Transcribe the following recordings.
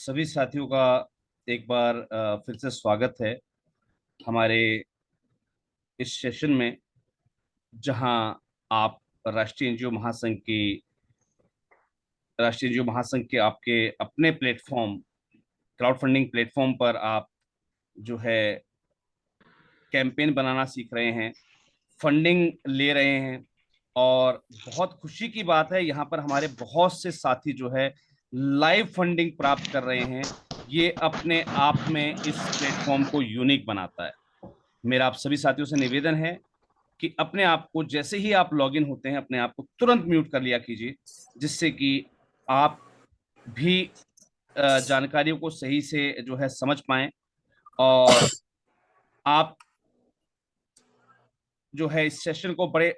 सभी साथियों का एक बार फिर से स्वागत है हमारे इस सेशन में, जहां आप राष्ट्रीय एनजीओ महासंघ की राष्ट्रीय एनजीओ महासंघ के आपके अपने प्लेटफॉर्म, क्राउड फंडिंग प्लेटफॉर्म पर आप जो है कैंपेन बनाना सीख रहे हैं, फंडिंग ले रहे हैं। और बहुत खुशी की बात है, यहाँ पर हमारे बहुत से साथी जो है लाइव फंडिंग प्राप्त कर रहे हैं। ये अपने आप में इस प्लेटफॉर्म को यूनिक बनाता है। मेरा आप सभी साथियों से निवेदन है कि अपने आप को जैसे ही आप लॉगिन होते हैं, अपने आप को तुरंत म्यूट कर लिया कीजिए, जिससे कि आप भी जानकारियों को सही से जो है समझ पाएं, और आप जो है इस सेशन को बड़े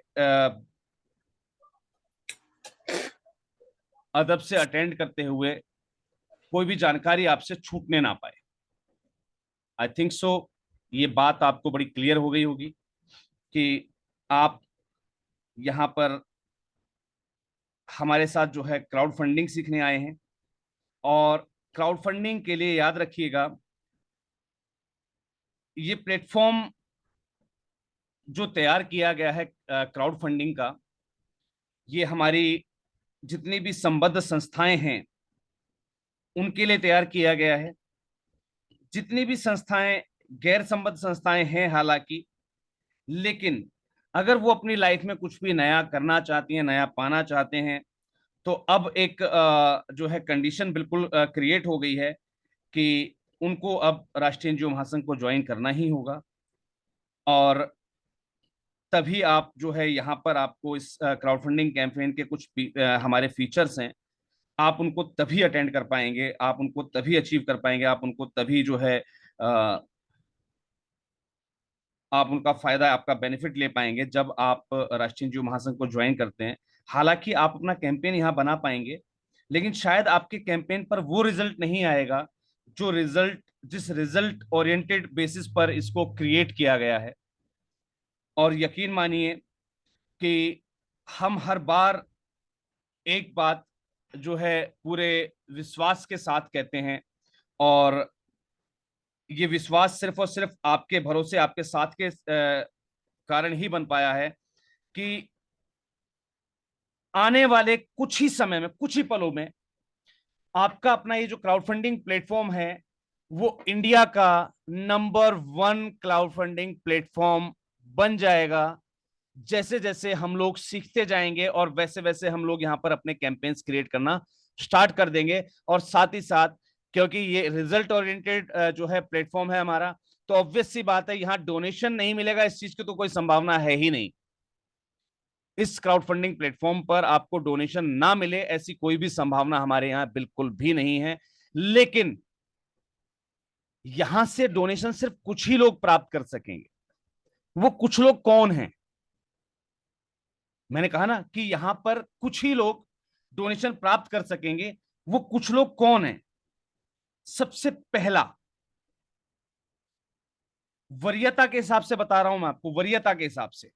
अदब से अटेंड करते हुए कोई भी जानकारी आपसे छूटने ना पाए। आई थिंक सो ये बात आपको बड़ी क्लियर हो गई होगी कि आप यहाँ पर हमारे साथ जो है क्राउड फंडिंग सीखने आए हैं। और क्राउड फंडिंग के लिए याद रखिएगा, ये प्लेटफॉर्म जो तैयार किया गया है क्राउड फंडिंग का, ये हमारी जितनी भी संबद्ध संस्थाएं हैं उनके लिए तैयार किया गया है। जितनी भी संस्थाएं गैर संबद्ध संस्थाएं हैं हालांकि, लेकिन अगर वो अपनी लाइफ में कुछ भी नया करना चाहती हैं, नया पाना चाहते हैं, तो अब एक जो है कंडीशन बिल्कुल क्रिएट हो गई है कि उनको अब राष्ट्रीय एनजीओ महासंघ को ज्वाइन करना ही होगा। और तभी आप जो है यहाँ पर आपको इस क्राउड फंडिंग कैंपेन के कुछ हमारे फीचर्स हैं, आप उनको तभी अटेंड कर पाएंगे, आप उनको तभी अचीव कर पाएंगे, आप उनको तभी जो है आप उनका फायदा, आपका बेनिफिट ले पाएंगे जब आप राष्ट्रीय एनजीओ महासंघ को ज्वाइन करते हैं। हालांकि आप अपना कैंपेन यहाँ बना पाएंगे, लेकिन शायद आपके कैंपेन पर वो रिजल्ट नहीं आएगा जो रिजल्ट जिस रिजल्ट ओरिएंटेड बेसिस पर इसको क्रिएट किया गया है। और यकीन मानिए कि हम हर बार एक बात जो है पूरे विश्वास के साथ कहते हैं, और ये विश्वास सिर्फ और सिर्फ आपके भरोसे, आपके साथ के कारण ही बन पाया है कि आने वाले कुछ ही समय में, कुछ ही पलों में, आपका अपना ये जो क्राउड फंडिंग प्लेटफॉर्म है वो इंडिया का नंबर 1 क्लाउड फंडिंग प्लेटफॉर्म बन जाएगा। जैसे जैसे हम लोग सीखते जाएंगे और वैसे वैसे हम लोग यहाँ पर अपने कैंपेन्स क्रिएट करना स्टार्ट कर देंगे। और साथ ही साथ, क्योंकि ये रिजल्ट ओरिएंटेड जो है प्लेटफॉर्म है हमारा, तो ऑब्वियस सी बात है यहाँ डोनेशन नहीं मिलेगा, इस चीज की तो कोई संभावना है ही नहीं। इस क्राउड फंडिंग प्लेटफॉर्म पर आपको डोनेशन ना मिले ऐसी कोई भी संभावना हमारे यहाँ बिल्कुल भी नहीं है। लेकिन यहां से डोनेशन सिर्फ कुछ ही लोग प्राप्त कर सकेंगे। वो कुछ लोग कौन हैं? मैंने कहा ना कि यहां पर कुछ ही लोग डोनेशन प्राप्त कर सकेंगे। वो कुछ लोग कौन हैं? सबसे पहला, वरीयता के हिसाब से बता रहा हूं मैं आपको, वरीयता के हिसाब से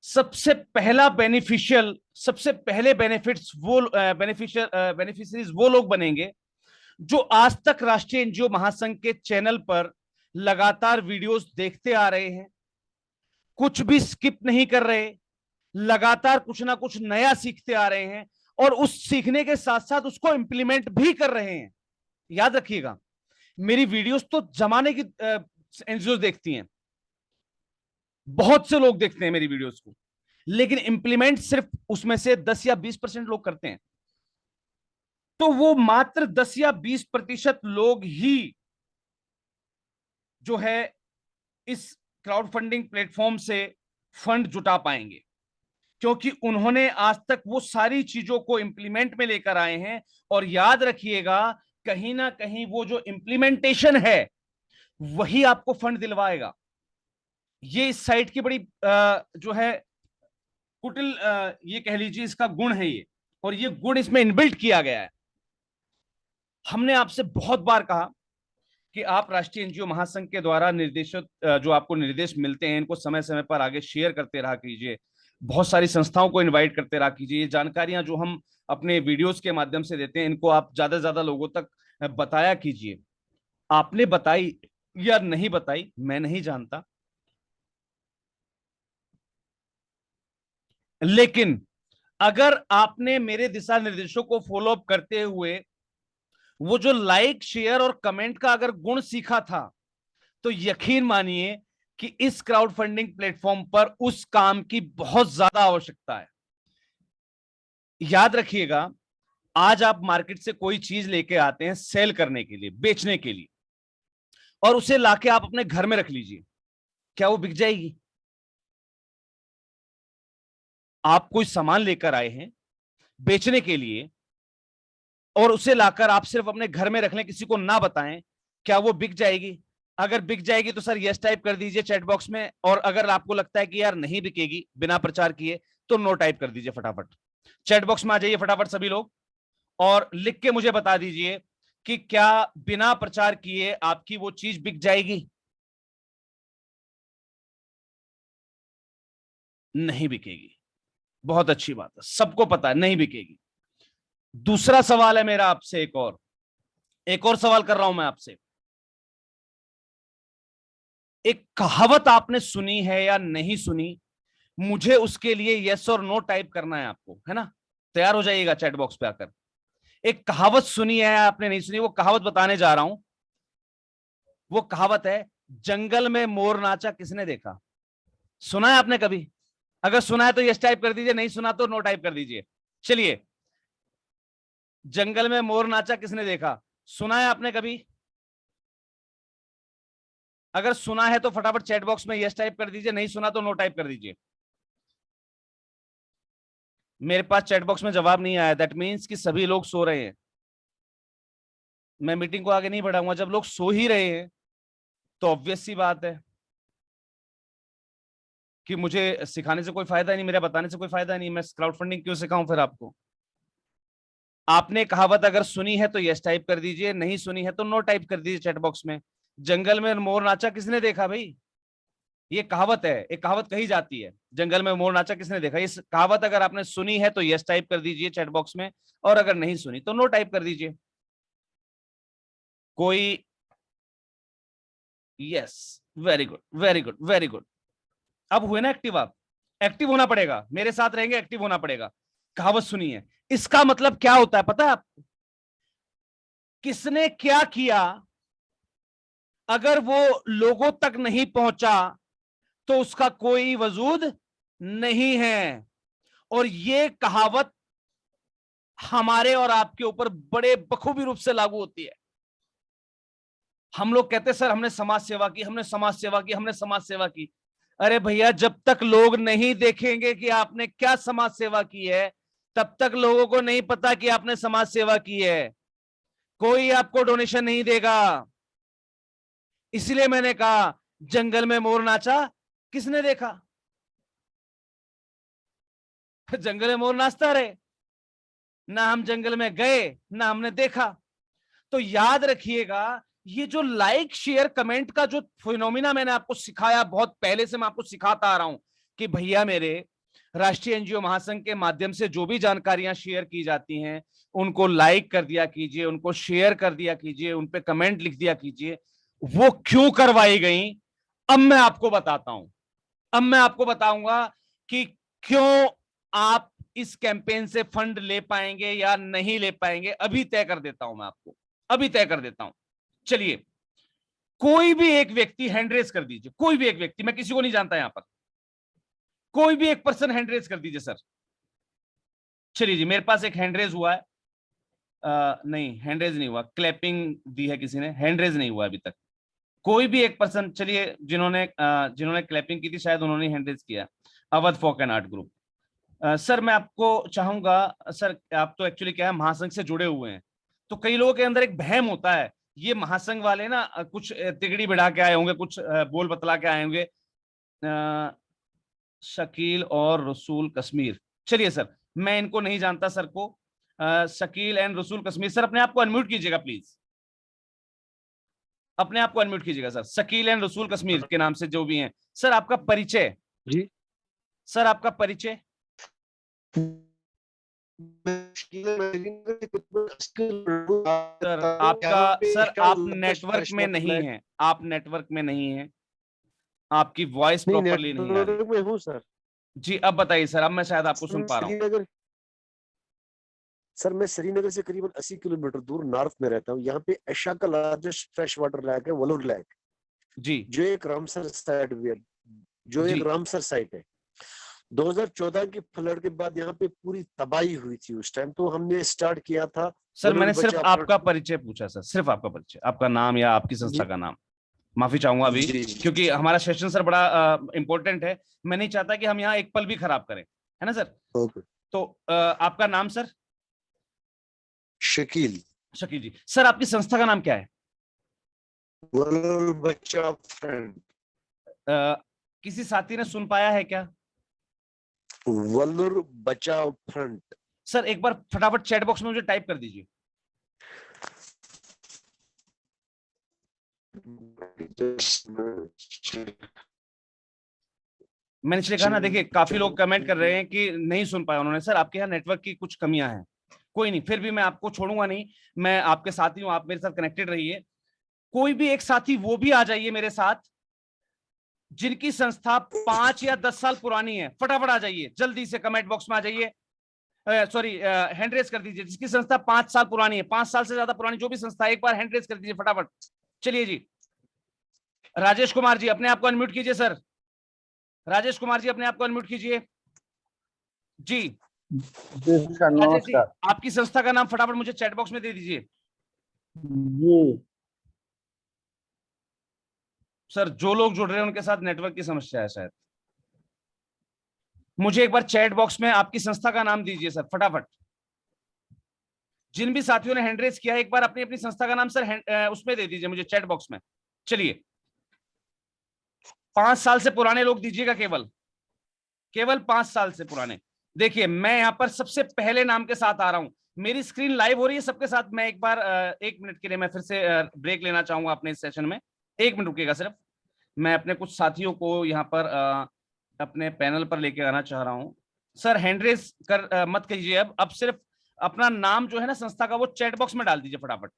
सबसे पहला बेनिफिशियल, सबसे पहले बेनिफिट्स वो बेनिफिशियल बेनिफिशरीज वो लोग बनेंगे जो आज तक राष्ट्रीय एनजीओ महासंघ के चैनल पर लगातार वीडियोस देखते आ रहे हैं, कुछ भी स्किप नहीं कर रहे, लगातार कुछ ना कुछ नया सीखते आ रहे हैं, और उस सीखने के साथ साथ उसको इंप्लीमेंट भी कर रहे हैं। याद रखिएगा, मेरी वीडियोस तो जमाने की एनजीओ देखती हैं, बहुत से लोग देखते हैं मेरी वीडियोस को, लेकिन इंप्लीमेंट सिर्फ उसमें से 10 या 20% लोग करते हैं। तो वो मात्र 10 या 20% लोग ही जो है इस क्राउड फंडिंग प्लेटफॉर्म से फंड जुटा पाएंगे, क्योंकि उन्होंने आज तक वो सारी चीजों को इंप्लीमेंट में लेकर आए हैं। और याद रखिएगा, कहीं ना कहीं वो जो इंप्लीमेंटेशन है वही आपको फंड दिलवाएगा। ये इस साइट की बड़ी जो है कुटिल, ये कह लीजिए इसका गुण है ये, और ये गुण इसमें इनबिल्ट किया गया है। हमने आपसे बहुत बार कहा कि आप राष्ट्रीय एनजीओ महासंघ के द्वारा निर्देशित जो आपको निर्देश मिलते हैं इनको समय समय पर आगे शेयर करते रहा कीजिए, बहुत सारी संस्थाओं को इनवाइट करते रहा कीजिए। ये जानकारियां जो हम अपने वीडियोस के माध्यम से देते हैं इनको आप ज्यादा से ज्यादा लोगों तक बताया कीजिए। आपने बताई या नहीं बताई मैं नहीं जानता, लेकिन अगर आपने मेरे दिशा निर्देशों को फॉलो अप करते हुए वो जो लाइक शेयर और कमेंट का अगर गुण सीखा था, तो यकीन मानिए कि इस क्राउड फंडिंग प्लेटफॉर्म पर उस काम की बहुत ज्यादा आवश्यकता है। याद रखिएगा, आज आप मार्केट से कोई चीज लेके आते हैं सेल करने के लिए, बेचने के लिए, और उसे लाके आप अपने घर में रख लीजिए, क्या वो बिक जाएगी? आप कोई सामान लेकर आए हैं बेचने के लिए और उसे लाकर आप सिर्फ अपने घर में रख लें, किसी को ना बताएं, क्या वो बिक जाएगी? अगर बिक जाएगी तो सर यस टाइप कर दीजिए चैट बॉक्स में, और अगर आपको लगता है कि यार नहीं बिकेगी बिना प्रचार किए, तो नो टाइप कर दीजिए फटाफट। चैट बॉक्स में आ जाइए फटाफट सभी लोग, और लिख के मुझे बता दीजिए कि क्या बिना प्रचार किए आपकी वो चीज बिक जाएगी? नहीं बिकेगी। बहुत अच्छी बात है, सबको पता है नहीं बिकेगी। दूसरा सवाल है मेरा आपसे, एक और सवाल कर रहा हूं मैं आपसे। एक कहावत आपने सुनी है या नहीं सुनी, मुझे उसके लिए यस और नो टाइप करना है आपको, है ना? तैयार हो जाइएगा चैट बॉक्स पे आकर। एक कहावत सुनी है आपने नहीं सुनी, वो कहावत बताने जा रहा हूं। वो कहावत है, जंगल में मोर नाचा किसने देखा? सुना है आपने कभी? अगर सुना है तो यस टाइप कर दीजिए, नहीं सुना तो नो टाइप कर दीजिए। चलिए, जंगल में मोर नाचा किसने देखा, सुना है आपने कभी? अगर सुना है तो फटाफट चैट बॉक्स में यस टाइप कर दीजिए, नहीं सुना तो नो टाइप कर दीजिए। मेरे पास चैट बॉक्स में जवाब नहीं आया, दैट मीन्स कि सभी लोग सो रहे हैं। मैं मीटिंग को आगे नहीं बढ़ाऊंगा, जब लोग सो ही रहे हैं तो ऑब्वियस सी बात है कि मुझे सिखाने से कोई फायदा नहीं, मेरा बताने से कोई फायदा नहीं, मैं क्राउड फंडिंग क्यों सिखाऊं फिर आपको? आपने कहावत अगर सुनी है तो यस टाइप कर दीजिए, नहीं सुनी है तो नो टाइप कर दीजिए चैट बॉक्स में। जंगल में मोर नाचा किसने देखा भाई? ये कहावत है, एक कहावत कही जाती है, जंगल में मोर नाचा किसने देखा। इस कहावत अगर आपने सुनी है तो यस टाइप कर दीजिए चैट बॉक्स में, और अगर नहीं सुनी तो नो टाइप कर दीजिए। कोई? Yes, very good very good very good. अब हुए ना एक्टिव आप? एक्टिव होना पड़ेगा, मेरे साथ रहेंगे, एक्टिव होना पड़ेगा। कहावत सुनी है, इसका मतलब क्या होता है पता है आपको? किसने क्या किया, अगर वो लोगों तक नहीं पहुंचा तो उसका कोई वजूद नहीं है। और ये कहावत हमारे और आपके ऊपर बड़े बखूबी रूप से लागू होती है। हम लोग कहते हैं सर हमने समाज सेवा की, हमने समाज सेवा की, हमने समाज सेवा की। अरे भैया, जब तक लोग नहीं देखेंगे कि आपने क्या समाज सेवा की है, तब तक लोगों को नहीं पता कि आपने समाज सेवा की है। कोई आपको डोनेशन नहीं देगा। इसलिए मैंने कहा, जंगल में मोर नाचा किसने देखा? जंगल में मोर नाचता रहे, ना हम जंगल में गए ना हमने देखा। तो याद रखिएगा, ये जो लाइक शेयर कमेंट का जो फिनोमिना मैंने आपको सिखाया, बहुत पहले से मैं आपको सिखाता आ रहा हूं कि भैया मेरे, राष्ट्रीय एनजीओ महासंघ के माध्यम से जो भी जानकारियां शेयर की जाती हैं, उनको लाइक कर दिया कीजिए, उनको शेयर कर दिया कीजिए, उन पे कमेंट लिख दिया कीजिए। वो क्यों करवाई गई, अब मैं आपको बताता हूं। अब मैं आपको बताऊंगा कि क्यों आप इस कैंपेन से फंड ले पाएंगे या नहीं ले पाएंगे, अभी तय कर देता हूं मैं आपको, अभी तय कर देता हूं। चलिए, कोई भी एक व्यक्ति हैंड रेज कर दीजिए, कोई भी एक व्यक्ति, मैं किसी को नहीं जानता यहां पर, कोई भी एक पर्सन हैंड रेज कर दीजिए सर। चलिए जी, मेरे पास एक हैंड रेज हुआ है। नहीं, हैंड रेज नहीं हुआ, क्लैपिंग दी है किसी ने, हैंड रेज नहीं हुआ अभी तक। कोई भी एक पर्सन, चलिए, जिन्होंने क्लैपिंग की थी शायद उन्होंने हैंड रेज किया। अवध फोक एंड आर्ट ग्रुप। सर मैं आपको चाहूंगा, सर आप तो एक्चुअली क्या है, महासंघ से जुड़े हुए हैं, तो कई लोगों के अंदर एक भ्रम होता है, ये महासंघ वाले ना कुछ तिगड़ी बिठा के आए होंगे, कुछ बोल बतला के आए होंगे। शकील और रसूल कश्मीर, चलिए सर, मैं इनको नहीं जानता सर को। शकील एंड रसूल कश्मीर, सर अपने आप को अनम्यूट कीजिएगा प्लीज, अपने आप को अनम्यूट कीजिएगा सर। शकील एंड रसूल कश्मीर के नाम से जो भी हैं, सर आपका परिचय, जी सर आपका परिचय। सर आपका, सर आप नेटवर्क में नहीं हैं, आप नेटवर्क में नहीं हैं, आपकी वॉइस नहीं, प्रॉपरली नहीं आ रही। नेटवर्क में हूँ सर। जी अब बताइए सर, अब मैं शायद आपको सुन पा रहा हूँ। श्रीनगर, सर मैं श्रीनगर से करीबन 80 किलोमीटर दूर नॉर्थ में रहता हूँ। यहाँ पे एशिया का लार्जेस्ट फ्रेश वाटर लेक है वलूर लेक, जी जो एक रामसर साइट भी है, जो एक जी रामसर साइट है। 2014 की फ्लड के बाद यहाँ पे पूरी तबाही हुई थी उस टाइम, तो हमने स्टार्ट किया था सर, वलूर मैंने सिर्फ बचाओ आपका परिचय पूछा सर, सिर्फ आपका परिचय, आपका नाम या आपकी संस्था जी का नाम। माफी चाहूंगा अभी, जी क्योंकि जी। हमारा सेशन सर बड़ा इंपॉर्टेंट है। मैं नहीं चाहता कि हम यहाँ एक पल भी खराब करें, है ना सर। ओके। तो आपका नाम सर? शकील। शकील जी। सर आपकी संस्था का नाम क्या है? वलूर बचाओ फ्रंट। अ, किसी साथी ने सुन पाया है क्या? वलूर बचाओ फ्रंट। सर एक बार फटाफट चैट बॉक्स में मुझे टाइप कर दीजिए। मैंने इसलिए कहा ना, देखिए काफी लोग कमेंट कर रहे हैं कि नहीं सुन पाया उन्होंने। सर आपके यहाँ नेटवर्क की कुछ कमियां हैं, कोई नहीं, फिर भी मैं आपको छोड़ूंगा नहीं। मैं आपके साथी हूँ, आप मेरे साथ कनेक्टेड रहिए। कोई भी एक साथी वो भी आ जाइए मेरे साथ जिनकी संस्था 5 या 10 साल पुरानी है, फटाफट आ जाइए, जल्दी से कमेंट बॉक्स में आ जाइए। सॉरी, हैंड रेज कर दीजिए जिसकी संस्था 5 साल पुरानी है, 5 साल से ज्यादा पुरानी जो भी संस्था है, एक बार हैंड रेज कर दीजिए फटाफट। चलिए जी। राजेश कुमार जी अपने आप को अनम्यूट कीजिए सर। राजेश कुमार जी अपने आप को अनम्यूट कीजिए जी। जी सर, राजेश जी नमस्कार। आपकी संस्था का नाम फटाफट मुझे चैट बॉक्स में दे दीजिए। जी सर जो लोग जुड़ रहे हैं उनके साथ नेटवर्क की समस्या है शायद। मुझे एक बार चैट बॉक्स में आपकी संस्था का नाम दीजिए सर फटाफट। जिन भी साथियों ने हैंड रेज किया है एक बार अपनी अपनी संस्था का नाम सर उसमें दे दीजिए मुझे चैट बॉक्स में। चलिए 5 साल से पुराने लोग दीजिएगा, केवल केवल 5 साल से पुराने। देखिए मैं यहां पर सबसे पहले नाम के साथ आ रहा हूं। मेरी स्क्रीन लाइव हो रही है सबके साथ। मैं एक बार 1 मिनट के लिए मैं फिर से ब्रेक लेना चाहूंगा अपने इस सेशन में। 1 मिनट रुकिएगा सिर्फ। मैं अपने कुछ साथियों को यहाँ पर अपने पैनल पर लेके आना चाह रहा हूँ। सर हैंड रेज कर मत कीजिए अब सिर्फ अपना नाम जो है ना संस्था का वो चैट बॉक्स में डाल दीजिए फटाफट।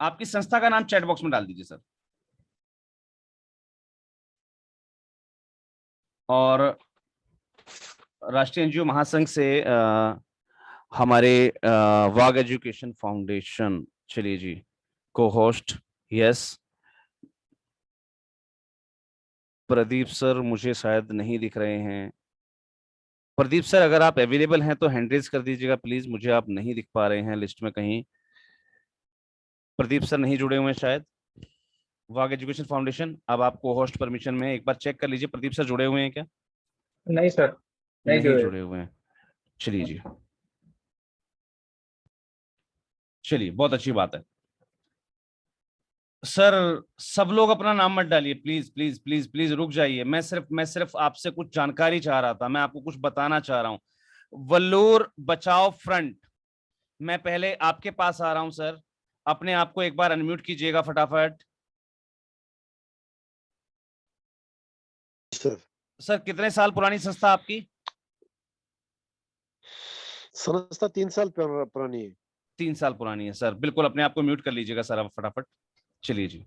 आपकी संस्था का नाम चैट बॉक्स में डाल दीजिए सर। और राष्ट्रीय एनजीओ महासंघ से हमारे वाग एजुकेशन फाउंडेशन, चलिए जी, को होस्ट यस प्रदीप सर मुझे शायद नहीं दिख रहे हैं। प्रदीप सर अगर आप अवेलेबल हैं तो हैंड रेज कर दीजिएगा प्लीज, मुझे आप नहीं दिख पा रहे हैं लिस्ट में कहीं। प्रदीप सर नहीं जुड़े हुए हैं शायद। वाग एजुकेशन फाउंडेशन, अब आपको होस्ट परमिशन में एक बार चेक कर लीजिए प्रदीप सर जुड़े हुए हैं क्या? नहीं सर, नहीं नहीं जुड़े। जुड़े हुए हैं। चलिए जी, चलिए बहुत अच्छी बात है। सर सब लोग अपना नाम मत डालिए प्लीज प्लीज प्लीज प्लीज, रुक जाइए। मैं सिर्फ आपसे कुछ जानकारी चाह रहा था, मैं आपको कुछ बताना चाह रहा हूं। वल्लूर बचाओ फ्रंट, मैं पहले आपके पास आ रहा हूं सर। अपने आप को एक बार अनम्यूट कीजिएगा फटाफट। सर सर कितने साल पुरानी संस्था आपकी? संस्था 3 साल पुरानी है। 3 साल पुरानी है सर। बिल्कुल अपने आप को म्यूट कर लीजिएगा सर अब फटाफट। चलिए जी।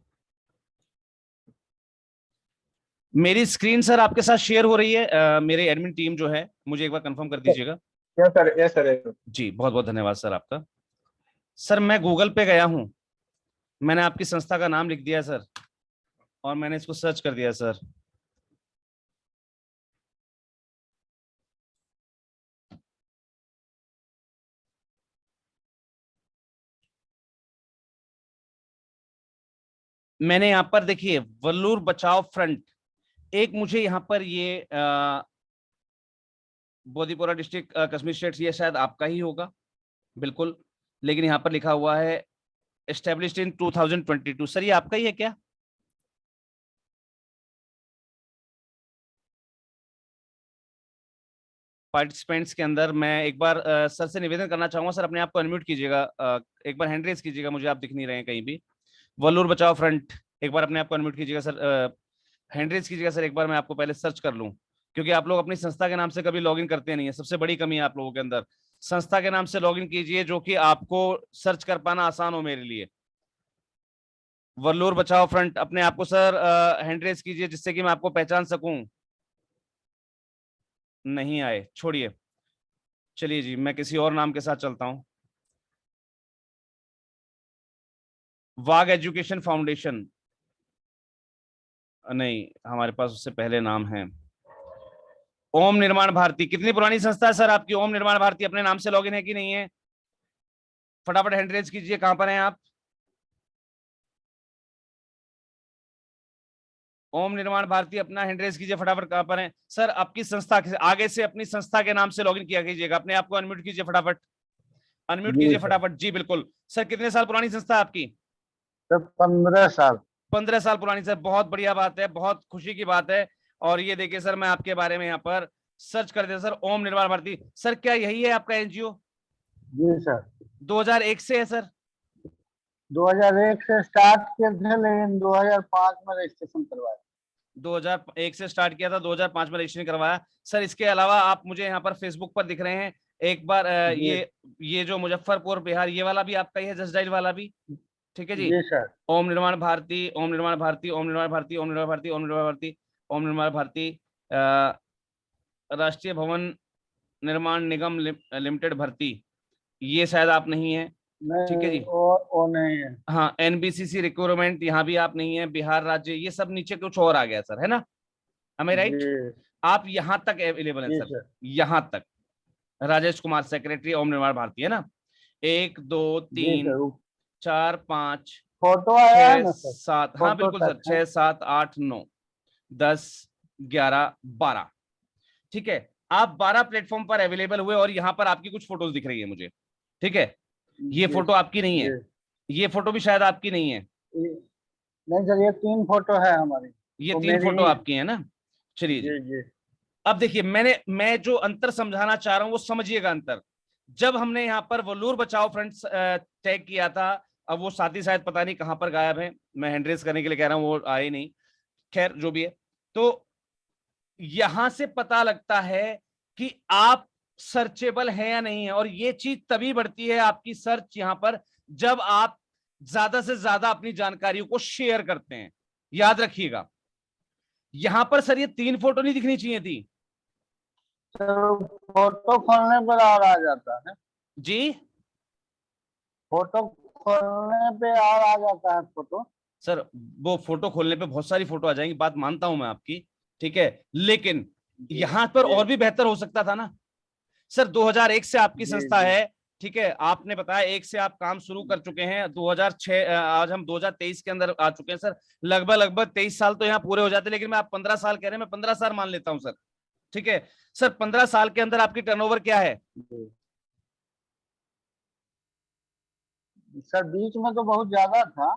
मेरी स्क्रीन सर आपके साथ शेयर हो रही है, मेरे एडमिन टीम जो है, मुझे एक बार कंफर्म कर दीजिएगा। Yes sir, yes sir. जी बहुत बहुत धन्यवाद सर आपका। सर मैं गूगल पे गया हूं, मैंने आपकी संस्था का नाम लिख दिया सर, और मैंने इसको सर्च कर दिया सर। मैंने यहाँ पर देखिए वल्लूर बचाओ फ्रंट, एक मुझे यहाँ पर ये बोधीपुरा डिस्ट्रिक्ट कश्मीर स्टेट, ये शायद आपका ही होगा बिल्कुल। लेकिन यहाँ पर लिखा हुआ है एस्टेब्लिश्ड इन 2022। सर ये आपका ही है क्या? पार्टिसिपेंट्स के अंदर मैं एक बार सर से निवेदन करना चाहूंगा, सर अपने आप को अनम्यूट कीजिएगा, एक बार हैंड रेज कीजिएगा, मुझे आप दिख नहीं रहे हैं कहीं भी। वल्लूर बचाओ फ्रंट, एक बार अपने आप को अनम्यूट कीजिएगा सर, हैंड रेज कीजिएगा सर, एक बार मैं आपको पहले सर्च कर लूं। क्योंकि आप लोग अपनी संस्था के नाम से कभी लॉगिन करते नहीं है, सबसे बड़ी कमी है आप लोगों के अंदर। संस्था के नाम से लॉगिन कीजिए जो कि आपको सर्च कर पाना आसान हो मेरे लिए। वल्लूर बचाओ फ्रंट, अपने आप को सर हैंड रेस कीजिए जिससे कि मैं आपको पहचान सकूं। नहीं आए, छोड़िए, चलिए जी मैं किसी और नाम के साथ चलता हूं। वाग एजुकेशन फाउंडेशन, नहीं हमारे पास उससे पहले नाम है। ओम निर्माण भारती, कितनी पुरानी संस्था है सर आपकी ओम निर्माण भारती? अपने नाम से लॉगिन है कि नहीं है? फटाफट हैंड रेज कीजिए, कहां पर हैं आप? ओम निर्माण भारती, अपना हैंड रेज कीजिए फटाफट, कहां पर हैं सर? आपकी संस्था आगे से अपनी संस्था के नाम से लॉगिन किया कीजिएगा। अपने आप को अनम्यूट कीजिए फटाफट, अनम्यूट जी कीजिए सर। फटाफट। जी बिल्कुल सर। कितने साल पुरानी संस्था है आपकी? सर 15 साल। 15 साल पुरानी सर, बहुत बढ़िया बात है, बहुत खुशी की बात है। और ये देखिए सर, मैं आपके बारे में यहाँ पर सर्च कर दिया सर, ओम निर्माण भारती। सर क्या यही है आपका एनजीओ? जी सर। 2001 से है सर? 2001 से स्टार्ट किए थे लेकिन 2005 में रजिस्ट्रेशन करवाया। 2001 से स्टार्ट किया था, 2005 में रजिस्ट्रेशन करवाया सर। इसके अलावा आप मुझे यहाँ पर फेसबुक पर दिख रहे हैं एक बार, जी ये जो मुजफ्फरपुर बिहार, ये वाला भी आपका ही है, जस्ट डायल वाला भी? ठीक है जी। जी सर। ओम निर्माण भारती, ओम निर्माण भारती, ओम निर्माण भारती, ओम निर्माण भारती, ओम निर्माण भारती, ओम निर्माण भारती, राष्ट्रीय भवन निर्माण निगम लिमिटेड भर्ती, ये शायद आप नहीं है। ठीक है नहीं जी। वो नहीं है। हाँ, एनबीसीसी रिक्रूटमेंट, यहाँ भी आप नहीं है। बिहार राज्य, ये सब नीचे कुछ और आ गया सर, है ना? हमें जी राइट? आप यहाँ तक अवेलेबल हैं जी सर, सर। यहाँ तक। राजेश कुमार सेक्रेटरी ओम निर्माण भारती, है ना? 1 2 जी 3 सर। 4 5 फोटो आया है 6 ना सर? 7, हाँ फोटो बिल्कुल सर, तक है। 6 7 8 9 10 11 12। ठीक है, आप 12 प्लेटफॉर्म पर अवेलेबल हुए और यहाँ पर आपकी कुछ फोटोज दिख रही है मुझे। ठीक है, ये जी फोटो आपकी नहीं है, जी। ये फोटो भी शायद आपकी नहीं है। नहीं सर, ये 3 फोटो है हमारी। ये वो 3 मेरी फोटो ही है। आपकी है ना? चलिए जी। जी जी। अब देखिए, मैं जो अंतर समझाना चाह रहा हूं वो समझिएगा अंतर। जब हमने यहाँ पर वल्लूर बचाओ फ्रंट टैग किया था, अब वो साथी शायद पता नहीं कहां पर गायब है, मैं हैंडरेस करने के लिए कह रहा हूं, वो आए नहीं। खैर जो भी है, तो यहां से पता लगता है कि आप सर्चेबल है या नहीं है। और ये चीज तभी बढ़ती है आपकी सर्च यहां पर, जब आप ज्यादा से ज्यादा अपनी जानकारियों को शेयर करते हैं। याद रखिएगा, यहां पर सर ये 3 फोटो नहीं दिखनी चाहिए थी सर फोटो खोलने पर और आ जाता है। जी। फोटो खोलने पे और आ जाता है फोटो। सर वो फोटो खोलने पे बहुत सारी फोटो आ जाएंगी, बात मानता हूं मैं आपकी, ठीक है, लेकिन जी यहां पर जी और भी बेहतर हो सकता था ना सर। 2001 से आपकी जी संस्था जी। है, ठीक है, आपने बताया 1 से आप काम शुरू कर चुके हैं। 2006, आज हम 2023 के अंदर आ चुके हैं सर। लगभग लगभग 23 साल तो यहाँ पूरे हो जाते, लेकिन मैं आप 15 साल कह रहे हैं, मैं 15 साल मान लेता हूं सर। ठीक है सर, 15 साल के अंदर आपकी टर्नओवर क्या है? जी। सर बीच में तो बहुत ज्यादा था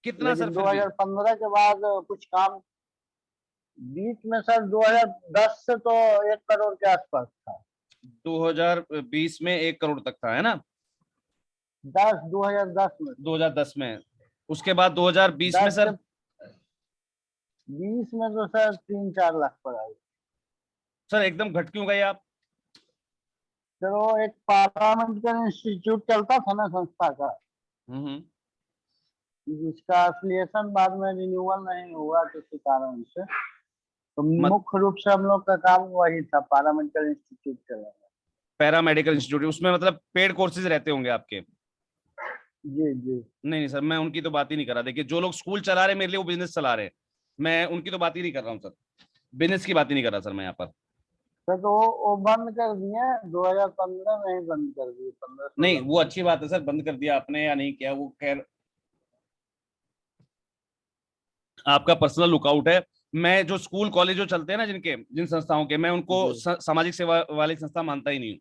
कितना सर लेकिन फिर भी? 2015 के बाद कुछ काम बीच में सर 2010 से तो 1 करोड़ के आसपास था। 2020 में 1 करोड़ तक था, है ना? 2010 में। 2010 में, उसके बाद 2020 में 10 से सर? 20 में तो सर 3-4 लाख पर आई। सर एकदम घट क्यों गए आप? सर वो एक पार्लियामेंट्री इंस्टीट्यूट चलता था ना संस्था का, हम्म। जिसका एफिलिएशन बाद में रिन्यूअल नहीं हुआ किसी कारण से, तो मत मुख्य रूप से हम लोग का काम वही था, पार्लियामेंट्री इंस्टीट्यूट चलाना। पैरा मेडिकल इंस्टीट्यूट, उसमें मतलब पेड कोर्सेज रहते होंगे आपके? जी जी। नहीं नहीं सर, मैं उनकी तो बात ही नहीं कर रहा। देखिए, जो लोग स्कूल चला रहे हैं मेरे लिए वो बिजनेस चला रहे हैं, मैं उनकी तो बात ही नहीं कर रहा हूँ सर। बिजनेस की बात ही नहीं कर रहा सर मैं यहाँ पर। सर तो वो बंद कर दिए 2015 में ही बंद कर दिए, 15-16 नहीं वो में। अच्छी बात है सर, बंद कर दिया आपने या नहीं किया वो खैर आपका पर्सनल लुकआउट है। मैं जो स्कूल कॉलेज जो चलते हैं ना, जिन संस्थाओं के, मैं उनको जी सामाजिक सेवा वाली संस्था मानता ही नहीं हूँ।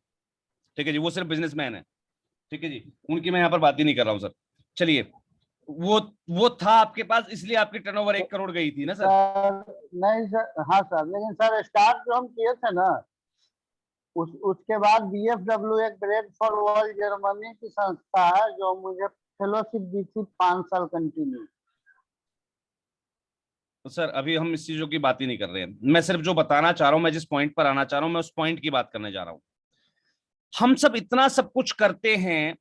ठीक है जी, वो सिर्फ बिजनेसमैन है। ठीक है जी, उनकी मैं यहाँ पर बात ही नहीं कर रहा हूँ सर। चलिए, वो वो था आपके पास, इसलिए आपकी टर्नओवर 1 करोड़ गई थी ना सर? सर। नहीं सर, हाँ सर, लेकिन सर स्टार्ट जो हम किए थे ना, उसके बाद बीएफडब्ल्यू एक ग्रेट फॉर वर्ल्ड जर्मनी की संस्था है जो मुझे फेलोशिप दी थी 5 साल कंटिन्यू। सर अभी हम इस चीजों की बात ही नहीं कर रहे हैं, मैं सिर्फ जो बताना चाह रहा हूं, मैं जिस पॉइंट पर आना चाह रहा हूं, मैं उस पॉइंट की बात करने जा रहा हूं। हम सब इतना सब कुछ करते हैं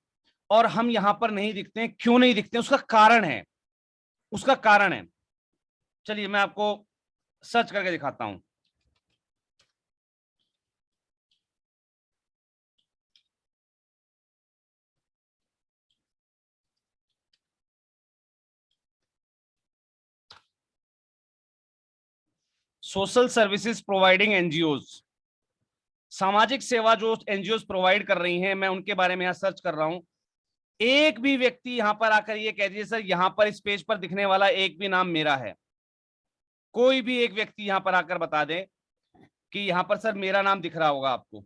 और हम यहां पर नहीं दिखते हैं, क्यों नहीं दिखते हैं? उसका कारण है, उसका कारण है। चलिए मैं आपको सर्च करके दिखाता हूं। सोशल सर्विसेज प्रोवाइडिंग एनजीओज, सामाजिक सेवा जो एनजीओ प्रोवाइड कर रही हैं, मैं उनके बारे में यहां सर्च कर रहा हूं। एक भी व्यक्ति यहां पर आकर ये कह दीजिए सर यहां पर इस पेज पर दिखने वाला एक भी नाम मेरा है, कोई भी एक व्यक्ति यहां पर आकर बता दे कि यहां पर सर मेरा नाम दिख रहा होगा आपको।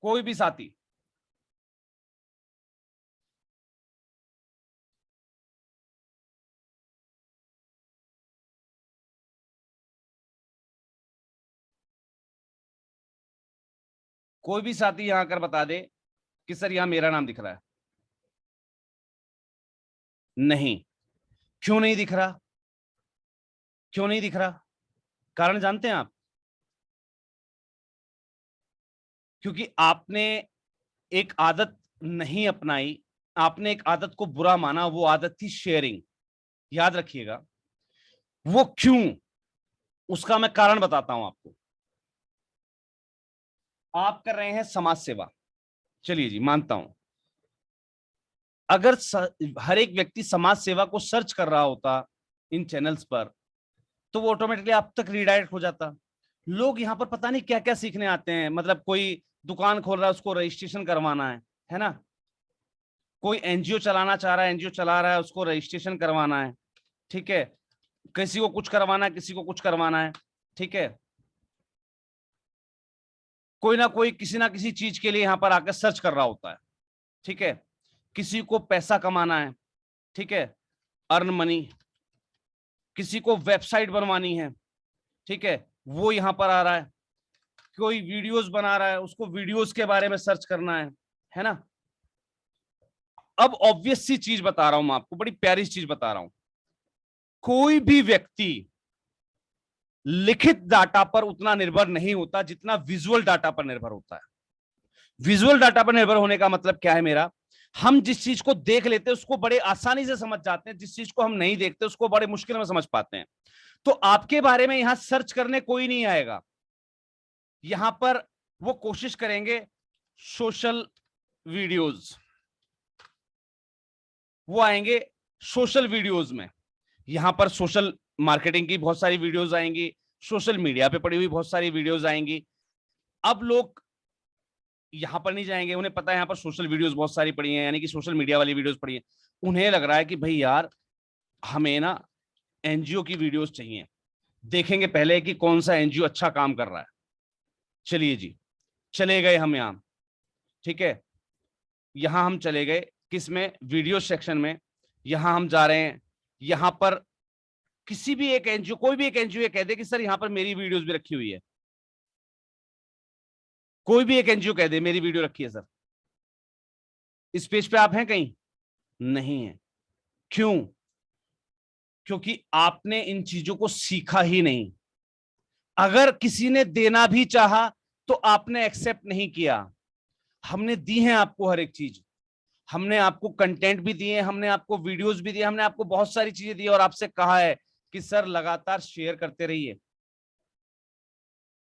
कोई भी साथी? कोई भी साथी यहां आकर बता दे कि सर यहां मेरा नाम दिख रहा है? नहीं। क्यों नहीं दिख रहा? क्यों नहीं दिख रहा? कारण जानते हैं आप? क्योंकि आपने एक आदत नहीं अपनाई, आपने एक आदत को बुरा माना, वो आदत थी शेयरिंग। याद रखिएगा। वो क्यों, उसका मैं कारण बताता हूं आपको। आप कर रहे हैं समाज सेवा, चलिए जी मानता हूं। अगर हर एक व्यक्ति समाज सेवा को सर्च कर रहा होता इन चैनल्स पर, तो वो ऑटोमेटिकली आप तक रीडायरेक्ट हो जाता। लोग यहाँ पर पता नहीं क्या क्या सीखने आते हैं, मतलब कोई दुकान खोल रहा है उसको रजिस्ट्रेशन करवाना है ना? कोई एनजीओ चलाना चाह रहा है, एनजीओ चला रहा है, उसको रजिस्ट्रेशन करवाना है, ठीक है? किसी को कुछ करवाना है, किसी को कुछ करवाना है, ठीक है? कोई ना कोई किसी ना किसी चीज के लिए यहां पर आकर सर्च कर रहा होता है, ठीक है? किसी को पैसा कमाना है, ठीक है, अर्न मनी। किसी को वेबसाइट बनवानी है, ठीक है, वो यहां पर आ रहा है। कोई वीडियोस बना रहा है, उसको वीडियोस के बारे में सर्च करना है ना? अब ऑब्वियस सी चीज बता रहा हूं मैं आपको, बड़ी प्यारी चीज बता रहा हूं। कोई भी व्यक्ति लिखित डाटा पर उतना निर्भर नहीं होता जितना विजुअल डाटा पर निर्भर होता है। विजुअल डाटा पर निर्भर होने का मतलब क्या है मेरा? हम जिस चीज को देख लेते हैं उसको बड़े आसानी से समझ जाते हैं, जिस चीज को हम नहीं देखते उसको बड़े मुश्किल में समझ पाते हैं। तो आपके बारे में यहां सर्च करने कोई नहीं आएगा। यहां पर वो कोशिश करेंगे सोशल वीडियोज, वो आएंगे सोशल वीडियोज में। यहां पर सोशल मार्केटिंग की बहुत सारी वीडियोज आएंगी, सोशल मीडिया पे पड़ी हुई बहुत सारी वीडियोज आएंगी। अब लोग यहां पर नहीं जाएंगे, उन्हें पता है यहां पर सोशल वीडियोस बहुत सारी पड़ी हैं, यानी कि सोशल मीडिया वाली वीडियोस पड़ी हैं। उन्हें लग रहा है कि भाई यार हमें ना एनजीओ की वीडियोस चाहिए। देखेंगे पहले कि कौन सा एनजीओ अच्छा काम कर रहा है। चलिए जी, चले गए हम यहां, ठीक है? यहां हम चले गए किसमें? वीडियो सेक्शन में। यहां हम जा रहे हैं, यहां पर किसी भी एक एनजीओ, कोई भी एक एनजीओ कह दे कि सर यहां पर मेरी वीडियोस भी रखी हुई है। कोई भी एक एनजीओ कह दे मेरी वीडियो रखी है सर। इस पेज पे आप हैं कहीं? नहीं है। क्यों? क्योंकि आपने इन चीजों को सीखा ही नहीं। अगर किसी ने देना भी चाहा तो आपने एक्सेप्ट नहीं किया। हमने दी है आपको हर एक चीज, हमने आपको कंटेंट भी दिए, हमने आपको वीडियोस भी दिए, हमने आपको बहुत सारी चीजें दी और आपसे कहा है कि सर लगातार शेयर करते रहिए।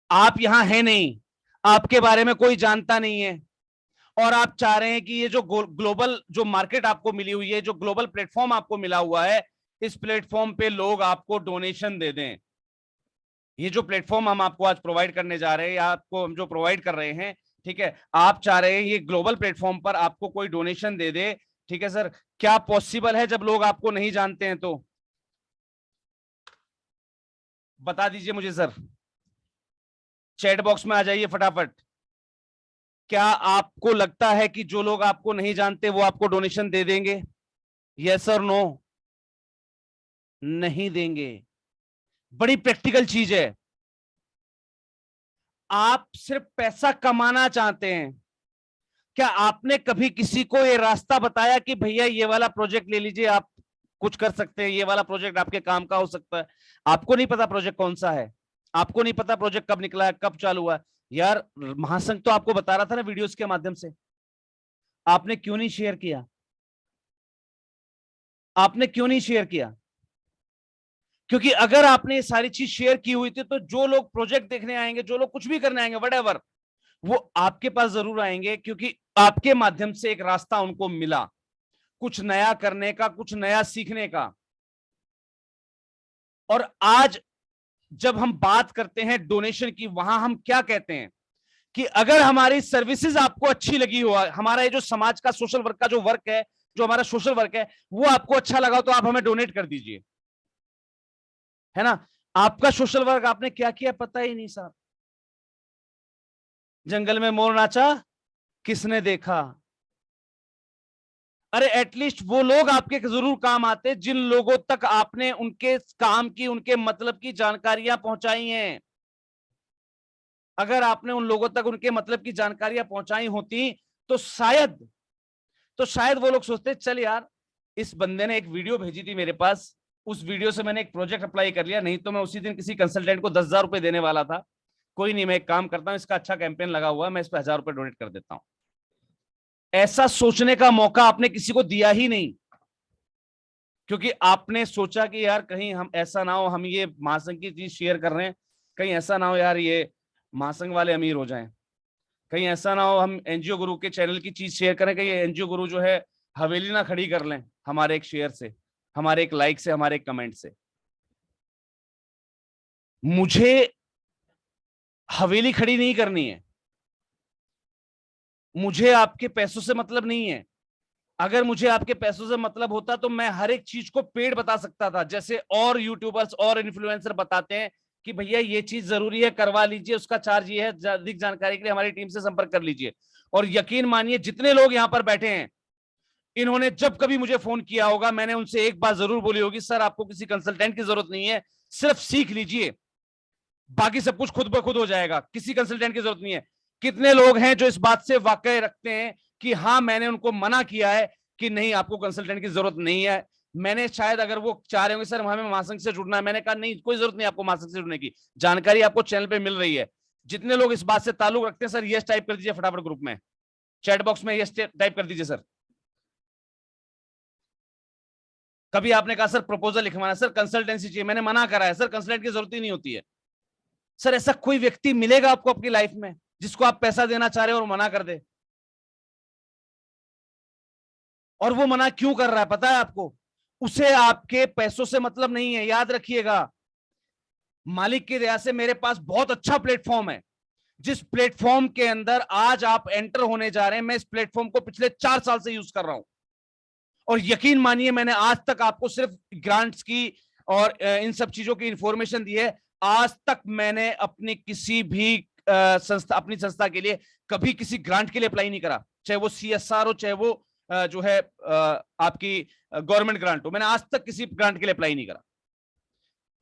आप यहां हैं नहीं, आपके बारे में कोई जानता नहीं है, और आप चाह रहे हैं कि ये जो ग्लोबल जो मार्केट आपको मिली हुई है, जो ग्लोबल प्लेटफॉर्म आपको मिला हुआ है, इस प्लेटफॉर्म पे लोग आपको डोनेशन दे दें। ये जो प्लेटफॉर्म हम आपको आज प्रोवाइड करने जा रहे हैं, या आपको हम जो प्रोवाइड कर रहे हैं, ठीक है, आप चाह रहे हैं ये ग्लोबल प्लेटफॉर्म पर आपको कोई डोनेशन दे दे, ठीक है सर? क्या पॉसिबल है जब लोग आपको नहीं जानते हैं? तो बता दीजिए मुझे सर, चैट बॉक्स में आ जाइए फटाफट। क्या आपको लगता है कि जो लोग आपको नहीं जानते वो आपको डोनेशन दे देंगे? यस और नो? नहीं देंगे। बड़ी प्रैक्टिकल चीज है। आप सिर्फ पैसा कमाना चाहते हैं, क्या आपने कभी किसी को ये रास्ता बताया कि भैया ये वाला प्रोजेक्ट ले लीजिए, आप कुछ कर सकते हैं, ये वाला प्रोजेक्ट आपके काम का हो सकता है? आपको नहीं पता प्रोजेक्ट कौन सा है, आपको नहीं पता प्रोजेक्ट कब निकला है, कब चालू हुआ है। यार महासंघ तो आपको बता रहा था ना वीडियोस के माध्यम से, आपने क्यों नहीं शेयर किया? आपने क्यों नहीं शेयर किया? क्योंकि अगर आपने ये सारी चीज शेयर की हुई थी तो जो लोग प्रोजेक्ट देखने आएंगे, जो लोग कुछ भी करने आएंगे, व्हाटएवर, वो आपके पास जरूर आएंगे, क्योंकि आपके माध्यम से एक रास्ता उनको मिला कुछ नया करने का, कुछ नया सीखने का। और आज जब हम बात करते हैं डोनेशन की, वहां हम क्या कहते हैं कि अगर हमारी सर्विसेज आपको अच्छी लगी हो, हमारा ये जो समाज का सोशल वर्क का जो वर्क है, जो हमारा सोशल वर्क है, वो आपको अच्छा लगा तो आप हमें डोनेट कर दीजिए, है ना। आपका सोशल वर्क आपने क्या किया पता ही नहीं साहब। जंगल में मोर नाचा किसने देखा? अरे एटलीस्ट वो लोग आपके जरूर काम आते जिन लोगों तक आपने उनके काम की, उनके मतलब की जानकारियां पहुंचाई हैं। अगर आपने उन लोगों तक उनके मतलब की जानकारियां पहुंचाई होती तो शायद वो लोग सोचते चल यार, इस बंदे ने एक वीडियो भेजी थी मेरे पास, उस वीडियो से मैंने एक प्रोजेक्ट अप्लाई कर लिया, नहीं तो मैं उसी दिन किसी कंसल्टेंट को 10,000 रुपए देने वाला था। कोई नहीं, मैं एक काम करता हूं, इसका अच्छा कैंपेन लगा हुआ है, मैं इस पर 1,000 रुपए डोनेट कर देता हूं। ऐसा सोचने का मौका आपने किसी को दिया ही नहीं, क्योंकि आपने सोचा कि यार कहीं हम ऐसा ना हो, हम ये महासंघ की चीज शेयर कर रहे हैं, कहीं ऐसा ना हो यार ये महासंघ वाले अमीर हो जाएं, कहीं ऐसा ना हो हम एनजीओ गुरु के चैनल की चीज शेयर करें, कहीं एनजीओ गुरु जो है हवेली ना खड़ी कर लें हमारे एक शेयर से, हमारे एक लाइक से, हमारे एक कमेंट से। मुझे हवेली खड़ी नहीं करनी है, मुझे आपके पैसों से मतलब नहीं है। अगर मुझे आपके पैसों से मतलब होता तो मैं हर एक चीज को पेड बता सकता था, जैसे और यूट्यूबर्स और इन्फ्लुएंसर बताते हैं कि भैया ये चीज जरूरी है, करवा लीजिए, उसका चार्ज ये है, अधिक जानकारी के लिए हमारी टीम से संपर्क कर लीजिए। और यकीन मानिए जितने लोग यहां पर बैठे हैं, इन्होंने जब कभी मुझे फोन किया होगा, मैंने उनसे एक बात जरूर बोली होगी, सर आपको किसी कंसल्टेंट की जरूरत नहीं है, सिर्फ सीख लीजिए, बाकी सब कुछ खुद ब खुद हो जाएगा, किसी कंसल्टेंट की जरूरत नहीं है। कितने लोग हैं जो इस बात से वाकई रखते हैं कि हाँ मैंने उनको मना किया है कि नहीं आपको कंसल्टेंट की जरूरत नहीं है। मैंने शायद, अगर वो चाह रहे होंगे सर हमें महासंघ से जुड़ना है, मैंने कहा नहीं कोई जरूरत नहीं आपको महासंघ से जुड़ने की, जानकारी आपको चैनल पे मिल रही है। जितने लोग इस बात से ताल्लुक रखते हैं सर यस टाइप कर दीजिए फटाफट ग्रुप में, चैट बॉक्स में यस टाइप कर दीजिए सर। कभी आपने कहा सर प्रपोजल लिखवाना, सर कंसल्टेंसी चाहिए, मैंने मना करा है सर, कंसल्टेंट की जरूरत ही नहीं होती है। सर ऐसा कोई व्यक्ति मिलेगा आपको आपकी लाइफ में जिसको आप पैसा देना चाह रहे हो और मना कर दे? और वो मना क्यों कर रहा है पता है आपको? उसे आपके पैसों से मतलब नहीं है। याद रखिएगा, मालिक की दया से मेरे पास बहुत अच्छा प्लेटफॉर्म है, जिस प्लेटफॉर्म के अंदर आज आप एंटर होने जा रहे हैं, मैं इस प्लेटफॉर्म को पिछले 4 साल से यूज कर रहा हूं। और यकीन मानिए मैंने आज तक आपको सिर्फ ग्रांट्स की और इन सब चीजों की इंफॉर्मेशन दी है। आज तक मैंने अपनी किसी भी संस्था, अपनी संस्था के लिए कभी किसी ग्रांट के लिए अप्लाई नहीं करा, चाहे वो CSR हो, चाहे वो जो है आपकी गवर्नमेंट ग्रांट हो, मैंने आज तक किसी ग्रांट के लिए अप्लाई नहीं करा।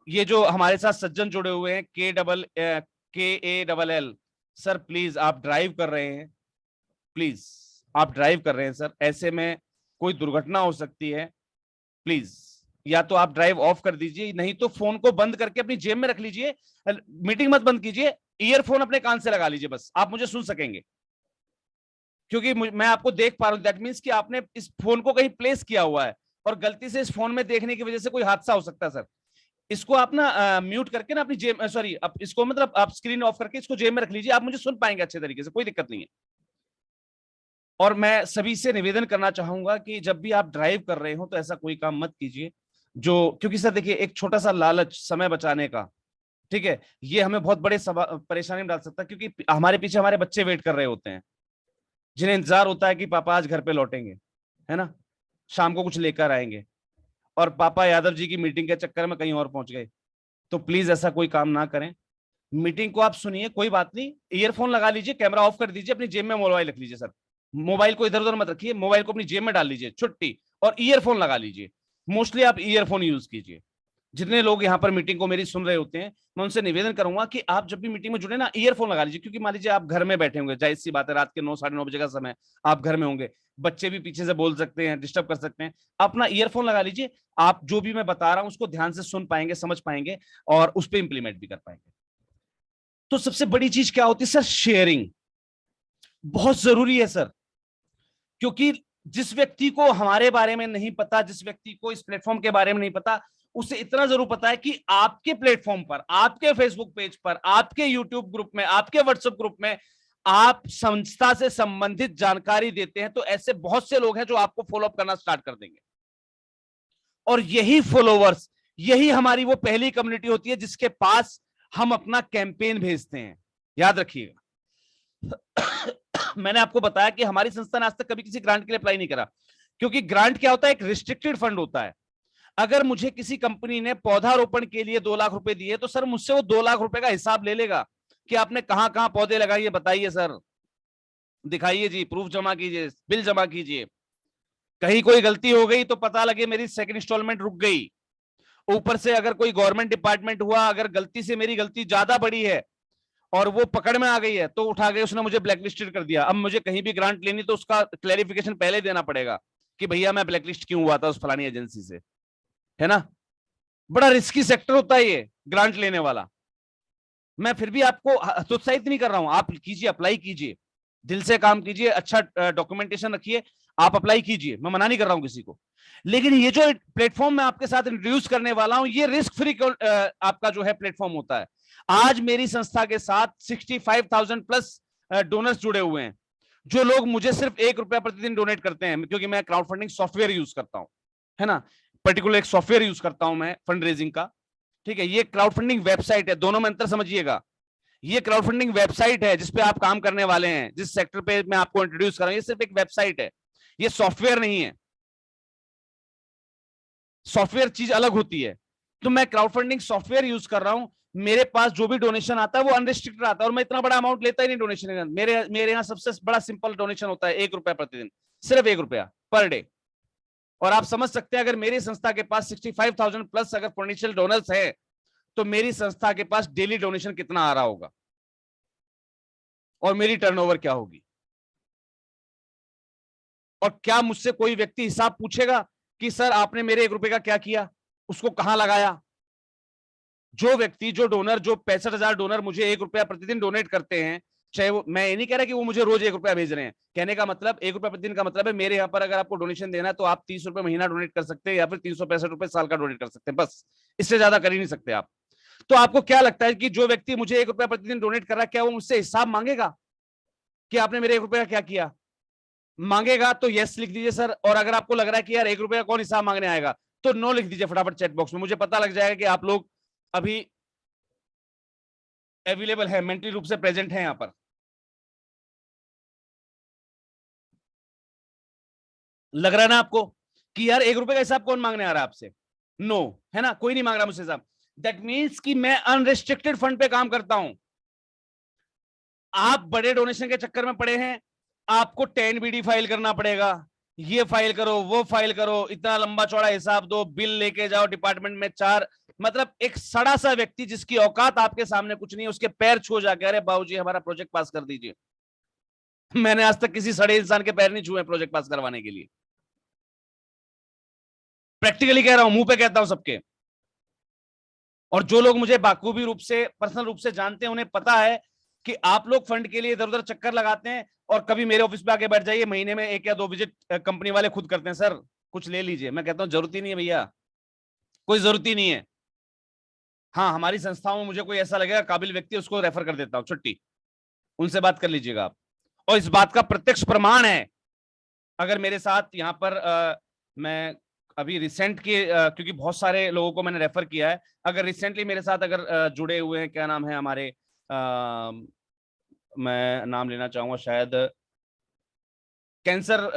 ये जो हमारे साथ सज्जन जुड़े हुए हैं KALL, सर प्लीज आप ड्राइव कर रहे हैं, प्लीज आप ड्राइव कर रहे हैं सर, ऐसे में कोई दुर्घटना हो सकती है, प्लीज या तो आप ड्राइव ऑफ कर दीजिए, नहीं तो फोन को बंद करके अपनी जेब में रख लीजिए, मीटिंग मत बंद कीजिए, ईयरफोन अपने कान से लगा लीजिए, बस आप मुझे सुन सकेंगे, क्योंकि मैं आपको देख पा रहा हूं। दैट मीन्स कि आपने इस फोन को कहीं प्लेस किया हुआ है और गलती से इस फोन में देखने की वजह से कोई हादसा हो सकता है सर। इसको आप ना म्यूट करके ना अपनी जेब, सॉरी आप इसको मतलब आप स्क्रीन ऑफ करके इसको जेब में रख लीजिए, आप मुझे सुन पाएंगे अच्छे तरीके से, कोई दिक्कत नहीं है। और मैं सभी से निवेदन करना चाहूंगा कि जब भी आप ड्राइव कर रहे हो तो ऐसा कोई काम मत कीजिए जो, क्योंकि सर देखिए एक छोटा सा लालच समय बचाने का, ठीक है, ये हमें बहुत बड़े परेशानी में डाल सकता है, क्योंकि हमारे पीछे हमारे बच्चे वेट कर रहे होते हैं, जिन्हें इंतजार होता है कि पापा आज घर पे लौटेंगे, है ना, शाम को कुछ लेकर आएंगे, और पापा यादव जी की मीटिंग के चक्कर में कहीं और पहुंच गए। तो प्लीज ऐसा कोई काम ना करें। मीटिंग को आप सुनिए, कोई बात नहीं, ईयरफोन लगा लीजिए, कैमरा ऑफ कर दीजिए, अपनी जेब में मोबाइल रख लीजिए सर, मोबाइल को इधर उधर मत रखिए, मोबाइल को अपनी जेब में डाल लीजिए, छुट्टी, और ईयरफोन लगा लीजिए, मोस्टली आप ईयरफोन यूज कीजिए, जितने लोग यहाँ पर मीटिंग को मेरी सुन रहे होते हैं, मैं उनसे निवेदन करूंगा कि आप जब भी मीटिंग में जुड़े ना, ईयरफोन लगा लीजिए, क्योंकि मान लीजिए आप घर में बैठे होंगे, जाहिर सी बात है, रात के 9 साढ़े 9 बजे का समय, आप घर में होंगे, बच्चे भी पीछे से बोल सकते हैं, डिस्टर्ब कर सकते हैं, अपना ईयरफोन लगा लीजिए, आप जो भी मैं बता रहा हूं उसको ध्यान से सुन पाएंगे, समझ पाएंगे और उस पर इंप्लीमेंट भी कर पाएंगे। तो सबसे बड़ी चीज क्या होती है सर? शेयरिंग बहुत जरूरी है सर, क्योंकि जिस व्यक्ति को हमारे बारे में नहीं पता, जिस व्यक्ति को इस प्लेटफॉर्म के बारे में नहीं पता, उसे इतना जरूर पता है कि आपके प्लेटफॉर्म पर, आपके फेसबुक पेज पर, आपके यूट्यूब ग्रुप में, आपके व्हाट्सएप ग्रुप में आप संस्था से संबंधित जानकारी देते हैं, तो ऐसे बहुत से लोग हैं जो आपको फॉलोअप करना स्टार्ट कर देंगे। और यही फॉलोवर्स, यही हमारी वो पहली कम्युनिटी होती है जिसके पास हम अपना कैंपेन भेजते हैं। याद रखिएगा, मैंने आपको बताया कि हमारी संस्था ने आज तक कभी किसी ग्रांट के लिए अप्लाई नहीं करा, क्योंकि ग्रांट क्या होता है? एक रिस्ट्रिक्टेड फंड होता है। अगर मुझे किसी कंपनी ने पौधारोपण के लिए 2 लाख रुपए दिए, तो सर मुझसे वो 2 लाख रुपए का हिसाब ले लेगा कि आपने कहां कहां पौधे लगाए, बताइए सर, दिखाइए जी, प्रूफ जमा कीजिए, बिल जमा कीजिए। कहीं कोई गलती हो गई तो पता लगे मेरी सेकंड इंस्टॉलमेंट रुक गई, ऊपर से अगर कोई गवर्नमेंट डिपार्टमेंट हुआ, अगर गलती से मेरी गलती ज्यादा बड़ी है और वो पकड़ में आ गई है, तो उठा गए, उसने मुझे ब्लैकलिस्टेड कर दिया। अब मुझे कहीं भी ग्रांट लेनी तो उसका क्लैरिफिकेशन पहले देना पड़ेगा कि भैया मैं ब्लैकलिस्ट क्यों हुआ था उस फलानी एजेंसी से, है ना? बड़ा रिस्की सेक्टर होता है ये ग्रांट लेने वाला। मैं फिर भी आपको हतोत्साहित नहीं कर रहा हूं, आप कीजिए, अप्लाई कीजिए, दिल से काम कीजिए, अच्छा डॉक्यूमेंटेशन रखिए, आप अप्लाई कीजिए, मैं मना नहीं कर रहा हूं किसी को। लेकिन ये जो प्लेटफॉर्म मैं आपके साथ इंट्रोड्यूस करने वाला हूं, ये रिस्क फ्री आपका जो है प्लेटफॉर्म होता है। आज मेरी संस्था के साथ 65,000 प्लस डोनर्स जुड़े हुए हैं, जो लोग मुझे सिर्फ ₹1 प्रतिदिन डोनेट करते हैं, क्योंकि मैं क्राउड फंडिंग सॉफ्टवेयर यूज करता हूं, है ना? पर्टिकुलर एक सॉफ्टवेयर यूज करता हूं मैं फंड रेजिंग का, ठीक है? ये क्राउड फंडिंग वेबसाइट है, दोनों में अंतर समझिएगा। ये क्राउड फंडिंग वेबसाइट है जिसपे आप काम करने वाले हैं, जिस सेक्टर पे मैं आपको इंट्रोड्यूस कर रहा हूं, ये सिर्फ एक वेबसाइट है, ये सॉफ्टवेयर नहीं है। सॉफ्टवेयर चीज अलग होती है। तो मैं क्राउड फंडिंग सॉफ्टवेयर यूज कर रहा हूं, मेरे पास जो भी डोनेशन आता है वो अनरिस्ट्रिक्टेड आता है, और मैं इतना बड़ा अमाउंट लेता ही नहीं डोनेशन। मेरे यहाँ सबसे बड़ा सिंपल डोनेशन होता है ₹1 प्रतिदिन, सिर्फ ₹1 पर डे। और आप समझ सकते हैं, अगर मेरी संस्था के पास 65,000 प्लस अगर पोटेंशियल डोनर्स है, तो मेरी संस्था के पास डेली डोनेशन कितना आ रहा होगा और मेरी टर्नओवर क्या होगी। और क्या मुझसे कोई व्यक्ति हिसाब पूछेगा कि सर आपने मेरे ₹1 का क्या किया, उसको कहां लगाया? जो व्यक्ति, जो डोनर, जो 65,000 डोनर मुझे ₹1 प्रतिदिन डोनेट करते हैं, चाहे वो, मैं ये नहीं कह रहा कि वो मुझे रोज ₹1 भेज रहे हैं, कहने का मतलब ₹1 प्रतिदिन का मतलब है मेरे यहाँ पर अगर आपको डोनेशन देना है तो आप ₹30 महीना डोनेट कर सकते हैं या फिर ₹365 साल का डोनेट कर सकते हैं, बस, इससे ज्यादा कर ही नहीं सकते आप। तो आपको क्या लगता है कि जो व्यक्ति मुझे ₹1 प्रतिदिन डोनेट कर रहा है, क्या वो मुझसे हिसाब मांगेगा कि आपने मेरे ₹1 का क्या किया? मांगेगा तो यस लिख दीजिए सर, और अगर आपको लग रहा है कि यार ₹1 का कौन हिसाब मांगने आएगा, तो नो लिख दीजिए फटाफट चैट बॉक्स में। मुझे पता लग जाएगा कि आप लोग अभी अवेलेबल है, मेंटली रूप से प्रेजेंट है यहां पर। लग रहा है ना आपको कि यार ₹1 का हिसाब कौन मांगने आ रहा है आपसे? नो, है ना? कोई नहीं मांग रहा मुझसे हिसाब। दैट मीन्स कि मैं अनरिस्ट्रिक्टेड फंड पे काम करता हूं। आप बड़े डोनेशन के चक्कर में पड़े हैं, आपको 10BD फाइल करना पड़ेगा, ये फाइल करो, वो फाइल करो, इतना लंबा चौड़ा हिसाब दो, बिल लेके जाओ डिपार्टमेंट में 4, मतलब एक सड़ा सा व्यक्ति जिसकी औकात आपके सामने कुछ नहीं है, उसके पैर छू जाके अरे बाबूजी हमारा प्रोजेक्ट पास कर दीजिए। मैंने आज तक किसी सड़े इंसान के पैर नहीं छुए प्रोजेक्ट पास करवाने के लिए, प्रैक्टिकली कह रहा हूं, मुंह पे कहता हूं सबके। और जो लोग मुझे बाखूबी रूप से, पर्सनल रूप से जानते हैं, उन्हें पता है कि आप लोग फंड के लिए इधर उधर चक्कर लगाते हैं और कभी मेरे ऑफिस पे आके बैठ जाइए, महीने में 1 या 2 विजिट कंपनी वाले खुद करते हैं, सर कुछ ले लीजिए। मैं कहता हूं जरूरत ही नहीं है भैया, कोई जरूरत ही नहीं है। हाँ, हमारी संस्थाओं में मुझे कोई ऐसा लगेगा काबिल व्यक्ति, उसको रेफर कर देता हूं, छुट्टी, उनसे बात कर लीजिएगा आप। और इस बात का प्रत्यक्ष प्रमाण है, अगर मेरे साथ यहाँ पर मैं अभी रिसेंट के क्योंकि बहुत सारे लोगों को मैंने रेफर किया है, अगर रिसेंटली मेरे साथ अगर जुड़े हुए हैं, क्या नाम है हमारे, मैं नाम लेना चाहूंगा शायद, cancer,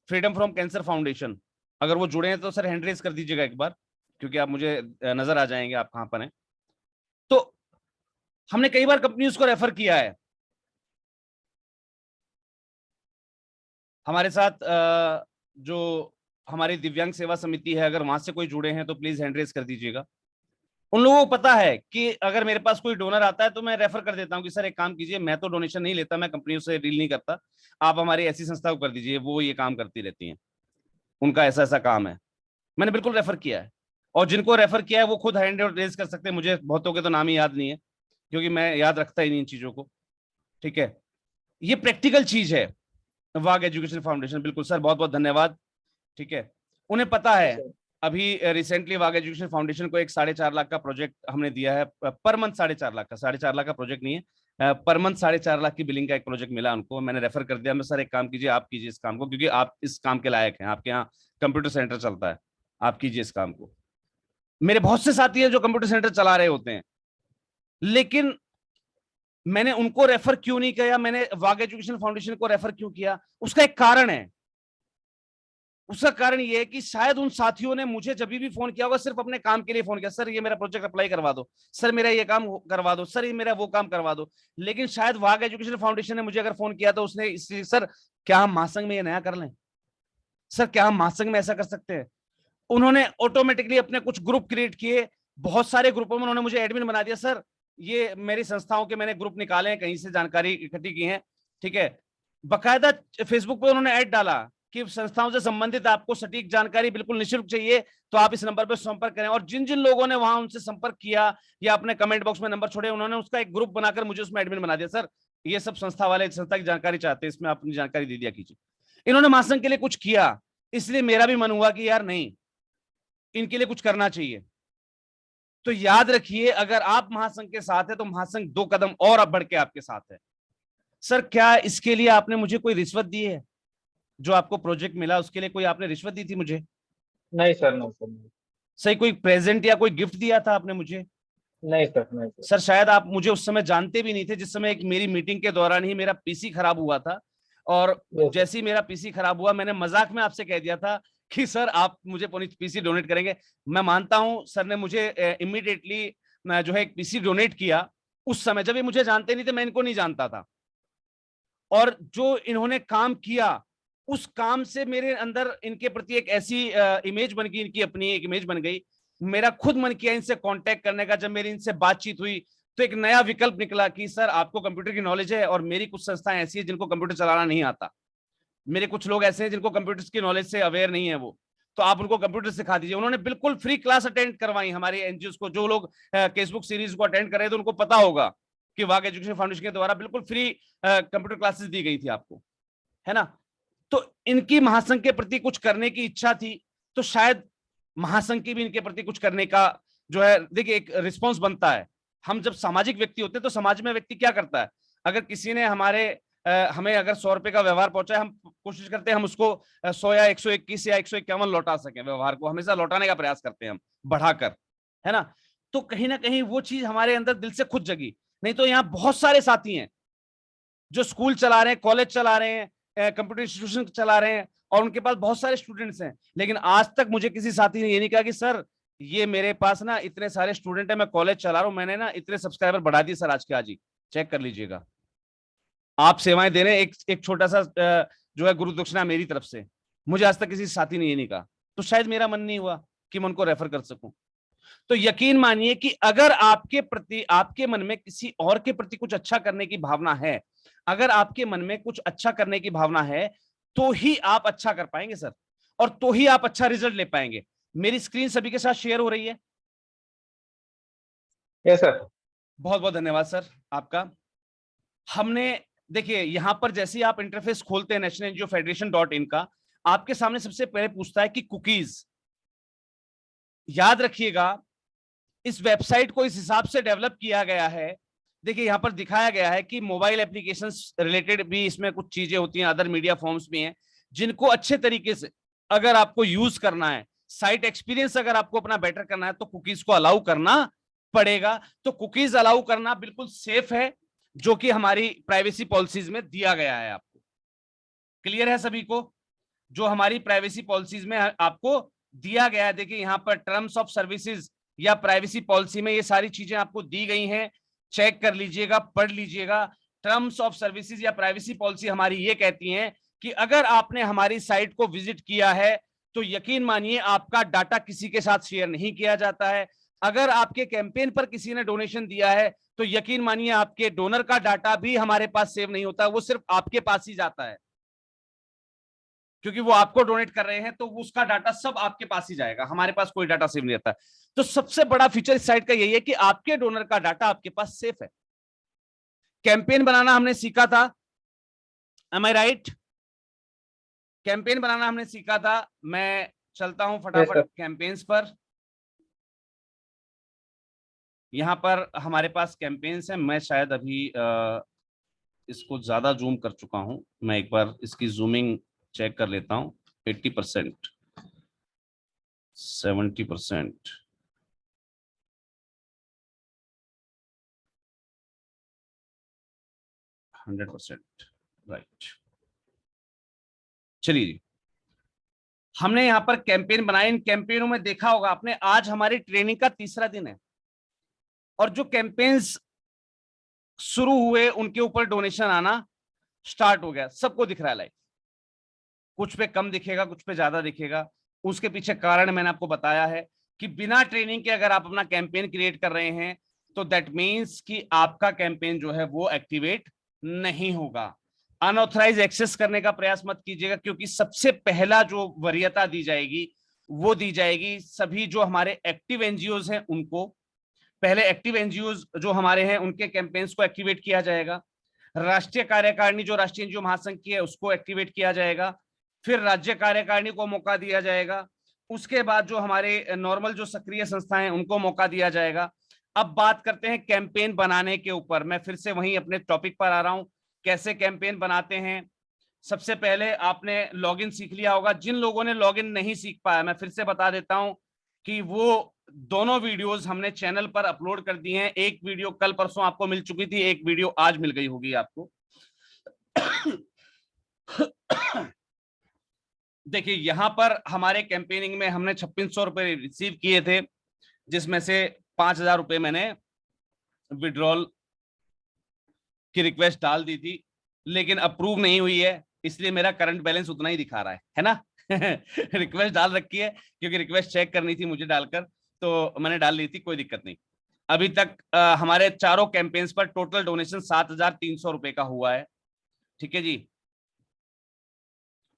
freedom from cancer foundation, अगर वो जुड़े हैं तो सर हैंड रेज कर दीजिएगा एक बार, क्योंकि आप मुझे नजर आ जाएंगे आप कहां पर हैं। तो हमने कई बार कंपनीज को रेफर किया है। हमारे साथ जो हमारी दिव्यांग सेवा समिति है, अगर वहां से कोई जुड़े हैं तो प्लीज हैंड रेज कर दीजिएगा। उन लोगों को पता है कि अगर मेरे पास कोई डोनर आता है तो मैं रेफर कर देता हूँ कि सर एक काम कीजिए, मैं तो डोनेशन नहीं लेता, मैं कंपनियों से डील नहीं करता, आप हमारी ऐसी संस्था को कर दीजिए, वो ये काम करती रहती हैं, उनका ऐसा ऐसा काम है। मैंने बिल्कुल रेफर किया है, और जिनको रेफर किया है वो खुद हैंड रेज कर सकते हैं। मुझे बहुतों के तो नाम ही याद नहीं है, क्योंकि मैं याद रखता ही नहीं इन चीजों को। ठीक है, ये प्रैक्टिकल चीज है। वाग एजुकेशन फाउंडेशन, बिल्कुल सर, बहुत बहुत धन्यवाद। ठीक है, उन्हें पता है। अभी रिसेंटली वाग एजुकेशन फाउंडेशन को एक 4.5 लाख का प्रोजेक्ट हमने दिया है, पर मंथ 4.5 लाख का, 4.5 लाख का प्रोजेक्ट नहीं है, पर मंथ 4.5 लाख की बिलिंग का एक प्रोजेक्ट मिला उनको। मैंने रेफर कर दिया, मैं सर एक काम कीजिए, आप कीजिए इस काम को, क्योंकि आप इस काम के लायक हैं, आपके यहाँ कंप्यूटर सेंटर चलता है, आप कीजिए इस काम को। मेरे बहुत से साथी हैं जो कंप्यूटर सेंटर चला रहे होते हैं, लेकिन मैंने उनको रेफर क्यों नहीं किया, मैंने वाग एजुकेशन फाउंडेशन को रेफर क्यों किया, उसका एक कारण है। उसका कारण ये है कि शायद उन साथियों ने मुझे जब भी फोन किया होगा सिर्फ अपने काम के लिए फोन किया, सर ये मेरा प्रोजेक्ट अप्लाई करवा दो, सर मेरा ये काम करवा दो, सर ये मेरा वो काम करवा दो। लेकिन शायद वाग एजुकेशन फाउंडेशन ने मुझे अगर फोन किया तो उसने सर क्या हम महासंघ में ये नया कर लें, सर क्या हम महासंघ में ऐसा कर सकते हैं। उन्होंने ऑटोमेटिकली अपने कुछ ग्रुप क्रिएट किए, बहुत सारे ग्रुपों में उन्होंने मुझे एडमिन बना दिया। सर ये मेरी संस्थाओं के मैंने ग्रुप निकाले हैं, कहीं से जानकारी इकट्ठी की है, ठीक है, बकायदा फेसबुक पे उन्होंने ऐड डाला कि संस्थाओं से संबंधित आपको सटीक जानकारी बिल्कुल निःशुल्क चाहिए तो आप इस नंबर पर संपर्क करें। और जिन जिन लोगों ने वहां उनसे संपर्क किया या अपने कमेंट बॉक्स में नंबर छोड़े, उन्होंने उसका एक ग्रुप बनाकर मुझे उसमें एडमिन बना दिया। सर ये सब संस्था वाले संस्था की जानकारी चाहते हैं, इसमें अपनी जानकारी दे दिया कीजिए। इन्होंने महासंघ के लिए कुछ किया, इसलिए मेरा भी मन हुआ कि यार नहीं, इनके लिए कुछ करना चाहिए। तो याद रखिए, अगर आप महासंघ के साथ है तो महासंघ 2 कदम और अब बढ़ के आपके साथ है। सर क्या इसके लिए आपने मुझे कोई रिश्वत दी है? जो आपको प्रोजेक्ट मिला उसके लिए कोई आपने रिश्वत दी थी मुझे? नहीं सर, नहीं सर, नहीं। सही कोई प्रेजेंट या कोई गिफ्ट दिया था आपने मुझे? नहीं सर, नहीं सर। सर शायद आप मुझे उस समय जानते भी नहीं थे, जिस समय एक मेरी मीटिंग के दौरान ही मेरा पीसी खराब हुआ था, और जैसे ही मेरा पीसी खराब हुआ मैंने मजाक में आपसे कह दिया था कि सर आप मुझे पीसी डोनेट करेंगे। मैं मानता हूं सर ने मुझे इमीडिएटली जो है एक पीसी डोनेट किया। उस समय जब ये मुझे जानते नहीं थे, मैं इनको नहीं जानता था, और जो इन्होंने काम किया उस काम से मेरे अंदर इनके प्रति एक ऐसी इमेज बन गई, इनकी अपनी एक इमेज बन गई। मेरा खुद मन किया इनसे कांटेक्ट करने का। जब मेरी इनसे बातचीत हुई तो एक नया विकल्प निकला कि सर आपको कंप्यूटर की नॉलेज है, और मेरी कुछ संस्थाएं ऐसी है जिनको कंप्यूटर चलाना नहीं आता, मेरे कुछ लोग ऐसे हैं जिनको कंप्यूटर की नॉलेज से अवेयर नहीं है वो, तो आप उनको कंप्यूटर सिखा दीजिए। उन्होंने बिल्कुल फ्री क्लास अटेंड करवाई हमारे एनजीओ को। जो लोग फेसबुक सीरीज को अटेंड कर रहे थे उनको पता होगा कि वाग एजुकेशन फाउंडेशन के द्वारा बिल्कुल फ्री कंप्यूटर क्लासेस दी गई थी आपको, है ना। तो इनकी महासंघ के प्रति कुछ करने की इच्छा थी, तो शायद महासंघ की भी इनके प्रति कुछ करने का जो है, देखिए एक रिस्पॉन्स बनता है। हम जब सामाजिक व्यक्ति होते हैं तो समाज में व्यक्ति क्या करता है, अगर किसी ने हमें अगर 100 रुपए का व्यवहार पहुंचा, हम कोशिश करते हैं हम उसको 100 या 121 या 151 लौटा सकें। व्यवहार को हमेशा लौटाने का प्रयास करते हैं हम बढ़ाकर, है ना। तो कहीं ना कहीं वो चीज हमारे अंदर दिल से खुद जगी। नहीं तो यहाँ बहुत सारे साथी हैं जो स्कूल चला रहे हैं, कॉलेज चला रहे हैं, कंप्यूटर इंस्टीट्यूशन चला रहे हैं, और उनके पास बहुत सारे स्टूडेंट्स हैं, लेकिन आज तक मुझे किसी साथी ने ये नहीं कहा कि सर ये मेरे पास ना इतने सारे स्टूडेंट है, मैं कॉलेज चला रहा हूं, मैंने ना इतने सब्सक्राइबर बढ़ा दिए सर आज के आज ही, चेक कर लीजिएगा। आप सेवाएं दे रहे हैं, एक छोटा सा जो है गुरु दक्षिणा मेरी तरफ से। मुझे आज तक किसी साथी ने ये नहीं कहा, तो शायद मेरा मन नहीं हुआ कि मैं उनको रेफर कर सकूं। तो यकीन मानिए कि अगर आपके प्रति, आपके मन में किसी और के प्रति कुछ अच्छा करने की भावना है, अगर आपके मन में कुछ अच्छा करने की भावना है, तो ही आप अच्छा कर पाएंगे सर, और तो ही आप अच्छा रिजल्ट ले पाएंगे। मेरी स्क्रीन सभी के साथ शेयर हो रही है? Yes sir. बहुत बहुत धन्यवाद सर आपका। हमने देखिए यहां पर जैसे ही आप इंटरफेस खोलते हैं nationalngofederation.in का, आपके सामने सबसे पहले पूछता है कि कुकीज। याद रखिएगा इस वेबसाइट को इस हिसाब से डेवलप किया गया है। देखिए यहां पर दिखाया गया है कि मोबाइल एप्लीकेशंस रिलेटेड भी इसमें कुछ चीजें होती हैं, अदर मीडिया फॉर्म्स भी हैं, जिनको अच्छे तरीके से अगर आपको यूज करना है, साइट एक्सपीरियंस अगर आपको अपना बेटर करना है, तो कुकीज को अलाउ करना पड़ेगा। तो कुकीज अलाउ करना बिल्कुल सेफ है, जो कि हमारी प्राइवेसी पॉलिसीज में दिया गया है। आपको क्लियर है सभी को? जो हमारी प्राइवेसी पॉलिसीज में आपको दिया गया है, देखिए यहां पर टर्म्स ऑफ सर्विसेज या प्राइवेसी पॉलिसी में ये सारी चीजें आपको दी गई हैं, चेक कर लीजिएगा, पढ़ लीजिएगा। टर्म्स ऑफ सर्विसेज या प्राइवेसी पॉलिसी हमारी ये कहती हैं कि अगर आपने हमारी साइट को विजिट किया है तो यकीन मानिए आपका डाटा किसी के साथ शेयर नहीं किया जाता है। अगर आपके कैंपेन पर किसी ने डोनेशन दिया है तो यकीन मानिए आपके डोनर का डाटा भी हमारे पास सेव नहीं होता, वो सिर्फ आपके पास ही जाता है, क्योंकि वो आपको डोनेट कर रहे हैं तो उसका डाटा सब आपके पास ही जाएगा, हमारे पास कोई डाटा सेव नहीं रहता। तो सबसे बड़ा फीचर इस साइट का यही है कि आपके डोनर का डाटा आपके पास सेफ है। कैंपेन बनाना हमने सीखा था, एम आई राइट? कैंपेन बनाना हमने सीखा था। मैं चलता हूं फटाफट कैंपेन्स पर। यहां पर हमारे पास कैंपेन्स हैं। मैं शायद अभी इसको ज्यादा जूम कर चुका हूं। मैं एक बार इसकी जूमिंग चेक कर लेता हूं। 80%, 70%, 100%, राइट। चलिए, हमने यहां पर कैंपेन बनाए। इन कैंपेनों में देखा होगा आपने, आज हमारी ट्रेनिंग का तीसरा दिन है और जो कैंपेन्स शुरू हुए उनके ऊपर डोनेशन आना स्टार्ट हो गया। सबको दिख रहा है लाइव, कुछ पे कम दिखेगा, कुछ पे ज्यादा दिखेगा। उसके पीछे कारण मैंने आपको बताया है कि बिना ट्रेनिंग के अगर आप अपना कैंपेन क्रिएट कर रहे हैं तो दैट मीन्स कि आपका कैंपेन जो है वो एक्टिवेट नहीं होगा। अनऑथराइज एक्सेस करने का प्रयास मत कीजिएगा, क्योंकि सबसे पहला जो वरीयता दी जाएगी वो दी जाएगी सभी जो हमारे एक्टिव एनजीओज हैं उनको। पहले एक्टिव एनजीओज जो हमारे हैं उनके कैंपेन्स को एक्टिवेट किया जाएगा। राष्ट्रीय कार्यकारिणी जो राष्ट्रीय एनजीओ महासंघ की है उसको एक्टिवेट किया जाएगा। फिर राज्य कार्यकारिणी को मौका दिया जाएगा। उसके बाद जो हमारे नॉर्मल जो सक्रिय संस्थाएं हैं उनको मौका दिया जाएगा। अब बात करते हैं कैंपेन बनाने के ऊपर। मैं फिर से वहीं अपने टॉपिक पर आ रहा हूं, कैसे कैंपेन बनाते हैं। सबसे पहले आपने लॉगिन सीख लिया होगा। जिन लोगों ने लॉगिन नहीं सीख पाया, मैं फिर से बता देता हूं कि वो दोनों वीडियोस हमने चैनल पर अपलोड कर दी हैं। एक वीडियो कल परसों आपको मिल चुकी थी, एक वीडियो आज मिल गई होगी आपको। देखिए, यहां पर हमारे कैंपेनिंग में हमने 2600 रुपए रिसीव किए थे, जिसमें से 5000 रुपए मैंने विड्रॉल की रिक्वेस्ट डाल दी थी, लेकिन अप्रूव नहीं हुई है, इसलिए मेरा करंट बैलेंस उतना ही दिखा रहा है ना। रिक्वेस्ट डाल रखी है क्योंकि रिक्वेस्ट चेक करनी थी मुझे डालकर, तो मैंने डाल ली थी, कोई दिक्कत नहीं। अभी तक हमारे चारों कैंपेन्स पर टोटल डोनेशन 7300 रुपए का हुआ है। ठीक है जी,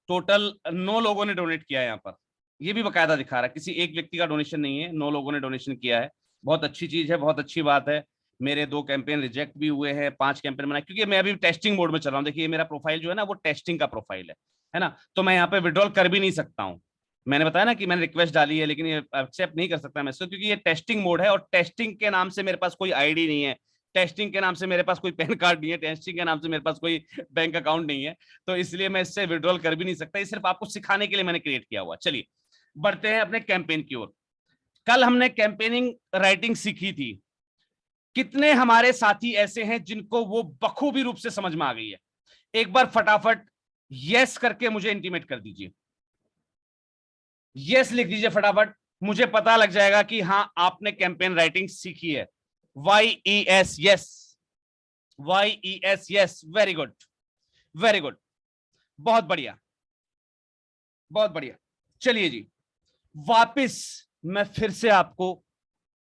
टोटल 9 लोगों ने डोनेट किया है। यहाँ पर ये भी बकायदा दिखा रहा है, किसी एक व्यक्ति का डोनेशन नहीं है, 9 लोगों ने डोनेशन किया है। बहुत अच्छी चीज है, बहुत अच्छी बात है। मेरे 2 कैंपेन रिजेक्ट भी हुए हैं, 5 कैंपेन बनाए, क्योंकि मैं अभी टेस्टिंग मोड में चल रहा हूँ। देखिए मेरा प्रोफाइल जो है ना वो टेस्टिंग का प्रोफाइल है ना, तो मैं यहाँ पे विड्रॉल कर भी नहीं सकता हूँ। मैंने बताया ना कि मैंने रिक्वेस्ट डाली है, लेकिन ये एक्सेप्ट नहीं कर सकता मैं इसको, क्योंकि ये टेस्टिंग मोड है और टेस्टिंग के नाम से मेरे पास कोई आईडी नहीं है, टेस्टिंग के नाम से मेरे पास कोई पैन कार्ड नहीं है, टेस्टिंग के नाम से मेरे पास कोई बैंक अकाउंट नहीं है, तो इसलिए मैं इससे विड्रॉल कर भी नहीं सकता। ये सिर्फ आपको सिखाने के लिए मैंने क्रिएट किया हुआ। चलिए बढ़ते हैं अपने कैंपेन की ओर। कल हमने कैंपेनिंग राइटिंग सीखी थी। कितने हमारे साथी ऐसे हैं जिनको वो बखूबी रूप से समझ में आ गई है? एक बार फटाफट यस करके मुझे इंटीमेट कर दीजिए। यस लिख दीजिए फटाफट, मुझे पता लग जाएगा कि हाँ आपने कैंपेन राइटिंग सीखी है। YES, yes. YES, yes. Very good, very good, बहुत बढ़िया, बहुत बढ़िया। चलिए जी, वापस मैं फिर से आपको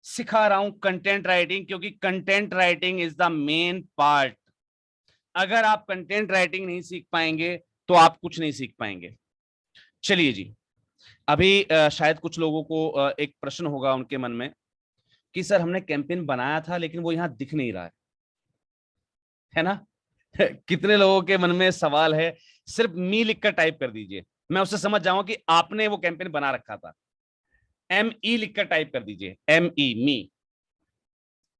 सिखा रहा हूं कंटेंट राइटिंग, क्योंकि content writing is the main part. अगर आप कंटेंट राइटिंग नहीं सीख पाएंगे तो आप कुछ नहीं सीख पाएंगे। चलिए जी, अभी शायद कुछ लोगों को एक प्रश्न होगा उनके मन में कि सर हमने कैंपेन बनाया था लेकिन वो यहां दिख नहीं रहा है ना। कितने लोगों के मन में सवाल है? सिर्फ मी लिखकर टाइप कर दीजिए, मैं उससे समझ जाऊंगा कि आपने वो कैंपेन बना रखा था। ME लिखकर टाइप कर दीजिए, ME, मी,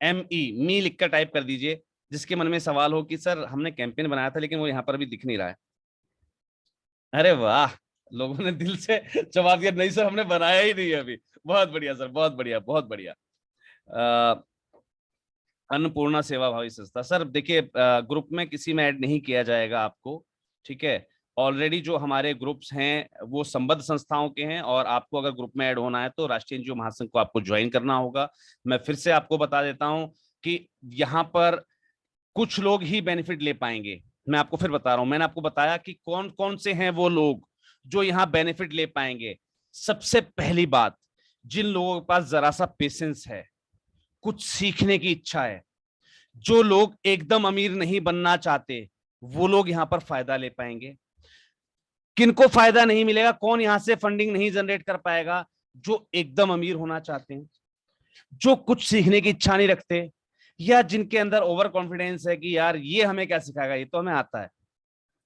ME, मी लिखकर टाइप कर दीजिए, जिसके मन में सवाल हो कि सर हमने कैंपेन बनाया था लेकिन वो यहां पर भी दिख नहीं रहा है। अरे वाह, लोगों ने दिल से जवाब दिया, नहीं सर हमने बनाया ही नहीं है अभी। बहुत बढ़िया सर, बहुत बढ़िया, बहुत बढ़िया। अन्नपूर्णा सेवा भावी संस्था, सर देखिए ग्रुप में किसी में ऐड नहीं किया जाएगा आपको, ठीक है। ऑलरेडी जो हमारे ग्रुप्स हैं वो संबद्ध संस्थाओं के हैं, और आपको अगर ग्रुप में ऐड होना है तो राष्ट्रीय एनजीओ महासंघ को आपको ज्वाइन करना होगा। मैं फिर से आपको बता देता हूं कि यहाँ पर कुछ लोग ही बेनिफिट ले पाएंगे। मैं आपको फिर बता रहा हूं, मैंने आपको बताया कि कौन कौन से हैं वो लोग जो यहाँ बेनिफिट ले पाएंगे। सबसे पहली बात, जिन लोगों के पास जरा सा पेशेंस है, कुछ सीखने की इच्छा है, जो लोग एकदम अमीर नहीं बनना चाहते, वो लोग यहां पर फायदा ले पाएंगे। किनको फायदा नहीं मिलेगा, कौन यहां से फंडिंग नहीं जनरेट कर पाएगा? जो एकदम अमीर होना चाहते हैं, जो कुछ सीखने की इच्छा नहीं रखते, या जिनके अंदर ओवर कॉन्फिडेंस है कि यार ये हमें क्या सिखाएगा, ये तो हमें आता है,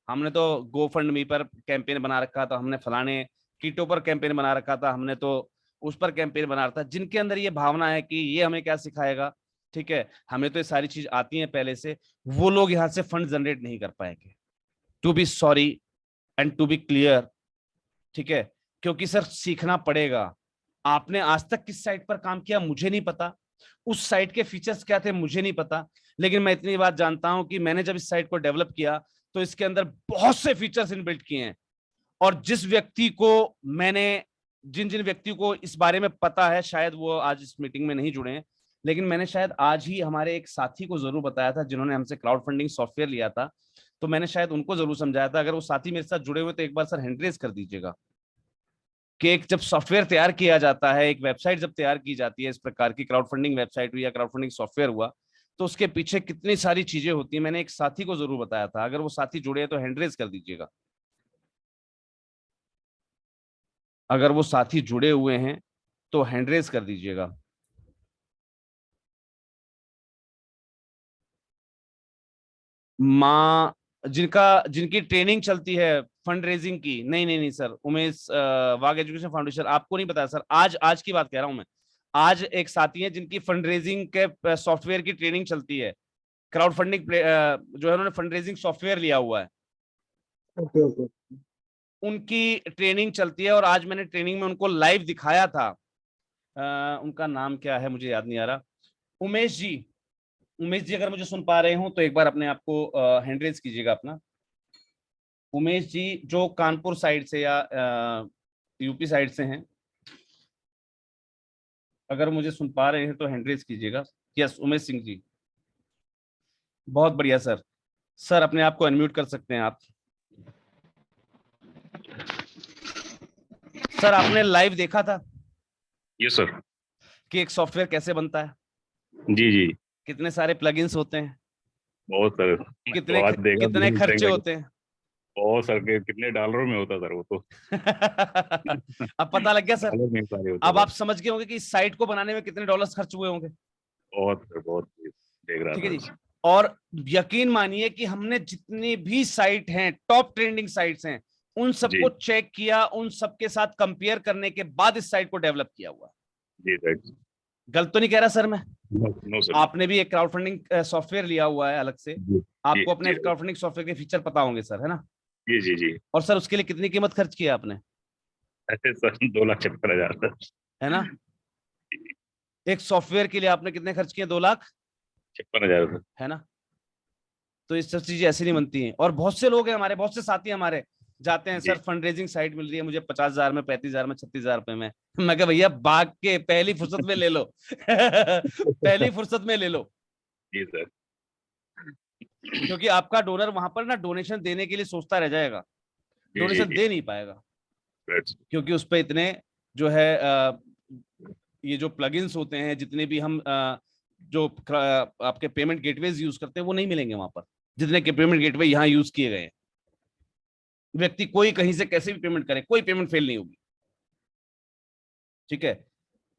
हमने तो गो फंड मी पर कैंपेन बना रखा था, हमने फलाने कीटो पर कैंपेन बना रखा था, हमने तो उस पर कैंपेन बना रखा था। जिनके अंदर ये भावना है कि ये हमें क्या सिखाएगा, ठीक है, हमें तो ये सारी चीज आती है पहले से, वो लोग यहां से फंड जनरेट नहीं कर पाएंगे। To be sorry and to be clear, ठीक है, क्योंकि सर सीखना पड़ेगा। आपने आज तक किस साइट पर काम किया मुझे नहीं पता, उस साइट के फीचर्स क्या थे मुझे नहीं पता, लेकिन मैं इतनी बात जानता हूं कि मैंने जब इस साइट को डेवलप किया तो इसके अंदर बहुत से फीचर्स इनबिल्ट किए हैं। और जिस व्यक्ति को मैंने, जिन जिन व्यक्ति को इस बारे में पता है, शायद वो आज इस मीटिंग में नहीं जुड़े हैं, लेकिन मैंने शायद आज ही हमारे एक साथी को जरूर बताया था जिन्होंने हमसे क्राउड फंडिंग सॉफ्टवेयर लिया था, तो मैंने शायद उनको जरूर समझाया था। अगर वो साथी मेरे साथ जुड़े हुए तो एक बार सर हैंड रेज कर दीजिएगा कि एक जब सॉफ्टवेयर तैयार किया जाता है, एक वेबसाइट जब तैयार की जाती है, इस प्रकार की क्राउड फंडिंग वेबसाइट हुई या क्राउड फंडिंग सॉफ्टवेयर हुआ, तो उसके पीछे कितनी सारी चीजें होती है। मैंने एक साथी को जरूर बताया था, अगर वो साथी जुड़े हैं तो हैंड रेज कर दीजिएगा। अगर वो साथी जुड़े हुए हैं तो हैंड रेज कर दीजिएगा। माँ जिनकी ट्रेनिंग चलती है फंड रेजिंग की, नहीं नहीं नहीं सर, उमेश वाग एजुकेशन फाउंडेशन, आपको नहीं पता सर, आज की बात कह रहा हूं मैं। आज एक साथी है जिनकी फंड रेजिंग के सॉफ्टवेयर की ट्रेनिंग चलती है, क्राउड फंडिंग जो है उन्होंने फंड रेजिंग सॉफ्टवेयर लिया हुआ है, ओके। उनकी ट्रेनिंग चलती है। और आज मैंने ट्रेनिंग में उनको लाइव दिखाया था। उनका नाम क्या है मुझे याद नहीं आ रहा। उमेश जी, उमेश जी अगर मुझे सुन पा रहे हो तो एक बार अपने आप को हैंड रेज कीजिएगा अपना। उमेश जी जो कानपुर साइड से या यूपी साइड से हैं, अगर मुझे सुन पा रहे हैं तो हैंड रेज कीजिएगा। यस, उमेश सिंह जी, बहुत बढ़िया सर। सर अपने आप को अनम्यूट कर सकते हैं आप। सर आपने लाइव देखा था? Yes sir. कि एक सॉफ्टवेयर कैसे बनता है, जी जी, कितने सारे प्लगइन्स होते हैं, बहुत सर। कितने बहुत देखा, कितने खर्चे होते हैं। बहुत सर के कितने डॉलरों में होता सर वो तो। अब पता लग गया सर, डॉलर में सारे होते अब सर। आप समझ गए होंगे कि इस साइट को बनाने में कितने डॉलर्स खर्च हुए होंगे। बहुत सर, बहुत देख रहा ठीक है था। जी। और यकीन मानिए कि हमने जितनी भी साइट हैं, टॉप ट्रेंडिंग साइट्स हैं, उन सबको चेक किया, उन सबके साथ कंपेयर करने के बाद इस साइट को डेवलप किया हुआ। जी सर। गलत तो नहीं कह रहा सर मैं? No sir. आपने भी एक क्राउड फंडिंग सॉफ्टवेयर लिया हुआ है अलग से, जी, आपको अपने जी, क्राउड फंडिंग सॉफ्टवेयर के फीचर पता होंगे सर, है ना? जी जी जी। और सर उसके लिए कितनी कीमत खर्च की है आपने? ऐसे सर 2,56,000 सर, है ना? एक सॉफ्टवेयर के लिए आपने कितने खर्च किए? 2,56,000 सर। है ना? तो इस सब चीजें ऐसी नहीं बनती हैं। और बहुत से लोग हैं हमारे, बहुत से साथी हमारे जाते हैं, सर फंड रेजिंग साइट मिल रही है मुझे 50,000 में, 35,000 में, 36,000 रुपए में। मैं कहा भैया भाग के पहली फुर्सत में ले लो। पहली फुर्सत में ले लो। जी सर। क्योंकि आपका डोनर वहां पर ना डोनेशन देने के लिए सोचता रह जाएगा, डोनेशन दे नहीं पाएगा, क्योंकि उस पर इतने जो है ये जो प्लगइन्स होते हैं, जितने भी हम जो आपके पेमेंट गेटवेज यूज करते हैं वो नहीं मिलेंगे वहां पर, जितने के पेमेंट गेटवे यहाँ यूज किए गए हैं। व्यक्ति कोई कहीं से कैसे भी पेमेंट करे, कोई पेमेंट फेल नहीं होगी। ठीक है,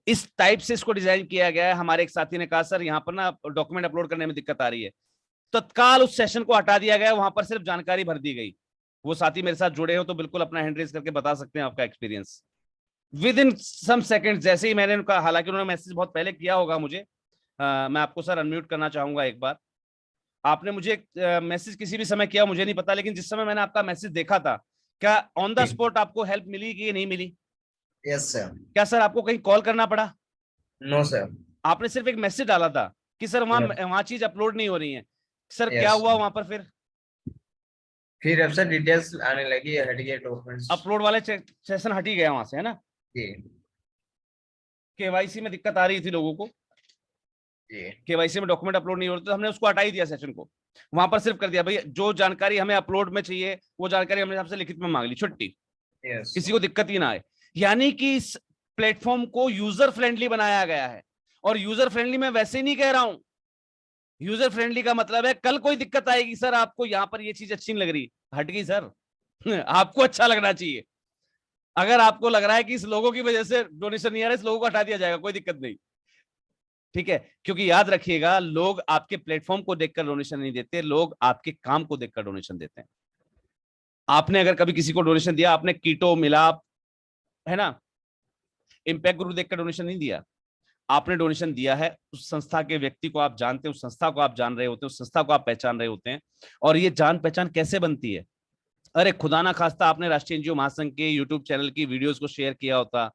इस टाइप से इसको डिजाइन किया गया है। हमारे एक साथी ने कहा सर यहाँ पर ना डॉक्यूमेंट अपलोड करने में दिक्कत आ रही है, तत्काल उस सेशन को हटा दिया गया, वहां पर सिर्फ जानकारी भर दी गई। वो साथी मेरे साथ जुड़े हो तो बिल्कुल अपना हैंड रेज करके बता सकते हैं आपका experience within some second. जैसे ही मैंने उनका, हालांकि उन्होंने मैसेज बहुत पहले किया होगा मुझे, मैं आपको सर अनम्यूट करना चाहूंगा एक बार। आपने मुझे मैसेज किसी भी समय किया मुझे नहीं पता, लेकिन जिस समय मैंने आपका मैसेज देखा था, क्या ऑन द स्पॉट आपको हेल्प मिली कि नहीं मिली? Yes sir. क्या सर आपको कहीं कॉल करना पड़ा? No sir. आपने सिर्फ एक मैसेज डाला था कि सर वहां चीज अपलोड नहीं हो रही है। सर क्या हुआ वहां पर? फिर अब सर डिटेल्स आने लगी, हट गए डॉक्यूमेंट्स, अपलोड वाले सेशन हट ही गया वहां से, है ना? जी केवाईसी में दिक्कत आ रही थी लोगों को, जी। केवाईसी में डॉक्यूमेंट अपलोड नहीं हो रहे, तो हमने उसको हटा ही दिया सेशन को। वहां पर सिर्फ कर दिया भाई जो जानकारी हमें अपलोड में चाहिए वो जानकारी हमने आपसे लिखित में मांग ली, छुट्टी, यस। किसी को दिक्कत ही ना आए। यानी कि इस प्लेटफॉर्म को यूजर फ्रेंडली बनाया गया है। और यूजर फ्रेंडली मैं वैसे नहीं कह रहा हूं, यूजर फ्रेंडली का मतलब है कल कोई दिक्कत आएगी, सर आपको यहां पर ये चीज अच्छी नहीं लग रही, हट गई सर। आपको अच्छा लगना चाहिए। अगर आपको लग रहा है कि इस लोगों की वजह से डोनेशन नहीं आ रहा, इस लोगों को हटा दिया जाएगा, कोई दिक्कत नहीं, ठीक है। क्योंकि याद रखिएगा, लोग आपके प्लेटफॉर्म को देखकर डोनेशन नहीं देते, लोग आपके काम को देखकर डोनेशन देते हैं। आपने अगर कभी किसी को डोनेशन दिया, आपने कीटो मिलाप, है ना, इंपैक्ट ग्रुप देखकर डोनेशन नहीं दिया, आपने डोनेशन दिया है उस संस्था के व्यक्ति को आप जानते हैं, उस संस्था को आप जान रहे होते हैं, उस संस्था को आप पहचान रहे होते हैं। और ये जान पहचान कैसे बनती है? अरे खुदा ना खास्ता आपने राष्ट्रीय एनजीओ महासंघ के यूट्यूब चैनल की वीडियोस को शेयर किया होता,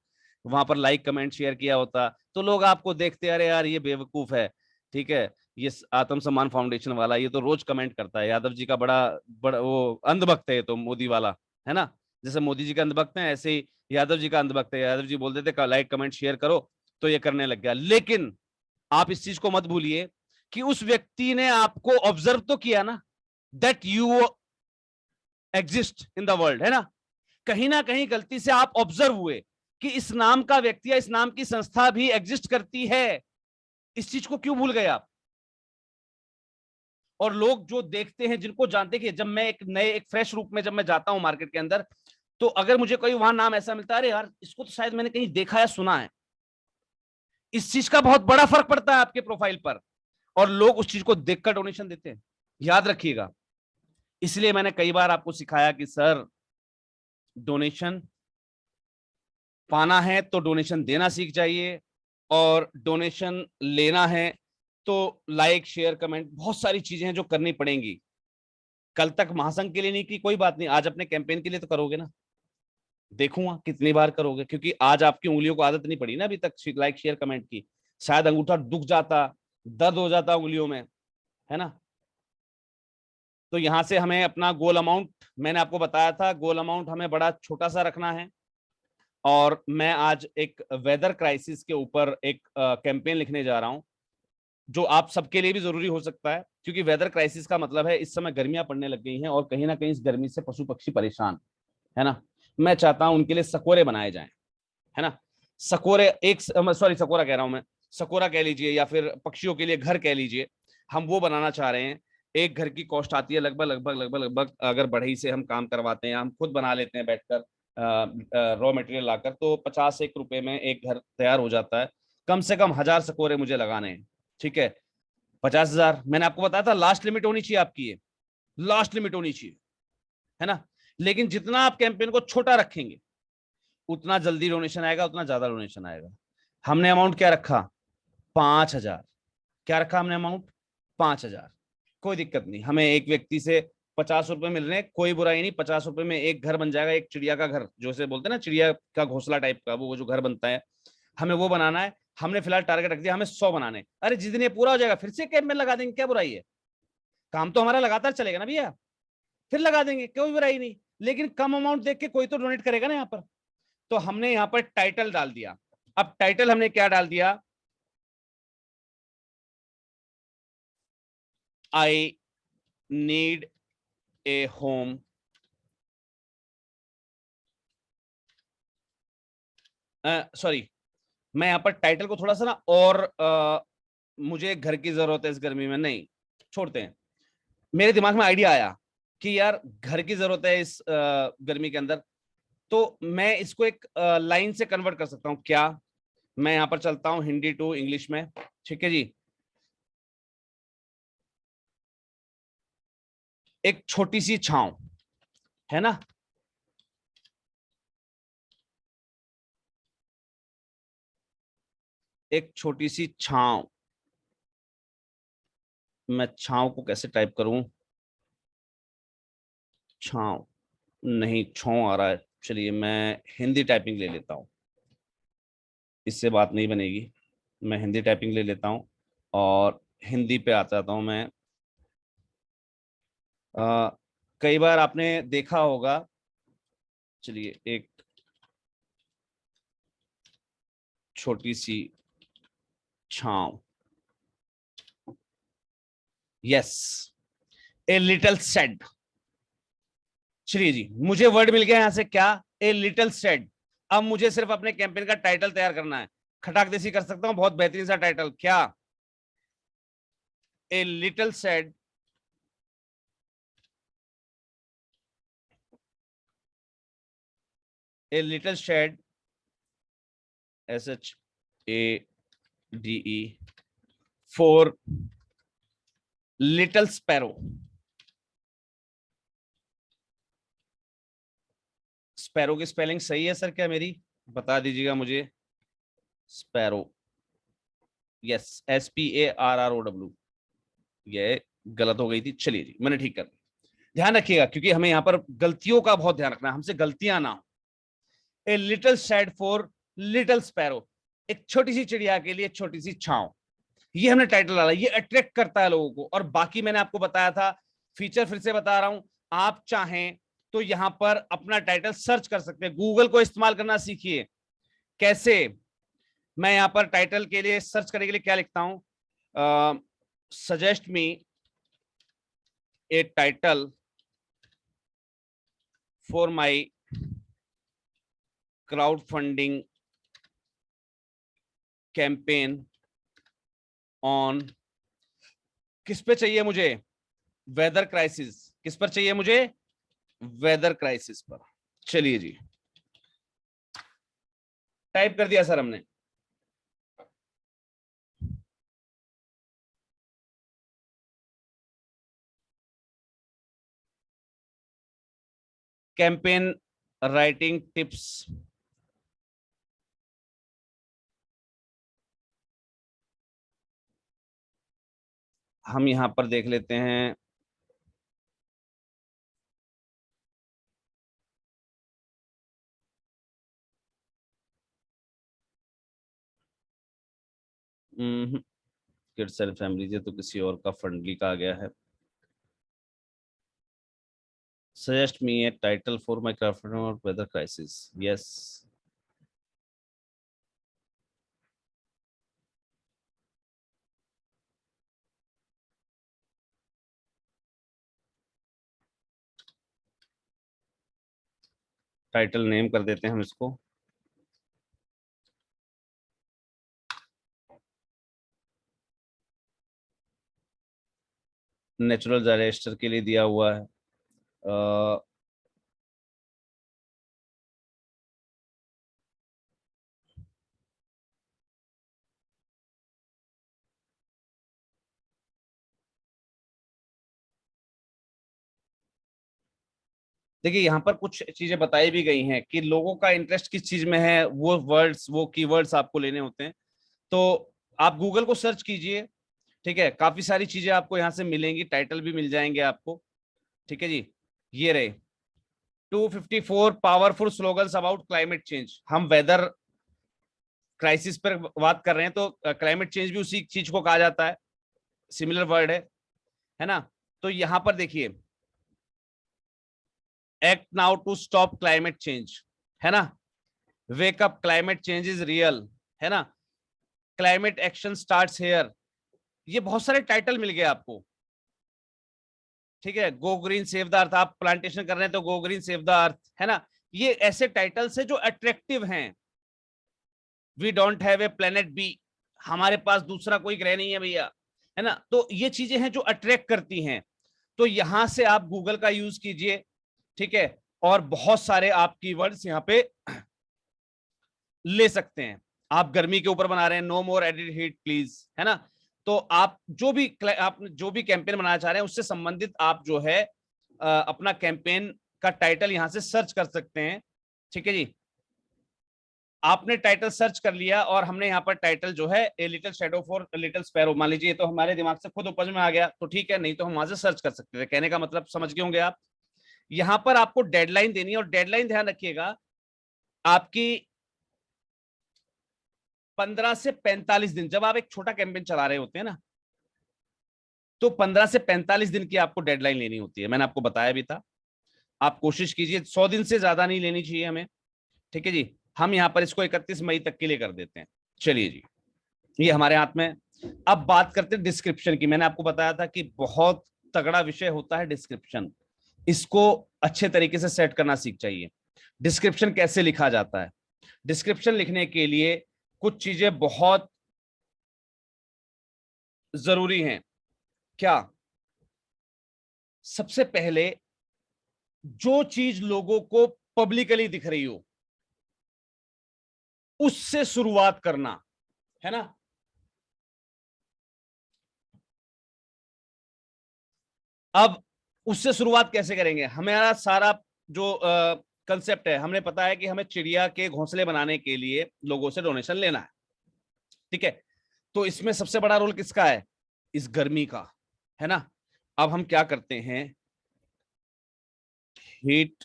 वहां पर लाइक कमेंट शेयर किया होता, तो लोग आपको देखते, अरे यार ये बेवकूफ है, ठीक है, ये आत्मसम्मान फाउंडेशन वाला ये तो रोज कमेंट करता है, यादव जी का बड़ा बड़ा वो अंधभक्त है, तो मोदी वाला, है ना, जैसे मोदी जी का अंधभक्त है ऐसे ही यादव जी का अंधभक्त है। यादव जी बोलते थे लाइक कमेंट शेयर करो, तो ये करने लग गया। लेकिन आप इस चीज को मत भूलिए कि उस व्यक्ति ने आपको ऑब्जर्व तो किया ना, that you exist in the world, है ना कहीं गलती से आप ऑब्जर्व हुए कि इस नाम का व्यक्ति या इस नाम की संस्था भी एग्जिस्ट करती है। इस चीज को क्यों भूल गए आप? और लोग जो देखते हैं, जिनको जानते हैं, कि जब मैं एक नए एक फ्रेश रूप में जब मैं जाता हूं मार्केट के अंदर, तो अगर मुझे कोई वहां नाम ऐसा मिलता है, अरे यार इसको तो शायद मैंने कहीं देखा या सुना है, इस चीज का बहुत बड़ा फर्क पड़ता है आपके प्रोफाइल पर, और लोग उस चीज को देखकर डोनेशन देते हैं। याद रखिएगा। इसलिए मैंने कई बार आपको सिखाया कि सर, डोनेशन पाना है तो डोनेशन देना सीख जाइए, और डोनेशन लेना है तो लाइक शेयर कमेंट, बहुत सारी चीजें हैं जो करनी पड़ेंगी। कल तक महासंघ के लिए नहीं की, कोई बात नहीं, आज अपने कैंपेन के लिए तो करोगे ना, देखूंगा कितनी बार करोगे, क्योंकि आज आपकी उंगलियों को आदत नहीं पड़ी ना अभी तक लाइक शेयर कमेंट की। शायद अंगूठा दुख जाता, दर्द हो जाता उंगलियों में, है ना। तो यहां से हमें अपना गोल अमाउंट, मैंने आपको बताया था गोल अमाउंट हमें बड़ा छोटा सा रखना है। और मैं आज एक वेदर क्राइसिस के ऊपर एक कैंपेन लिखने जा रहा हूं, जो आप सबके लिए भी जरूरी हो सकता है, क्योंकि वेदर क्राइसिस का मतलब है इस समय गर्मियां पड़ने लग गई हैं, और कहीं ना कहीं इस गर्मी से पशु पक्षी परेशान, है ना। मैं चाहता हूं उनके लिए सकोरे बनाए जाएं, है ना। सकोरे, एक सॉरी सकोरा कह रहा हूं मैं, सकोरा कह लीजिए या फिर पक्षियों के लिए घर कह लीजिए, हम वो बनाना चाह रहे हैं। एक घर की कॉस्ट आती है लगभग लगभग लगभग लगभग, अगर बढ़ई से हम काम करवाते हैं, हम खुद बना लेते हैं बैठकर रॉ मटेरियल लाकर, तो 50-1 रुपए में एक घर तैयार हो जाता है। कम से कम 1000 सकोरे मुझे लगाने हैं, ठीक है। 50,000 मैंने आपको बताया था लास्ट लिमिट होनी चाहिए आपकी, ये लास्ट लिमिट होनी चाहिए, है ना। लेकिन जितना आप कैंपेन को छोटा रखेंगे, उतना जल्दी डोनेशन आएगा, उतना ज्यादा डोनेशन आएगा। हमने अमाउंट क्या रखा? 5,000। क्या रखा हमने अमाउंट? 5,000। कोई दिक्कत नहीं, हमें एक व्यक्ति से 50 रुपए मिल रहे हैं, कोई बुराई नहीं। 50 रुपए में एक घर बन जाएगा, एक चिड़िया का घर, जो से बोलते हैं ना, चिड़िया का घोंसला टाइप का, वो जो घर बनता है, हमें वो बनाना है। हमने फिलहाल टारगेट रख दिया, हमें 100 बनाने। अरे जिस दिन ये पूरा हो जाएगा फिर से कैंप में लगा देंगे, क्या बुराई है? काम तो हमारा लगातार चलेगा ना भैया, फिर लगा देंगे, कोई बुराई नहीं। लेकिन कम अमाउंट देख के कोई तो डोनेट करेगा ना यहाँ पर। तो हमने यहाँ पर टाइटल डाल दिया। अब टाइटल हमने क्या डाल दिया? I need a home sorry, मैं यहाँ पर टाइटल को थोड़ा सा ना, और मुझे घर की जरूरत है इस गर्मी में, नहीं छोड़ते हैं। मेरे दिमाग में आइडिया आया कि यार घर की जरूरत है इस गर्मी के अंदर, तो मैं इसको एक लाइन से कन्वर्ट कर सकता हूं क्या? मैं यहां पर चलता हूं हिंदी टू इंग्लिश में, ठीक है जी। एक छोटी सी छांव, है ना, एक छोटी सी छांव। मैं छांव को कैसे टाइप करूं? छांव नहीं, छांव आ रहा है। चलिए मैं हिंदी टाइपिंग ले लेता हूं, इससे बात नहीं बनेगी। मैं हिंदी टाइपिंग ले लेता हूं और हिंदी पे आ जाता हूं मैं। कई बार आपने देखा होगा, चलिए, एक छोटी सी छांव, यस, ए लिटिल शेड। चलिए जी, मुझे वर्ड मिल गया यहां से, क्या? A little shade. अब मुझे सिर्फ अपने कैंपेन का टाइटल तैयार करना है। खटाक देसी कर सकता हूं, बहुत बेहतरीन सा टाइटल, क्या? A little sad a little shade, SHADE, for little sparrow. Sparrow की स्पेलिंग सही है सर क्या मेरी? बता दीजिएगा मुझे। स्पैरो, यस, SPARROW, ये गलत हो गई थी, चलिए जी मैंने ठीक कर दी। ध्यान रखिएगा क्योंकि हमें यहाँ पर गलतियों का बहुत ध्यान रखना है, हमसे गलतियां ना हो। A little shade for little sparrow, एक छोटी सी चिड़िया के लिए छोटी सी छांव, ये हमने टाइटल डाला, ये अट्रैक्ट करता है लोगों को। और बाकी मैंने आपको बताया था, फीचर फिर से बता रहा हूं, आप चाहें तो यहां पर अपना टाइटल सर्च कर सकते हैं। गूगल को इस्तेमाल करना सीखिए। कैसे? मैं यहां पर टाइटल के लिए सर्च करने के लिए क्या लिखता हूं? Suggest me a title for my crowdfunding campaign on, किस पे चाहिए मुझे? Weather crisis. किस पर चाहिए मुझे? वेदर क्राइसिस पर। चलिए जी, टाइप कर दिया सर हमने। कैंपेन राइटिंग टिप्स, हम यहां पर देख लेते हैं। किड्स एंड फैमिलीज, ये तो किसी और का फंडली का आ गया है। Suggest me a title for my craft और weather crisis, yes. Title name कर देते हैं हम इसको। नेचुरल डिजास्टर के लिए दिया हुआ है। देखिए यहाँ पर कुछ चीजें बताई भी गई हैं कि लोगों का इंटरेस्ट किस चीज में है, वो वर्ड्स, वो कीवर्ड्स आपको लेने होते हैं। तो आप गूगल को सर्च कीजिए, ठीक है, काफी सारी चीजें आपको यहाँ से मिलेंगी, टाइटल भी मिल जाएंगे आपको, ठीक है जी। ये रहे 254 powerful slogans about climate change. हम वेदर क्राइसिस पर बात कर रहे हैं, तो क्लाइमेट चेंज भी उसी चीज को कहा जाता है, सिमिलर वर्ड है ना। तो यहां पर देखिए, act now to stop climate change, है ना। Wake up, climate change is real, है ना। Climate action starts here. ये बहुत सारे टाइटल मिल गए आपको, ठीक है। Go green save the earth, आप प्लांटेशन कर रहे हैं तो go green save the earth, है ना। ये ऐसे टाइटल्स है जो अट्रैक्टिव हैं। We don't have a planet B, हमारे पास दूसरा कोई ग्रह नहीं है भैया, है ना। तो ये चीजें हैं जो अट्रैक्ट करती हैं। तो यहां से आप गूगल का यूज कीजिए, ठीक है, और बहुत सारे आप कीवर्ड्स यहाँ पे ले सकते हैं। आप गर्मी के ऊपर बना रहे हैं, no more added heat please, है ना। तो आप जो भी कैंपेन बनाना चाह रहे हैं उससे संबंधित आप जो है अपना कैंपेन का टाइटल यहां से सर्च कर सकते हैं, ठीक है जी। आपने टाइटल सर्च कर लिया और हमने यहाँ पर टाइटल जो है a little shadow for little sparrow, मान लीजिए तो हमारे दिमाग से खुद उपज में आ गया तो ठीक है, नहीं तो हम वहां से सर्च कर सकते थे। कहने का मतलब समझ गए होंगे आप। यहां पर आपको डेडलाइन देनी है, और डेडलाइन ध्यान रखिएगा आपकी 15 से 45 दिन। जब आप एक छोटा कैंपेन चला रहे होते हैं ना, तो 15 से 45 दिन की आपको डेडलाइन लेनी होती है। मैंने आपको बताया भी था, आप कोशिश कीजिए 100 दिन से ज्यादा नहीं लेनी चाहिए हमें, ठीक है जी। हम यहाँ पर इसको 31 मई तक के लिए कर देते हैं। चलिए जी, ये हमारे हाथ में। अब बात करते हैं डिस्क्रिप्शन की। मैंने आपको बताया था कि बहुत तगड़ा विषय होता है डिस्क्रिप्शन, इसको अच्छे तरीके से सेट करना सीख चाहिए। डिस्क्रिप्शन कैसे लिखा जाता है, डिस्क्रिप्शन लिखने के लिए कुछ चीजें बहुत जरूरी हैं। क्या? सबसे पहले जो चीज लोगों को पब्लिकली दिख रही हो उससे शुरुआत करना है ना। अब उससे शुरुआत कैसे करेंगे? हमारा सारा जो कंसेप्ट है, हमने पता है कि हमें चिड़िया के घोंसले बनाने के लिए लोगों से डोनेशन लेना है, ठीक है। तो इसमें सबसे बड़ा रोल किसका है? इस गर्मी का, है ना। अब हम क्या करते हैं, heat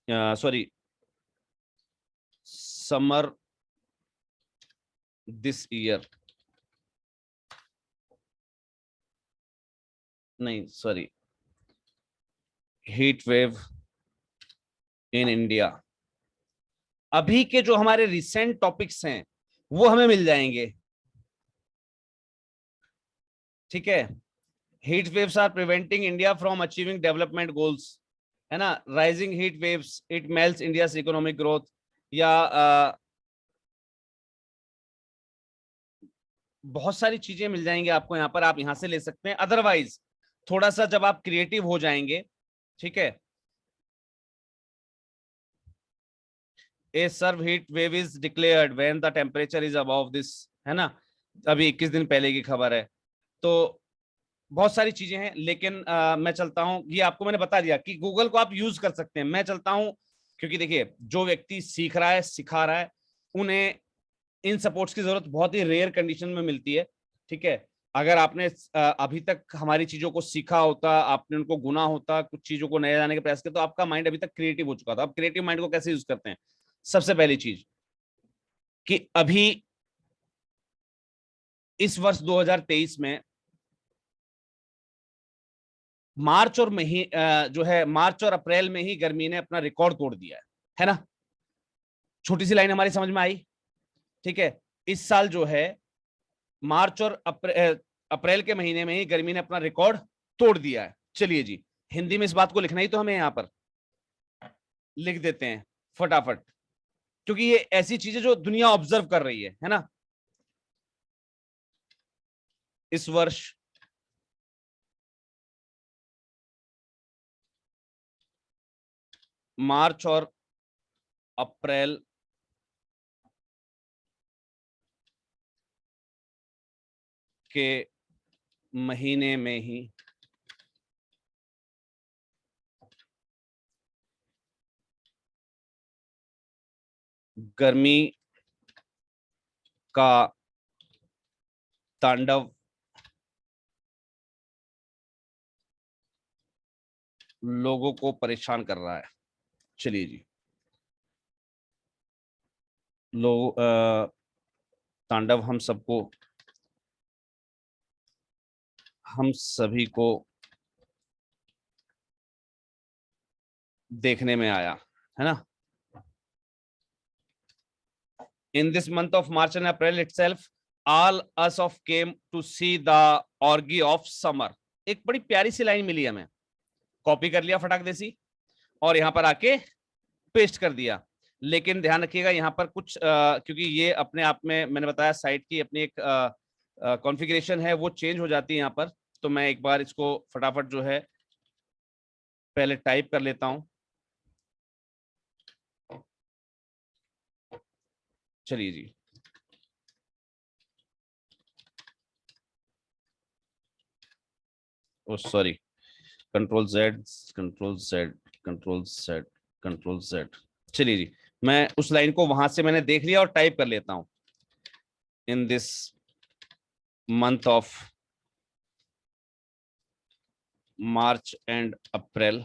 sorry summer this year, नहीं sorry, heat wave in India. अभी के जो हमारे रिसेंट टॉपिक्स हैं वो हमें मिल जाएंगे, ठीक है। Heat waves are preventing India from achieving development goals, है ना। Rising heat waves it melts India's economic growth, या बहुत सारी चीजें मिल जाएंगे आपको यहाँ पर, आप यहाँ से ले सकते हैं। अदरवाइज थोड़ा सा जब आप क्रिएटिव हो जाएंगे, ठीक है, a severe heat wave is declared when the temperature is above this, है ना। अभी 21 दिन पहले की खबर है। तो बहुत सारी चीजें हैं, लेकिन मैं चलता हूं, ये आपको मैंने बता दिया कि गूगल को आप यूज कर सकते हैं। मैं चलता हूं, क्योंकि देखिए जो व्यक्ति सीख रहा है, सिखा रहा है, उन्हें इन सपोर्ट्स की जरूरत बहुत ही रेयर कंडीशन में मिलती है, ठीक है। अगर आपने अभी तक हमारी चीजों को सीखा होता, आपने उनको गुना होता, कुछ चीजों को नए जाने के प्रयास किया, तो आपका माइंड अभी तक क्रिएटिव हो चुका था। अब क्रिएटिव माइंड को कैसे यूज करते हैं? सबसे पहली चीज कि अभी इस वर्ष 2023 में मार्च और जो है मार्च और अप्रैल में ही गर्मी ने अपना रिकॉर्ड तोड़ दिया है ना। छोटी सी लाइन हमारी समझ में आई, ठीक है। इस साल जो है मार्च और अप्रैल के महीने में ही गर्मी ने अपना रिकॉर्ड तोड़ दिया है। चलिए जी, हिंदी में इस बात को लिखना ही तो हमें यहां पर लिख देते हैं फटाफट, क्योंकि ये ऐसी चीजें जो दुनिया ऑब्जर्व कर रही है ना। इस वर्ष मार्च और अप्रैल के महीने में ही गर्मी का तांडव लोगों को परेशान कर रहा है। चलिए जी, लोग तांडव हम सभी को देखने में आया, है ना। In this month of March and April itself, all us of came to see the orgy of summer. एक बड़ी प्यारी सी लाइन मिली हमें, कॉपी कर लिया फटाक देसी और यहाँ पर आके पेस्ट कर दिया। लेकिन ध्यान रखिएगा यहाँ पर कुछ क्योंकि ये अपने आप में मैंने बताया साइट की अपनी एक कॉन्फ़िगरेशन है, वो चेंज हो जाती है यहाँ पर। तो मैं एक बार इसको फटाफट जो है पहले टाइप कर लेता हूं। चलिए जी, oh sorry, control Z control Z control Z control Z. चलिए जी, मैं उस लाइन को वहां से मैंने देख लिया और टाइप कर लेता हूं। In this month of March and April,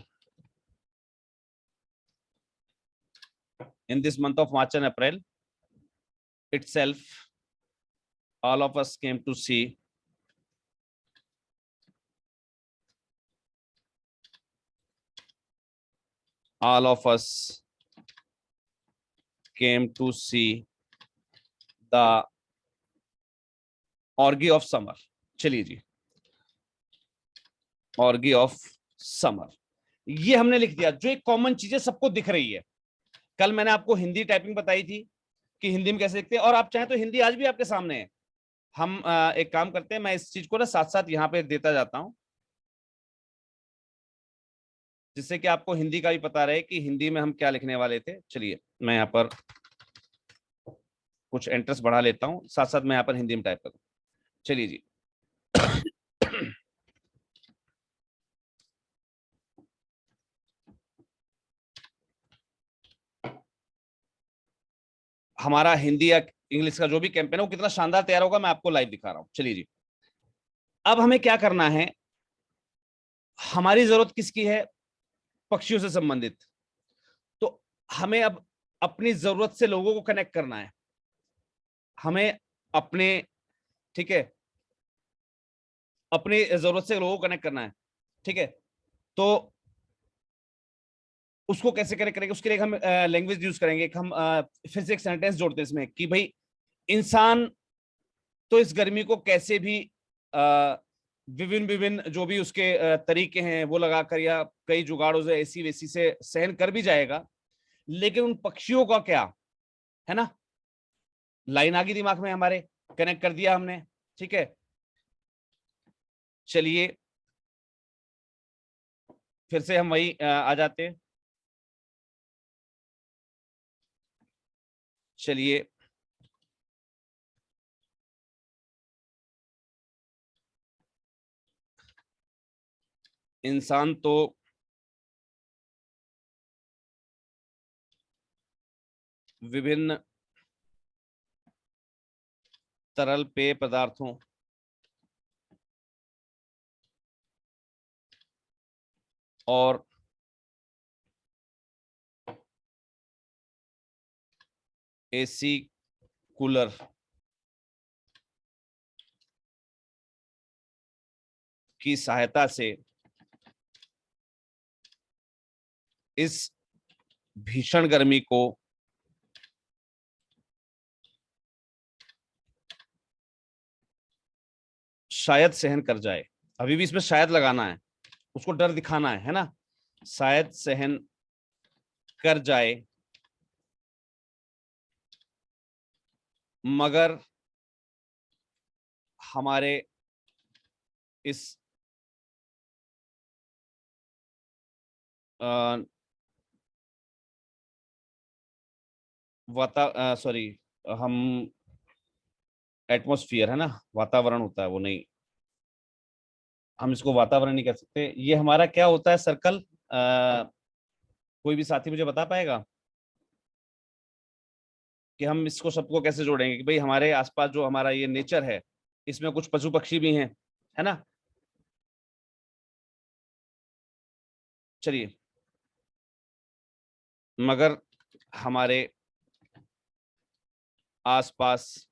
in this month of March and April itself, all of us came to see the orgy of summer. चलिए जी, orgy of summer ये हमने लिख दिया, जो एक कॉमन चीजें सबको दिख रही है। कल मैंने आपको हिंदी टाइपिंग बताई थी कि हिंदी में कैसे लिखते हैं, और आप चाहें तो हिंदी आज भी आपके सामने है। हम एक काम करते हैं, मैं इस चीज को ना साथ साथ यहाँ पे देता जाता हूँ, जिससे कि आपको हिंदी का भी पता रहे कि हिंदी में हम क्या लिखने वाले थे। चलिए मैं यहाँ पर कुछ एंट्रेंस बढ़ा लेता हूँ, साथ साथ मैं यहाँ पर हिंदी में टाइप करूँ। चलिए जी। हमारा हिंदी या इंग्लिश का जो भी कैंपेन है वो कितना शानदार तैयार होगा, मैं आपको लाइव दिखा रहा हूँ। चलिए जी, अब हमें क्या करना है, हमारी जरूरत किसकी है, पक्षियों से संबंधित। तो हमें अब अपनी जरूरत से लोगों को कनेक्ट करना है, हमें अपने, ठीक है, अपनी जरूरत से लोगों को कनेक्ट करना है, ठीक है। तो उसको कैसे कनेक्ट करेंगे, उसके लिए हम लैंग्वेज यूज करेंगे। हम फिर से एक सेंटेंस जोड़ते हैं इसमें कि भाई इंसान तो इस गर्मी को कैसे भी विभिन्न विभिन्न जो भी उसके तरीके हैं वो लगाकर या कई जुगाड़ों से ऐसी वैसी से सहन कर भी जाएगा, लेकिन उन पक्षियों का क्या है ना। लाइन आ गई दिमाग में हमारे, कनेक्ट कर दिया हमने, ठीक है। चलिए फिर से हम वही आ जाते हैं। चलिए इंसान तो विभिन्न तरल पेय पदार्थों और एसी कूलर की सहायता से इस भीषण गर्मी को शायद सहन कर जाए। अभी भी इसमें शायद लगाना है, उसको डर दिखाना है ना। शायद सहन कर जाए, मगर हमारे इस सॉरी, हम एटमॉस्फेयर है ना, वातावरण होता है वो, नहीं, हम इसको वातावरण नहीं कह सकते। ये हमारा क्या होता है, सर्कल। कोई भी साथी मुझे बता पाएगा कि हम इसको सबको कैसे जोड़ेंगे कि भाई हमारे आसपास जो हमारा ये नेचर है इसमें कुछ पशु पक्षी भी हैं, है ना। चलिए, मगर हमारे आसपास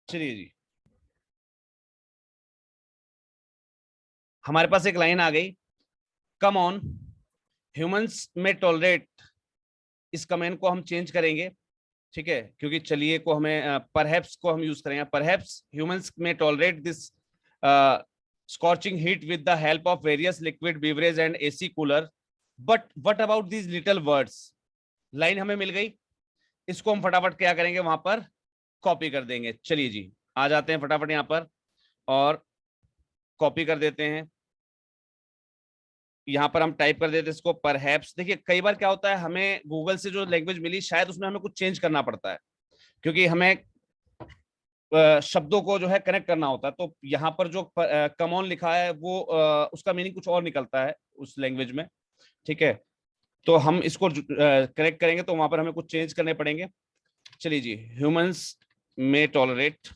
चलिए जी, हमारे पास एक लाइन आ गई, कम ऑन ह्यूमंस में टॉलरेट। इस कमेंट को हम चेंज करेंगे, ठीक है, क्योंकि चलिए को हमें परहैप्स को हम यूज करेंगे। परहैप्स ह्यूमंस में tolerate this scorching heat with the help of various liquid beverage and AC cooler, but what about these little words. Line हमें मिल गई, इसको हम फटाफट क्या करेंगे, वहां पर कॉपी कर देंगे। चलिए जी, आ जाते हैं फटाफट यहाँ पर और कॉपी कर देते हैं। यहाँ पर हम टाइप कर देते हैं इसको परहैप्स। देखिए कई बार क्या होता है, हमें गूगल से जो लैंग्वेज मिली शायद उसमें हमें कुछ चेंज करना पड़ता है, क्योंकि हमें शब्दों को जो है कनेक्ट करना होता है। तो यहाँ पर जो कमॉन लिखा है वो उसका मीनिंग कुछ और निकलता है उस लैंग्वेज में, ठीक है। तो हम इसको करेक्ट करेंगे तो वहां पर हमें कुछ चेंज करने पड़ेंगे। चलिए जी, ह्यूमंस में tolerate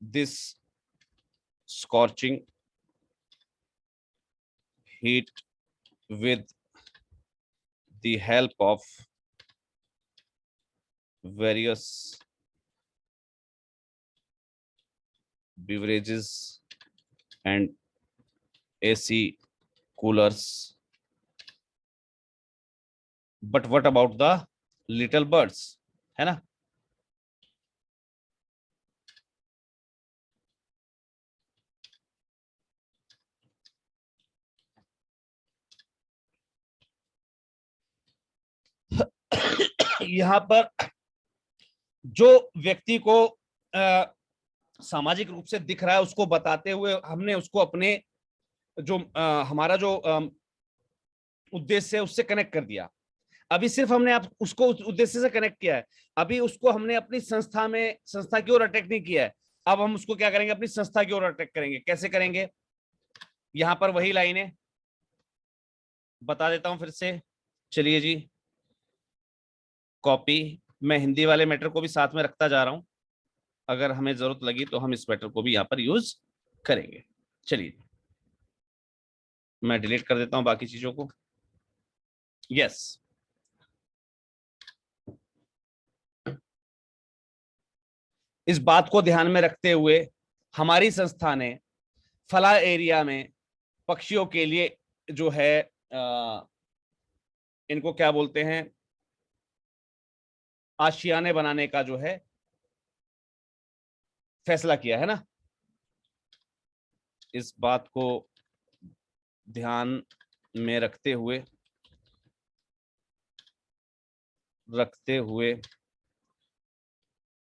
this scorching heat with the help of various beverages and AC coolers. But what about the little birds? है ना? यहाँ पर जो व्यक्ति को सामाजिक रूप से दिख रहा है उसको बताते हुए हमने उसको अपने जो हमारा जो उद्देश्य है उससे कनेक्ट कर दिया। अभी सिर्फ हमने आप उसको उस उद्देश्य से कनेक्ट किया है, अभी उसको हमने अपनी संस्था की ओर अट्रैक्ट नहीं किया है। अब हम उसको क्या करेंगे, अपनी संस्था की ओर अट्रैक्ट करेंगे। कैसे करेंगे? यहां पर वही लाइनें बता देता हूं फिर से। चलिए जी, कॉपी, मैं हिंदी वाले मैटर को भी साथ में रखता जा रहा हूं, अगर हमें जरूरत लगी तो हम इस मैटर को भी यहाँ पर यूज करेंगे। चलिए मैं डिलीट कर देता हूं बाकी चीजों को। यस, इस बात को ध्यान में रखते हुए हमारी संस्था ने फला एरिया में पक्षियों के लिए जो है इनको क्या बोलते हैं, आशियाने बनाने का जो है फैसला किया है ना। इस बात को ध्यान में रखते हुए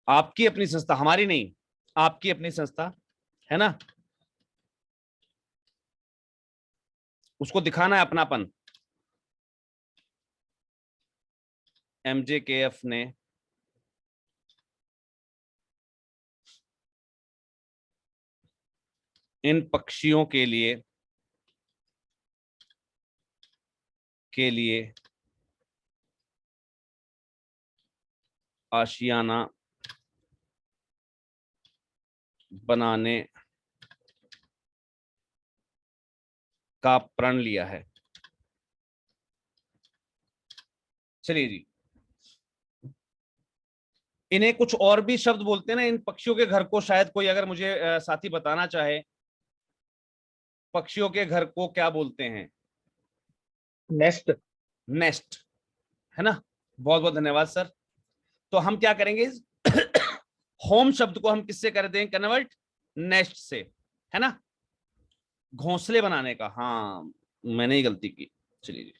आपकी अपनी संस्था, हमारी नहीं, आपकी अपनी संस्था है ना, उसको दिखाना है अपनापन। MJKF ने इन पक्षियों के लिए आशियाना बनाने का प्रण लिया है। चलिए जी, इन्हें कुछ और भी शब्द बोलते हैं ना, इन पक्षियों के घर को, शायद कोई अगर मुझे साथी बताना चाहे, पक्षियों के घर को क्या बोलते हैं? नेस्ट। नेस्ट, है ना। बहुत बहुत धन्यवाद सर। तो हम क्या करेंगे, होम शब्द को हम किससे कर देंगे कन्वर्ट? नेस्ट से, है ना, घोंसले बनाने का। हाँ, मैंने ही गलती की। चलिए जी,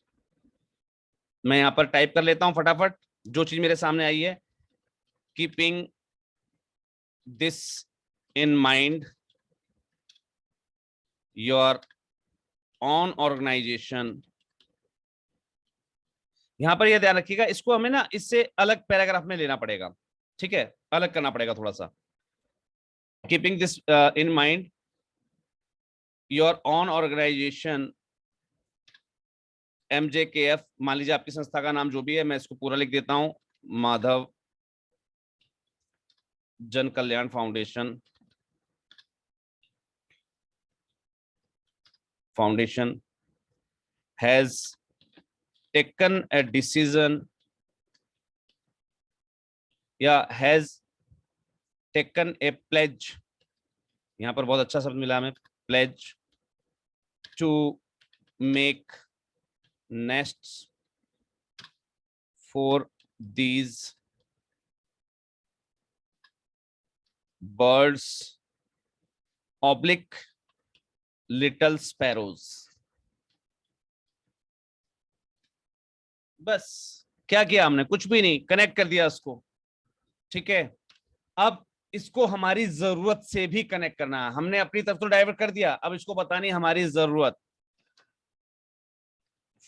मैं यहां पर टाइप कर लेता हूं फटाफट जो चीज मेरे सामने आई है। Keeping this in mind, your own organisation. यहां पर यह ध्यान रखिएगा, इसको हमें ना इससे अलग पैराग्राफ में लेना पड़ेगा, ठीक है, अलग करना पड़ेगा थोड़ा सा। Keeping this in mind, your own organisation MJKF, मान लीजिए आपकी संस्था का नाम जो भी है, मैं इसको पूरा लिख देता हूं, Madhav Jan Kalyan foundation has taken a decision या हैज टेकन ए प्लेज। यहां पर बहुत अच्छा शब्द मिला हमें, pledge, to make nests for these birds oblique little sparrows। बस क्या किया हमने? कुछ भी नहीं, कनेक्ट कर दिया इसको, ठीक है। अब इसको हमारी जरूरत से भी कनेक्ट करना है। हमने अपनी तरफ तो डाइवर्ट कर दिया, अब इसको बतानी हमारी जरूरत।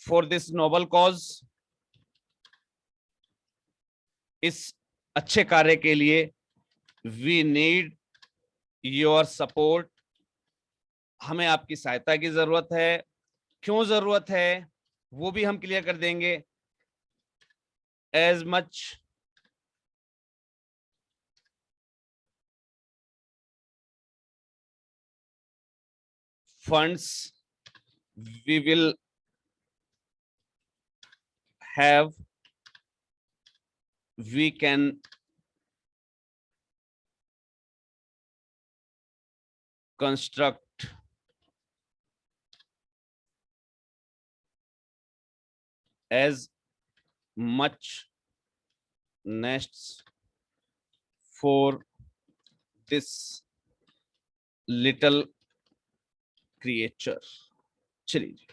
फॉर दिस नोबल कॉज, इस अच्छे कार्य के लिए, वी नीड योर सपोर्ट, हमें आपकी सहायता की जरूरत है। क्यों जरूरत है वो भी हम क्लियर कर देंगे। As much funds we will have, we can construct as much nests for this little creature. चलिए,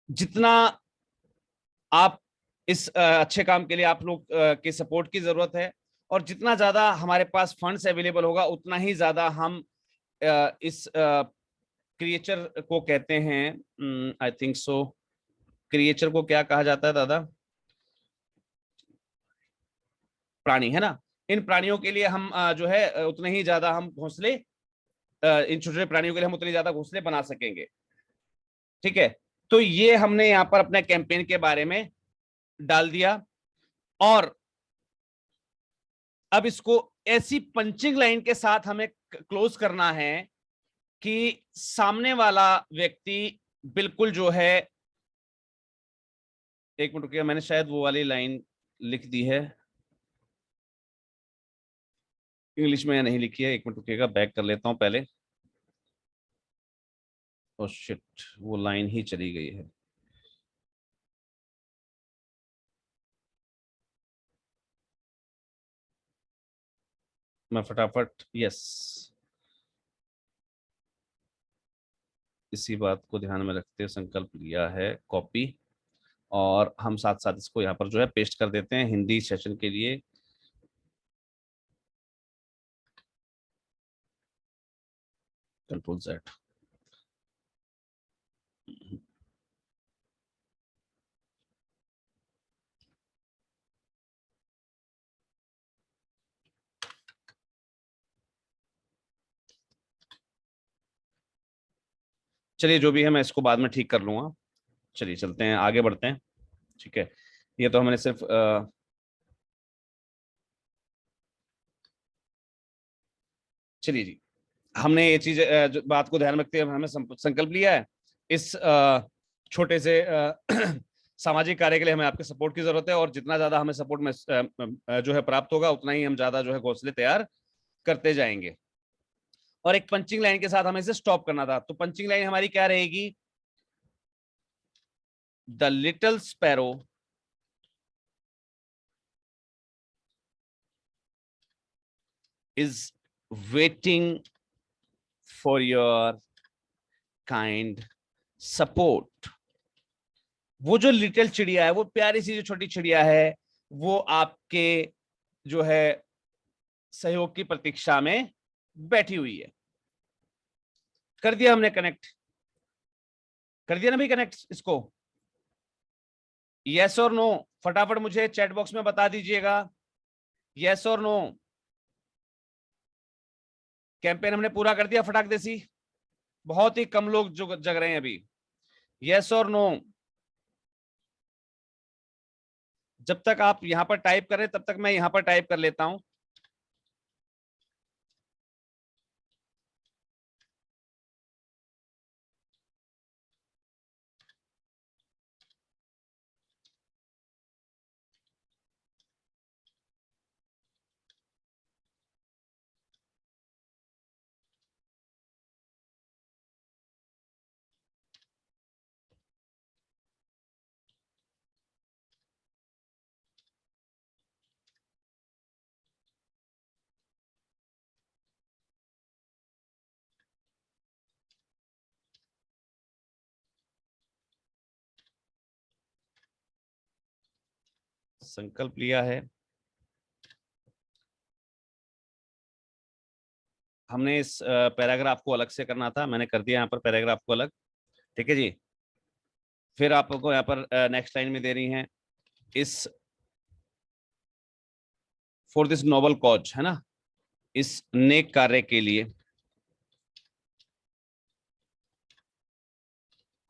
जितना आप इस अच्छे काम के लिए आप लोग के सपोर्ट की जरूरत है, और जितना ज्यादा हमारे पास फंड्स अवेलेबल होगा उतना ही ज्यादा हम इस क्रिएचर को कहते हैं, आई थिंक सो, क्रिएचर को क्या कहा जाता है दादा? प्राणी, है ना। इन प्राणियों के लिए हम जो है उतने ही ज्यादा हम घोंसले, इन छोटे छोटे प्राणियों के लिए हम उतने ज्यादा घोंसले बना सकेंगे। ठीक है, तो ये हमने यहाँ पर अपने कैंपेन के बारे में डाल दिया, और अब इसको ऐसी पंचिंग लाइन के साथ हमें क्लोज करना है कि सामने वाला व्यक्ति बिल्कुल जो है, एक मिनट रुकिए, मैंने शायद वो वाली लाइन लिख दी है, इंग्लिश में नहीं लिखी है, एक मिनट रुकिएगा, बैक कर लेता हूं पहले। ओह शिट, वो लाइन ही चली गई है। मैं फटाफट, यस, इसी बात को ध्यान में रखते हुए संकल्प लिया है, कॉपी, और हम साथ साथ इसको यहाँ पर जो है पेस्ट कर देते हैं हिंदी सेशन के लिए। Control Z। चलिए, जो भी है मैं इसको बाद में ठीक कर लूंगा। चलिए चलते हैं, आगे बढ़ते हैं। ठीक है, ये तो हमने सिर्फ चलिए जी, हमने ये चीज बात को ध्यान में रखते हुए हमें संकल्प लिया है। इस छोटे से सामाजिक कार्य के लिए हमें आपके सपोर्ट की जरूरत है, और जितना ज्यादा हमें सपोर्ट में जो है प्राप्त होगा उतना ही हम ज्यादा जो है घोंसले तैयार करते जाएंगे। और एक पंचिंग लाइन के साथ हमें इसे स्टॉप करना था, तो पंचिंग लाइन हमारी क्या रहेगी? The little sparrow is waiting for your kind support. वो जो लिटिल चिड़िया है, वो प्यारी सी जो छोटी चिड़िया है, वो आपके जो है सहयोग की प्रतीक्षा में बैठी हुई है। कर दिया हमने कनेक्ट, कर दिया ना भाई कनेक्ट इसको? यस और नो फटाफट मुझे चैट बॉक्स में बता दीजिएगा, यस और नो। कैंपेन हमने पूरा कर दिया फटाक देसी? बहुत ही कम लोग जो जग रहे हैं अभी, यस और नो। जब तक आप यहां पर टाइप करें तब तक मैं यहां पर टाइप कर लेता हूं। संकल्प लिया है हमने, इस पैराग्राफ को अलग से करना था, मैंने कर दिया यहाँ पर पैराग्राफ को अलग। ठीक है जी, फिर आपको यहाँ पर नेक्स्ट लाइन में दे रही हैं, इस फॉर दिस नोबल कॉज, है ना, इस नेक कार्य के लिए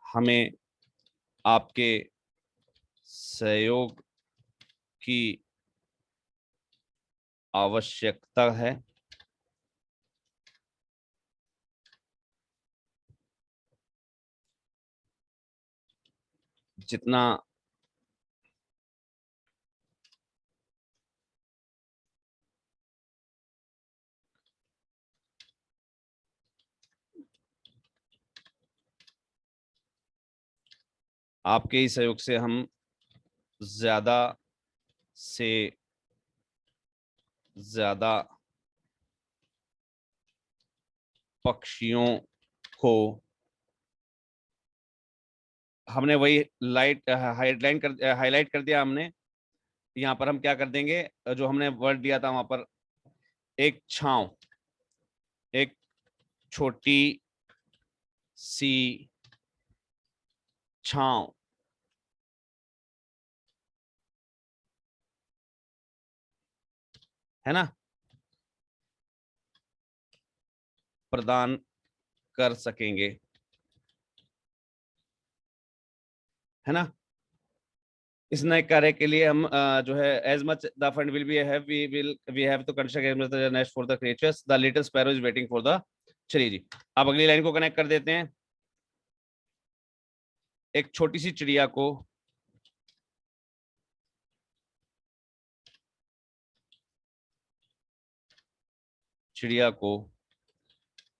हमें आपके सहयोग की आवश्यकता है। जितना आपके ही सहयोग से हम ज्यादा से ज्यादा पक्षियों को, हमने वही हाईलाइट कर दिया हमने। यहाँ पर हम क्या कर देंगे, जो हमने वर्ड दिया था वहां पर, एक छांव, एक छोटी सी छांव, है ना, प्रदान कर सकेंगे, है ना। इस नए कार्य के लिए हम जो है as much the fund will be have we have to construct as much the nest for the creatures the little sparrow is waiting for the. चलिए जी, अब अगली लाइन को कनेक्ट कर देते हैं। एक छोटी सी चिड़िया को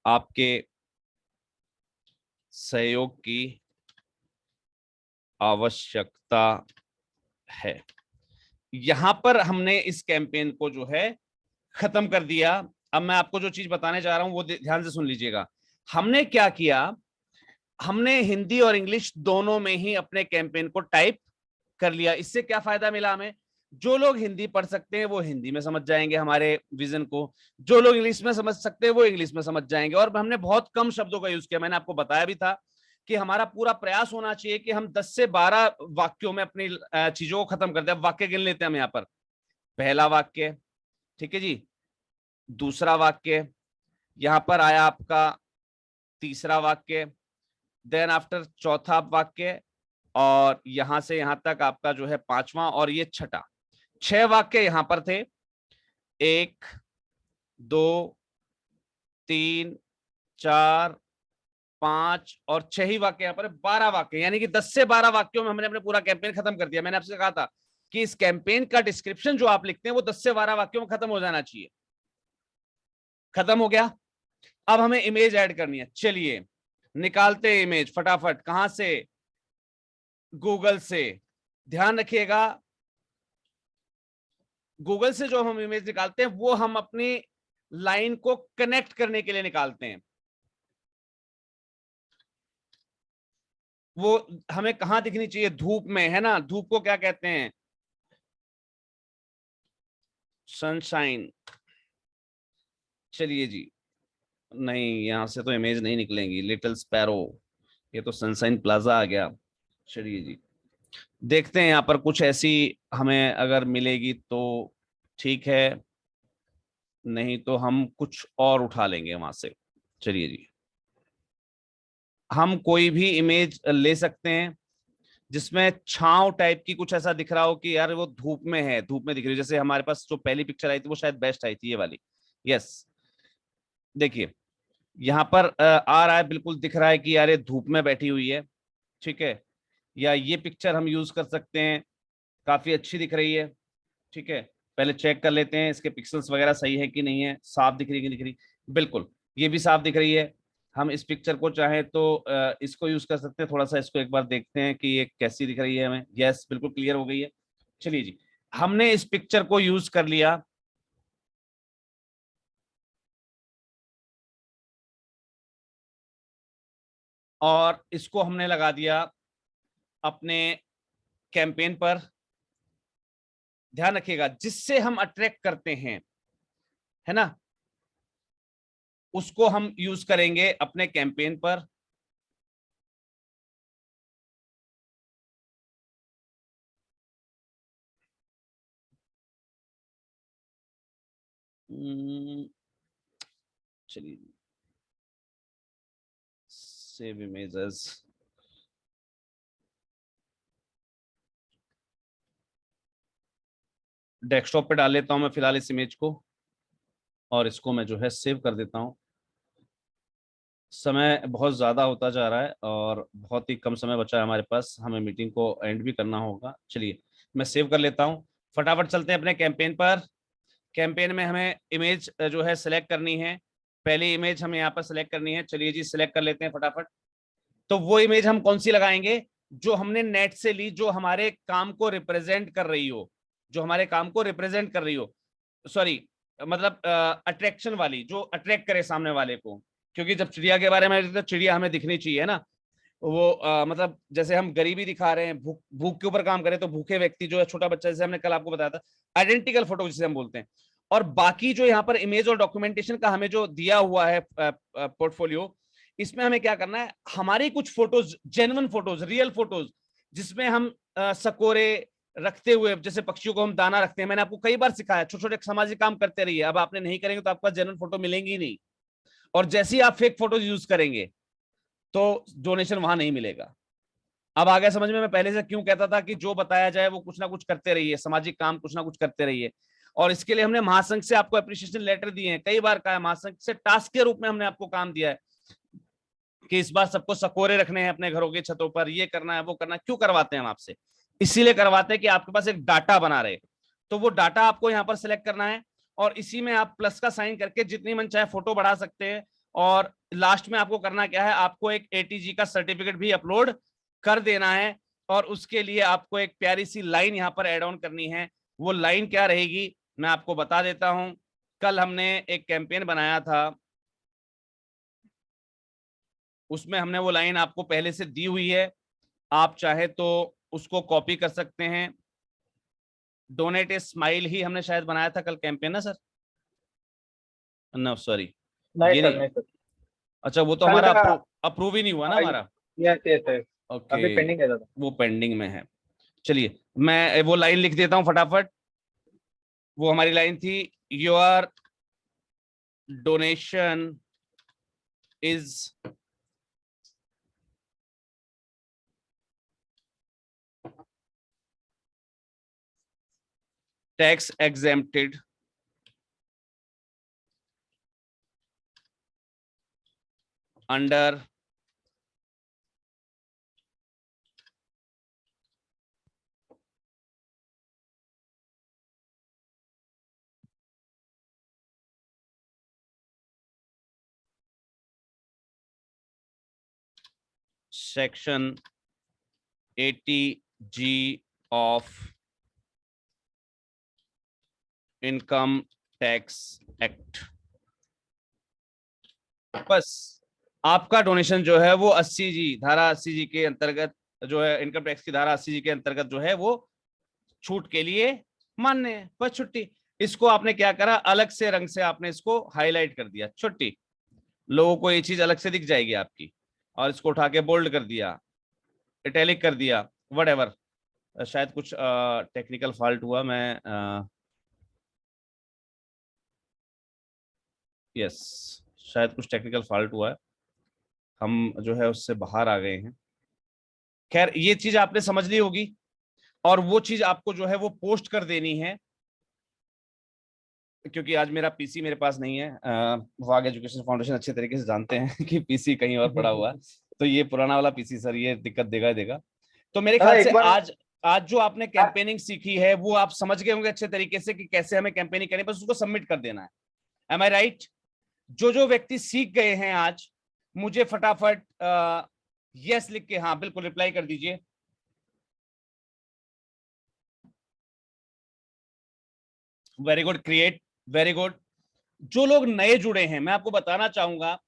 आपके सहयोग की आवश्यकता है। यहां पर हमने इस कैंपेन को जो है खत्म कर दिया। अब मैं आपको जो चीज बताने जा रहा हूं वो ध्यान से सुन लीजिएगा। हमने क्या किया, हमने हिंदी और इंग्लिश दोनों में ही अपने कैंपेन को टाइप कर लिया। इससे क्या फायदा मिला हमें, जो लोग हिंदी पढ़ सकते हैं वो हिंदी में समझ जाएंगे हमारे विजन को, जो लोग इंग्लिश में समझ सकते हैं वो इंग्लिश में समझ जाएंगे। और हमने बहुत कम शब्दों का यूज किया। मैंने आपको बताया भी था कि हमारा पूरा प्रयास होना चाहिए कि हम 10 से 12 वाक्यों में अपनी चीजों को खत्म कर दें। वाक्य गिन लेते हैं हम यहाँ पर। पहला वाक्य, ठीक है जी, दूसरा वाक्य, यहां पर आया आपका तीसरा वाक्य, देन आफ्टर चौथा वाक्य, और यहां से यहां तक आपका जो है पांचवा, और ये छठा। 6 वाक्य यहां पर थे, 1 2 3 4 5 और 6 ही वाक्य यहाँ पर, 12 वाक्य, यानी कि 10 से 12 वाक्यों में हमने अपने पूरा कैंपेन खत्म कर दिया। मैंने आपसे कहा था कि इस कैंपेन का डिस्क्रिप्शन जो आप लिखते हैं वो 10 से 12 वाक्यों में खत्म हो जाना चाहिए। खत्म हो गया। अब हमें इमेज ऐड करनी है। चलिए निकालते इमेज फटाफट। कहां से, गूगल से। ध्यान रखिएगा, गूगल से जो हम इमेज निकालते हैं वो हम अपनी लाइन को कनेक्ट करने के लिए निकालते हैं। वो हमें कहां दिखनी चाहिए, धूप में, है ना। धूप को क्या कहते हैं, सनशाइन। चलिए जी, नहीं यहां से तो इमेज नहीं निकलेंगी। लिटिल स्पैरो, ये तो सनशाइन प्लाजा आ गया। चलिए जी, देखते हैं यहाँ पर कुछ ऐसी हमें अगर मिलेगी तो ठीक है, नहीं तो हम कुछ और उठा लेंगे वहां से। चलिए जी, हम कोई भी इमेज ले सकते हैं जिसमें छांव टाइप की कुछ ऐसा दिख रहा हो कि यार वो धूप में है, धूप में दिख रही है। जैसे हमारे पास जो पहली पिक्चर आई थी वो शायद बेस्ट आई थी, ये वाली। यस, देखिए यहाँ पर आ रहा है, बिल्कुल दिख रहा है कि यार ये धूप में बैठी हुई है, ठीक है। या ये पिक्चर हम यूज कर सकते हैं, काफी अच्छी दिख रही है, ठीक है। पहले चेक कर लेते हैं इसके पिक्सल्स वगैरह सही है कि नहीं है, साफ दिख रही है कि नहीं दिख रही। बिल्कुल ये भी साफ दिख रही है। हम इस पिक्चर को चाहे तो इसको यूज कर सकते हैं। थोड़ा सा इसको एक बार देखते हैं कि ये कैसी दिख रही है हमें। यस, बिल्कुल क्लियर हो गई है। चलिए जी, हमने इस पिक्चर को यूज कर लिया। और इसको हमने लगा दिया अपने कैंपेन पर। ध्यान रखिएगा, जिससे हम अट्रैक्ट करते हैं, है ना, उसको हम यूज करेंगे अपने कैंपेन पर। चलिए, सेव इमेजेस, डेस्कटॉप पे डाल लेता हूं मैं फिलहाल इस इमेज को, और इसको मैं जो है सेव कर देता हूं। समय बहुत ज़्यादा होता जा रहा है और बहुत ही कम समय बचा है हमारे पास, हमें मीटिंग को एंड भी करना होगा। चलिए मैं सेव कर लेता हूँ, फटाफट चलते हैं अपने कैंपेन पर। कैंपेन में हमें इमेज जो है सिलेक्ट करनी है, पहली इमेज हमें यहाँ पर सिलेक्ट करनी है। चलिए जी सिलेक्ट कर लेते हैं फटाफट। तो वो इमेज हम कौन सी लगाएंगे, जो हमने नेट से ली, जो हमारे काम को रिप्रेजेंट कर रही हो, जो हमारे काम को रिप्रेजेंट कर रही हो, सॉरी मतलब अट्रैक्शन वाली, जो अट्रैक्ट करे सामने वाले को। क्योंकि जब चिड़िया के बारे में, तो चिड़िया हमें दिखनी चाहिए ना, वो मतलब जैसे हम गरीबी दिखा रहे हैं, भूख भूख के ऊपर काम करें, तो भूखे व्यक्ति जो है, छोटा बच्चा, जैसे हमने कल आपको बताया था, आइडेंटिकल फोटो जिसे हम बोलते हैं। और बाकी जो यहाँ पर इमेज और डॉक्यूमेंटेशन का हमें जो दिया हुआ है पोर्टफोलियो, इसमें हमें क्या करना है, हमारी कुछ photos, genuine photos, real photos, जिसमें हम सकोरे रखते हुए, जैसे पक्षियों को हम दाना रखते हैं, मैंने आपको कई बार सिखाया, छोटे छोटे सामाजिक काम करते रहिए। अब आपने नहीं करेंगे तो आपका जेन्युइन फोटो मिलेंगी नहीं, और जैसे ही आप फेक फोटोज यूज करेंगे तो डोनेशन वहां नहीं मिलेगा। अब आ गया समझ में, मैं पहले से क्यों कहता था कि जो बताया जाए वो कुछ ना कुछ करते रहिए, सामाजिक काम कुछ ना कुछ करते रहिए। और इसके लिए हमने महासंघ से आपको एप्रिसिएशन लेटर दिए हैं, कई बार कहा है, महासंघ से टास्क के रूप में हमने आपको काम दिया है कि इस बार सबको सकोरे रखने हैं अपने घरों की छतों पर, ये करना है वो करना है। क्यों करवाते हैं हम आपसे, इसीलिए करवाते हैं कि आपके पास एक डाटा बना रहे। तो वो डाटा आपको यहाँ पर सिलेक्ट करना है, और इसी में आप प्लस का साइन करके जितनी मन चाहे फोटो बढ़ा सकते हैं। और लास्ट में आपको करना क्या है, आपको एक ATG का सर्टिफिकेट भी अपलोड कर देना है, और उसके लिए आपको एक प्यारी सी लाइन यहाँ पर एड ऑन करनी है। वो लाइन क्या रहेगी मैं आपको बता देता हूं। कल हमने एक कैंपेन बनाया था, उसमें हमने वो लाइन आपको पहले से दी हुई है, आप चाहे तो उसको कॉपी कर सकते हैं। डोनेट ए स्माइल ही हमने शायद बनाया था कल कैंपेन ना सर, नो सॉरी नहीं ये सर, नहीं, नहीं सर। अच्छा वो तो कल हमारा का अप्रूव ही नहीं हुआ ना हमारा। यस यस यस, ओके अभी पेंडिंग है दादा। वो पेंडिंग में है। चलिए मैं वो लाइन लिख देता हूं फटाफट। वो हमारी लाइन थी, your donation is tax exempted under section 80G of income tax act. बस आपका डोनेशन जो है वो 80G, धारा 80G के अंतर्गत, जो है इनकम टैक्स की धारा 80G के अंतर्गत जो है वो छूट के लिए मान्य है। बस छुट्टी। इसको आपने क्या करा, अलग से रंग से आपने इसको हाईलाइट कर दिया, छुट्टी। लोगों को ये चीज अलग से दिख जाएगी आपकी। और इसको उठा के बोल्ड कर दिया, इटैलिक कर दिया, व्हाटएवर। शायद कुछ टेक्निकल फॉल्ट हुआ, मैं यस शायद कुछ टेक्निकल फॉल्ट हुआ है, हम जो है उससे बाहर आ गए हैं। खैर ये चीज आपने समझ ली होगी, और वो चीज आपको जो है वो पोस्ट कर देनी है। क्योंकि आज मेरा पीसी मेरे पास नहीं है, वाग एजुकेशन फाउंडेशन अच्छे तरीके से जानते हैं कि पीसी कहीं और पड़ा हुआ है। तो ये पुराना वाला पीसी सर ये दिक्कत देगा ही देगा। तो मेरे दादा ख्याल से एक बार आज आज जो आपने कैंपेनिंग सीखी है वो आप समझ गए होंगे अच्छे तरीके से कि कैसे हमें कैंपेनिंग करनी है, बस उसको सबमिट कर देना है। एम आई राइट? जो व्यक्ति सीख गए हैं आज, मुझे फटाफट यस लिख के हाँ बिल्कुल रिप्लाई कर दीजिए। Very good, create, very good. जो लोग नए जुड़े हैं, मैं आपको बताना चाहूंगा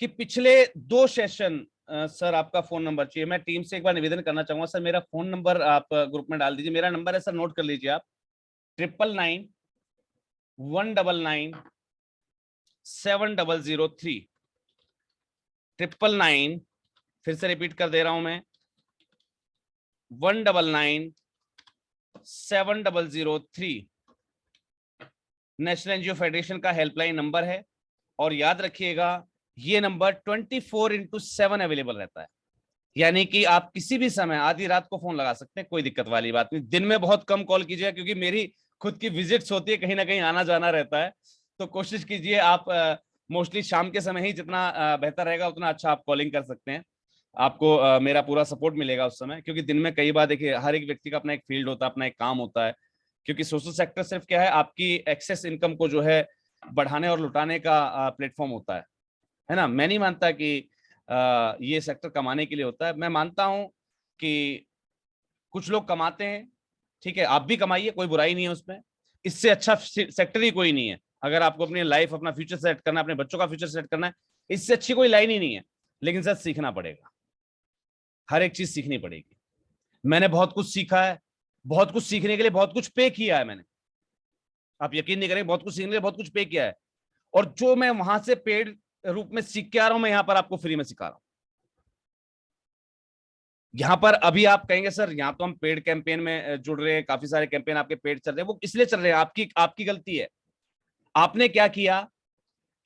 कि पिछले 2 सेशन, सर आपका फोन नंबर चाहिए, मैं टीम से एक बार निवेदन करना चाहूंगा सर, मेरा फोन नंबर आप ग्रुप में डाल दीजिए। मेरा नंबर है सर, नोट कर लीजिए आप, 9991997003, 999, फिर से रिपीट कर दे रहा हूं मैं, 199703 नेशनल एनजीओ फेडरेशन का हेल्पलाइन नंबर है। और याद रखिएगा ये नंबर 24/7 अवेलेबल रहता है, यानी कि आप किसी भी समय आधी रात को फोन लगा सकते हैं, कोई दिक्कत वाली बात नहीं। दिन में बहुत कम कॉल कीजिएगा, क्योंकि मेरी खुद की विजिट्स होती है, कहीं ना कहीं आना जाना रहता है। तो कोशिश कीजिए आप मोस्टली शाम के समय ही जितना बेहतर रहेगा उतना अच्छा आप कॉलिंग कर सकते हैं। आपको मेरा पूरा सपोर्ट मिलेगा उस समय, क्योंकि दिन में कई बार देखिए हर एक व्यक्ति का अपना एक फील्ड होता है, अपना एक काम होता है। क्योंकि सोशल सेक्टर सिर्फ क्या है, आपकी एक्सेस इनकम को जो है बढ़ाने और लुटाने का प्लेटफॉर्म होता है ना। मैं नहीं मानता कि ये सेक्टर कमाने के लिए होता है। मैं मानता हूं कि कुछ लोग कमाते हैं, ठीक है, आप भी कमाइए, कोई बुराई नहीं है उसमें। इससे अच्छा सेक्टर ही कोई नहीं है। अगर आपको अपनी लाइफ, अपना फ्यूचर सेट करना है, अपने बच्चों का फ्यूचर सेट करना है, इससे अच्छी कोई लाइन ही नहीं है। लेकिन सर सीखना पड़ेगा, हर एक चीज सीखनी पड़ेगी। मैंने बहुत कुछ सीखा है, बहुत कुछ सीखने के लिए बहुत कुछ पे किया है मैंने। आप यकीन नहीं करेंगे, बहुत कुछ सीखने के लिए बहुत कुछ पे किया है। और जो मैं वहां से पेड रूप में सीख के आ रहा हूं, मैं यहां पर आपको फ्री में सिखा रहा हूं। यहां पर अभी आप कहेंगे सर यहां तो हम पेड कैंपेन में जुड़ रहे हैं, काफी सारे कैंपेन आपके पेड चल रहे हैं। वो इसलिए चल रहे हैं, आपकी गलती है। आपने क्या किया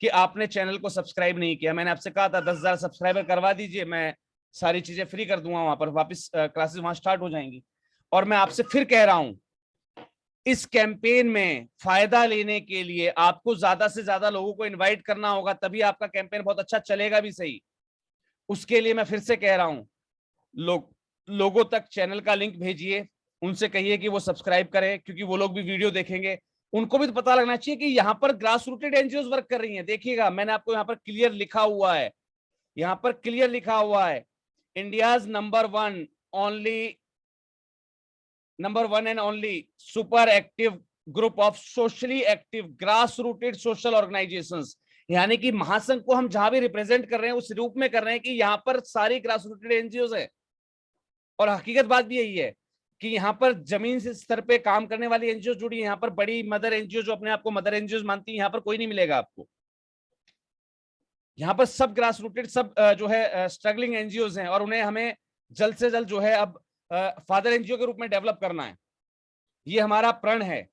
कि आपने चैनल को सब्सक्राइब नहीं किया। मैंने आपसे कहा था 10,000 सब्सक्राइबर करवा दीजिए, मैं सारी चीजें फ्री कर दूंगा, वहां पर वापस क्लासेस वहां स्टार्ट हो जाएंगी। और मैं आपसे फिर कह रहा हूं, इस कैंपेन में फायदा लेने के लिए आपको ज्यादा से ज्यादा लोगों को इनवाइट करना होगा, तभी आपका कैंपेन बहुत अच्छा चलेगा भी सही। उसके लिए मैं फिर से कह रहा हूं, लोगों तक चैनल का लिंक भेजिए, उनसे कहिए कि वो सब्सक्राइब करें, क्योंकि वो लोग भी वीडियो देखेंगे। उनको भी तो पता लगना चाहिए कि यहाँ पर ग्रास रूटेड एनजीओ वर्क कर रही हैं। देखिएगा, मैंने आपको यहाँ पर क्लियर लिखा हुआ है, यहाँ पर क्लियर लिखा हुआ है, India's number one and only super active group of socially active grass rooted social organisations. यानी कि महासंघ को हम जहां भी रिप्रेजेंट कर रहे हैं उस रूप में कर रहे हैं कि यहाँ पर सारी ग्रास रूटेड एनजीओ है। और हकीकत बात भी यही है कि यहाँ पर जमीन से स्तर पे काम करने वाली एनजीओ जुड़ी है। यहाँ पर बड़ी मदर एनजीओ जो अपने आप को मदर एनजीओ मानती है, यहाँ पर कोई नहीं मिलेगा आपको। यहाँ पर सब ग्रास रूटेड, सब जो है स्ट्रगलिंग एनजीओ हैं, और उन्हें हमें जल्द से जल्द जो है अब फादर एनजीओ के रूप में डेवलप करना है। ये हमारा प्रण है,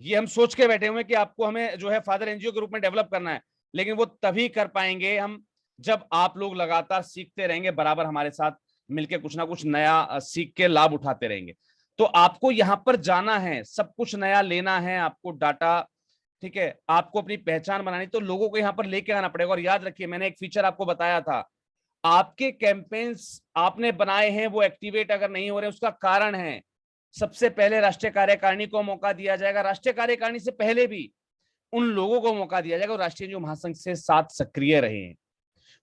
ये हम सोच के बैठे हुए हैं कि आपको हमें जो है फादर एनजीओ के रूप में डेवलप करना है। लेकिन वो तभी कर पाएंगे हम जब आप लोग लगातार सीखते रहेंगे, बराबर हमारे साथ मिलके कुछ ना कुछ नया सीख के लाभ उठाते रहेंगे। तो आपको यहाँ पर जाना है, सब कुछ नया लेना है, आपको डाटा, ठीक है, आपको अपनी पहचान बनानी, तो लोगों को यहाँ पर लेके आना पड़ेगा। और याद रखिए, मैंने एक फीचर आपको बताया था, आपके कैंपेन्स आपने बनाए हैं वो एक्टिवेट अगर नहीं हो रहे, उसका कारण है सबसे पहले राष्ट्रीय कार्यकारिणी को मौका दिया जाएगा। राष्ट्रीय कार्यकारिणी से पहले भी उन लोगों को मौका दिया जाएगा राष्ट्रीय एनजीओ महासंघ से साथ सक्रिय रहे हैं।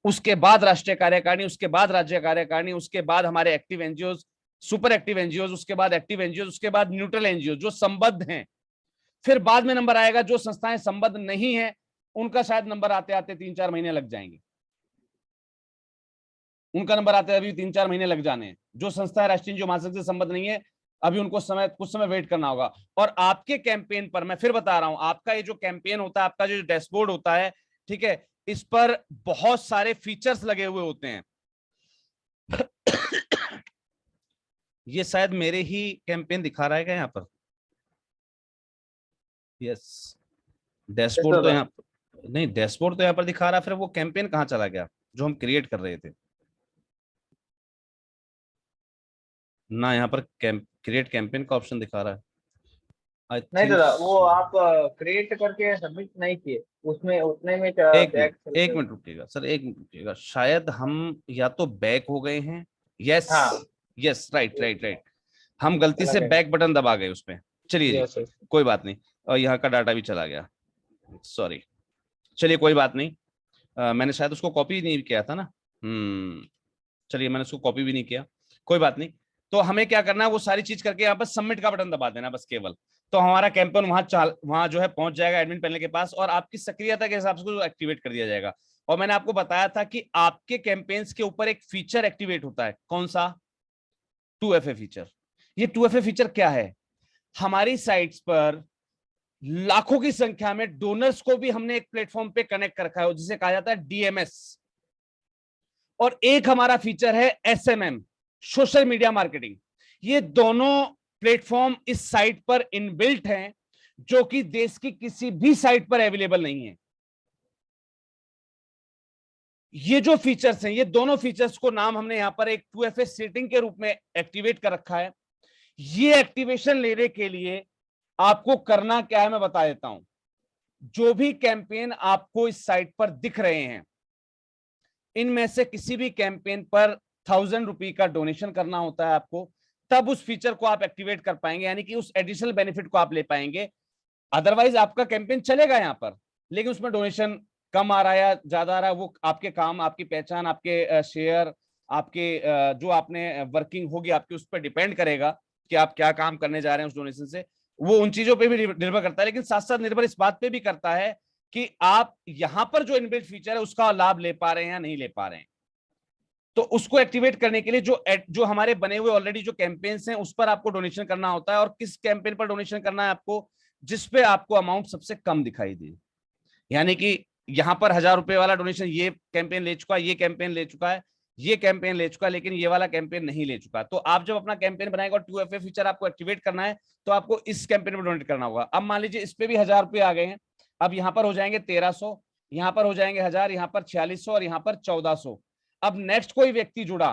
उसके बाद राष्ट्रीय कार्यकारिणी, उसके बाद राज्य कार्यकारिणी, उसके बाद हमारे active NGO, super active NGO, उसके बाद एक्टिव एनजीओ, उसके बाद न्यूट्रल एनजीओ जो संबद्ध हैं। फिर बाद में नंबर आएगा जो संस्थाएं संबद्ध नहीं है, उनका शायद नंबर आते आते 3-4 महीने लग जाएंगे। उनका नंबर आते अभी 3-4 महीने लग जाने हैं। जो संस्था राष्ट्रीय एनजीओ महासंघ से संबद्ध नहीं है, अभी उनको कुछ समय वेट करना होगा। और आपके कैंपेन पर मैं फिर बता रहा हूं, आपका ये जो कैंपेन होता है, आपका जो डैशबोर्ड होता है, ठीक है, इस पर बहुत सारे फीचर्स लगे हुए होते हैं। ये शायद मेरे ही कैंपेन दिखा रहा है क्या यहाँ पर? यस, डैशबोर्ड तो यहाँ नहीं, डैशबोर्ड तो यहाँ पर दिखा रहा है, फिर वो कैंपेन कहाँ चला गया जो हम क्रिएट कर रहे थे ना? यहाँ पर क्रिएट कैंपेन का ऑप्शन दिखा रहा है। नहीं दादा, वो आप क्रिएट करके सबमिट नहीं किए, उसमें उतने में एक मिनट रुकिएगा सर, एक मिनट रुकिएगा। शायद हम या तो बैक हो गए हैं। यस, यस, राइट, हम गलती से बैक बटन दबा गए उसमें। चलिए जी, कोई बात नहीं। और यहाँ का डाटा भी चला गया, सॉरी। चलिए कोई बात नहीं, मैंने शायद उसको कॉपी नहीं किया था ना। चलिए, मैंने उसको कॉपी भी नहीं किया, कोई बात नहीं। तो हमें क्या करना है, वो सारी चीज करके यहाँ पर सबमिट का बटन दबा देना बस, केवल। तो हमारा कैंपेन वहां जो है पहुंच जाएगा एडमिन पैनल के पास, और आपकी सक्रियता के हिसाब से एक्टिवेट कर दिया जाएगा। और मैंने आपको बताया था कि आपके कैंपेन्स के ऊपर एक फीचर एक्टिवेट होता है, कौन सा? 2FA feature. ये 2FA फीचर क्या है? हमारी साइट्स पर लाखों की संख्या में डोनर्स को भी हमने एक प्लेटफॉर्म पे कनेक्ट कर रखा है, जिसे कहा जाता है DMS। और एक हमारा फीचर है SMM, सोशल मीडिया मार्केटिंग। ये दोनों प्लेटफॉर्म इस साइट पर इनबिल्ट हैं, जो कि देश की किसी भी साइट पर अवेलेबल नहीं है। ये जो फीचर्स हैं, ये दोनों फीचर्स को नाम हमने यहां पर एक 2FA सेटिंग के रूप में एक्टिवेट कर रखा है। ये एक्टिवेशन लेने के लिए आपको करना क्या है, मैं बता देता हूं। जो भी कैंपेन आपको इस साइट पर दिख रहे हैं, इनमें से किसी भी कैंपेन पर 1000 रुपये का डोनेशन करना होता है आपको, तब उस फीचर को आप एक्टिवेट कर पाएंगे, यानी कि उस एडिशनल बेनिफिट को आप ले पाएंगे। अदरवाइज आपका कैंपेन चलेगा यहां पर, लेकिन उसमें डोनेशन कम आ रहा है या ज्यादा आ रहा है, वो आपके काम, आपकी पहचान, आपके शेयर, आपके जो आपने वर्किंग होगी आपकी, उस पर डिपेंड करेगा कि आप क्या काम करने जा रहे हैं उस डोनेशन से। वो उन चीजों पे भी निर्भर करता है, लेकिन साथ साथ निर्भर इस बात पे भी करता है कि आप यहां पर जो इनबिल्ट फीचर है उसका लाभ ले पा रहे हैं या नहीं ले पा रहे हैं। तो उसको एक्टिवेट करने के लिए जो हमारे बने हुए ऑलरेडी जो कैंपेन्स हैं उस पर आपको डोनेशन करना होता है। और किस कैंपेन पर डोनेशन करना है आपको? जिस पे आपको अमाउंट सबसे कम दिखाई दे, यानी कि यहां पर 1000 रुपए वाला डोनेशन ये कैंपेन ले चुका है, ये कैंपेन ले चुका है, ये कैंपेन ले चुका है, लेकिन ये वाला कैंपेन नहीं ले चुका। तो आप जब अपना कैंपेन बनाएगा और 2FA फीचर आपको एक्टिवेट करना है, तो आपको इस कैंपेन में डोनेट करना होगा। अब मान लीजिए इस पे भी 1000 रुपए आ गए हैं, अब यहाँ पर हो जाएंगे 1300, यहाँ पर हो जाएंगे 1000, यहाँ पर 4600 और यहाँ पर 1400। अब नेक्स्ट कोई व्यक्ति जुड़ा,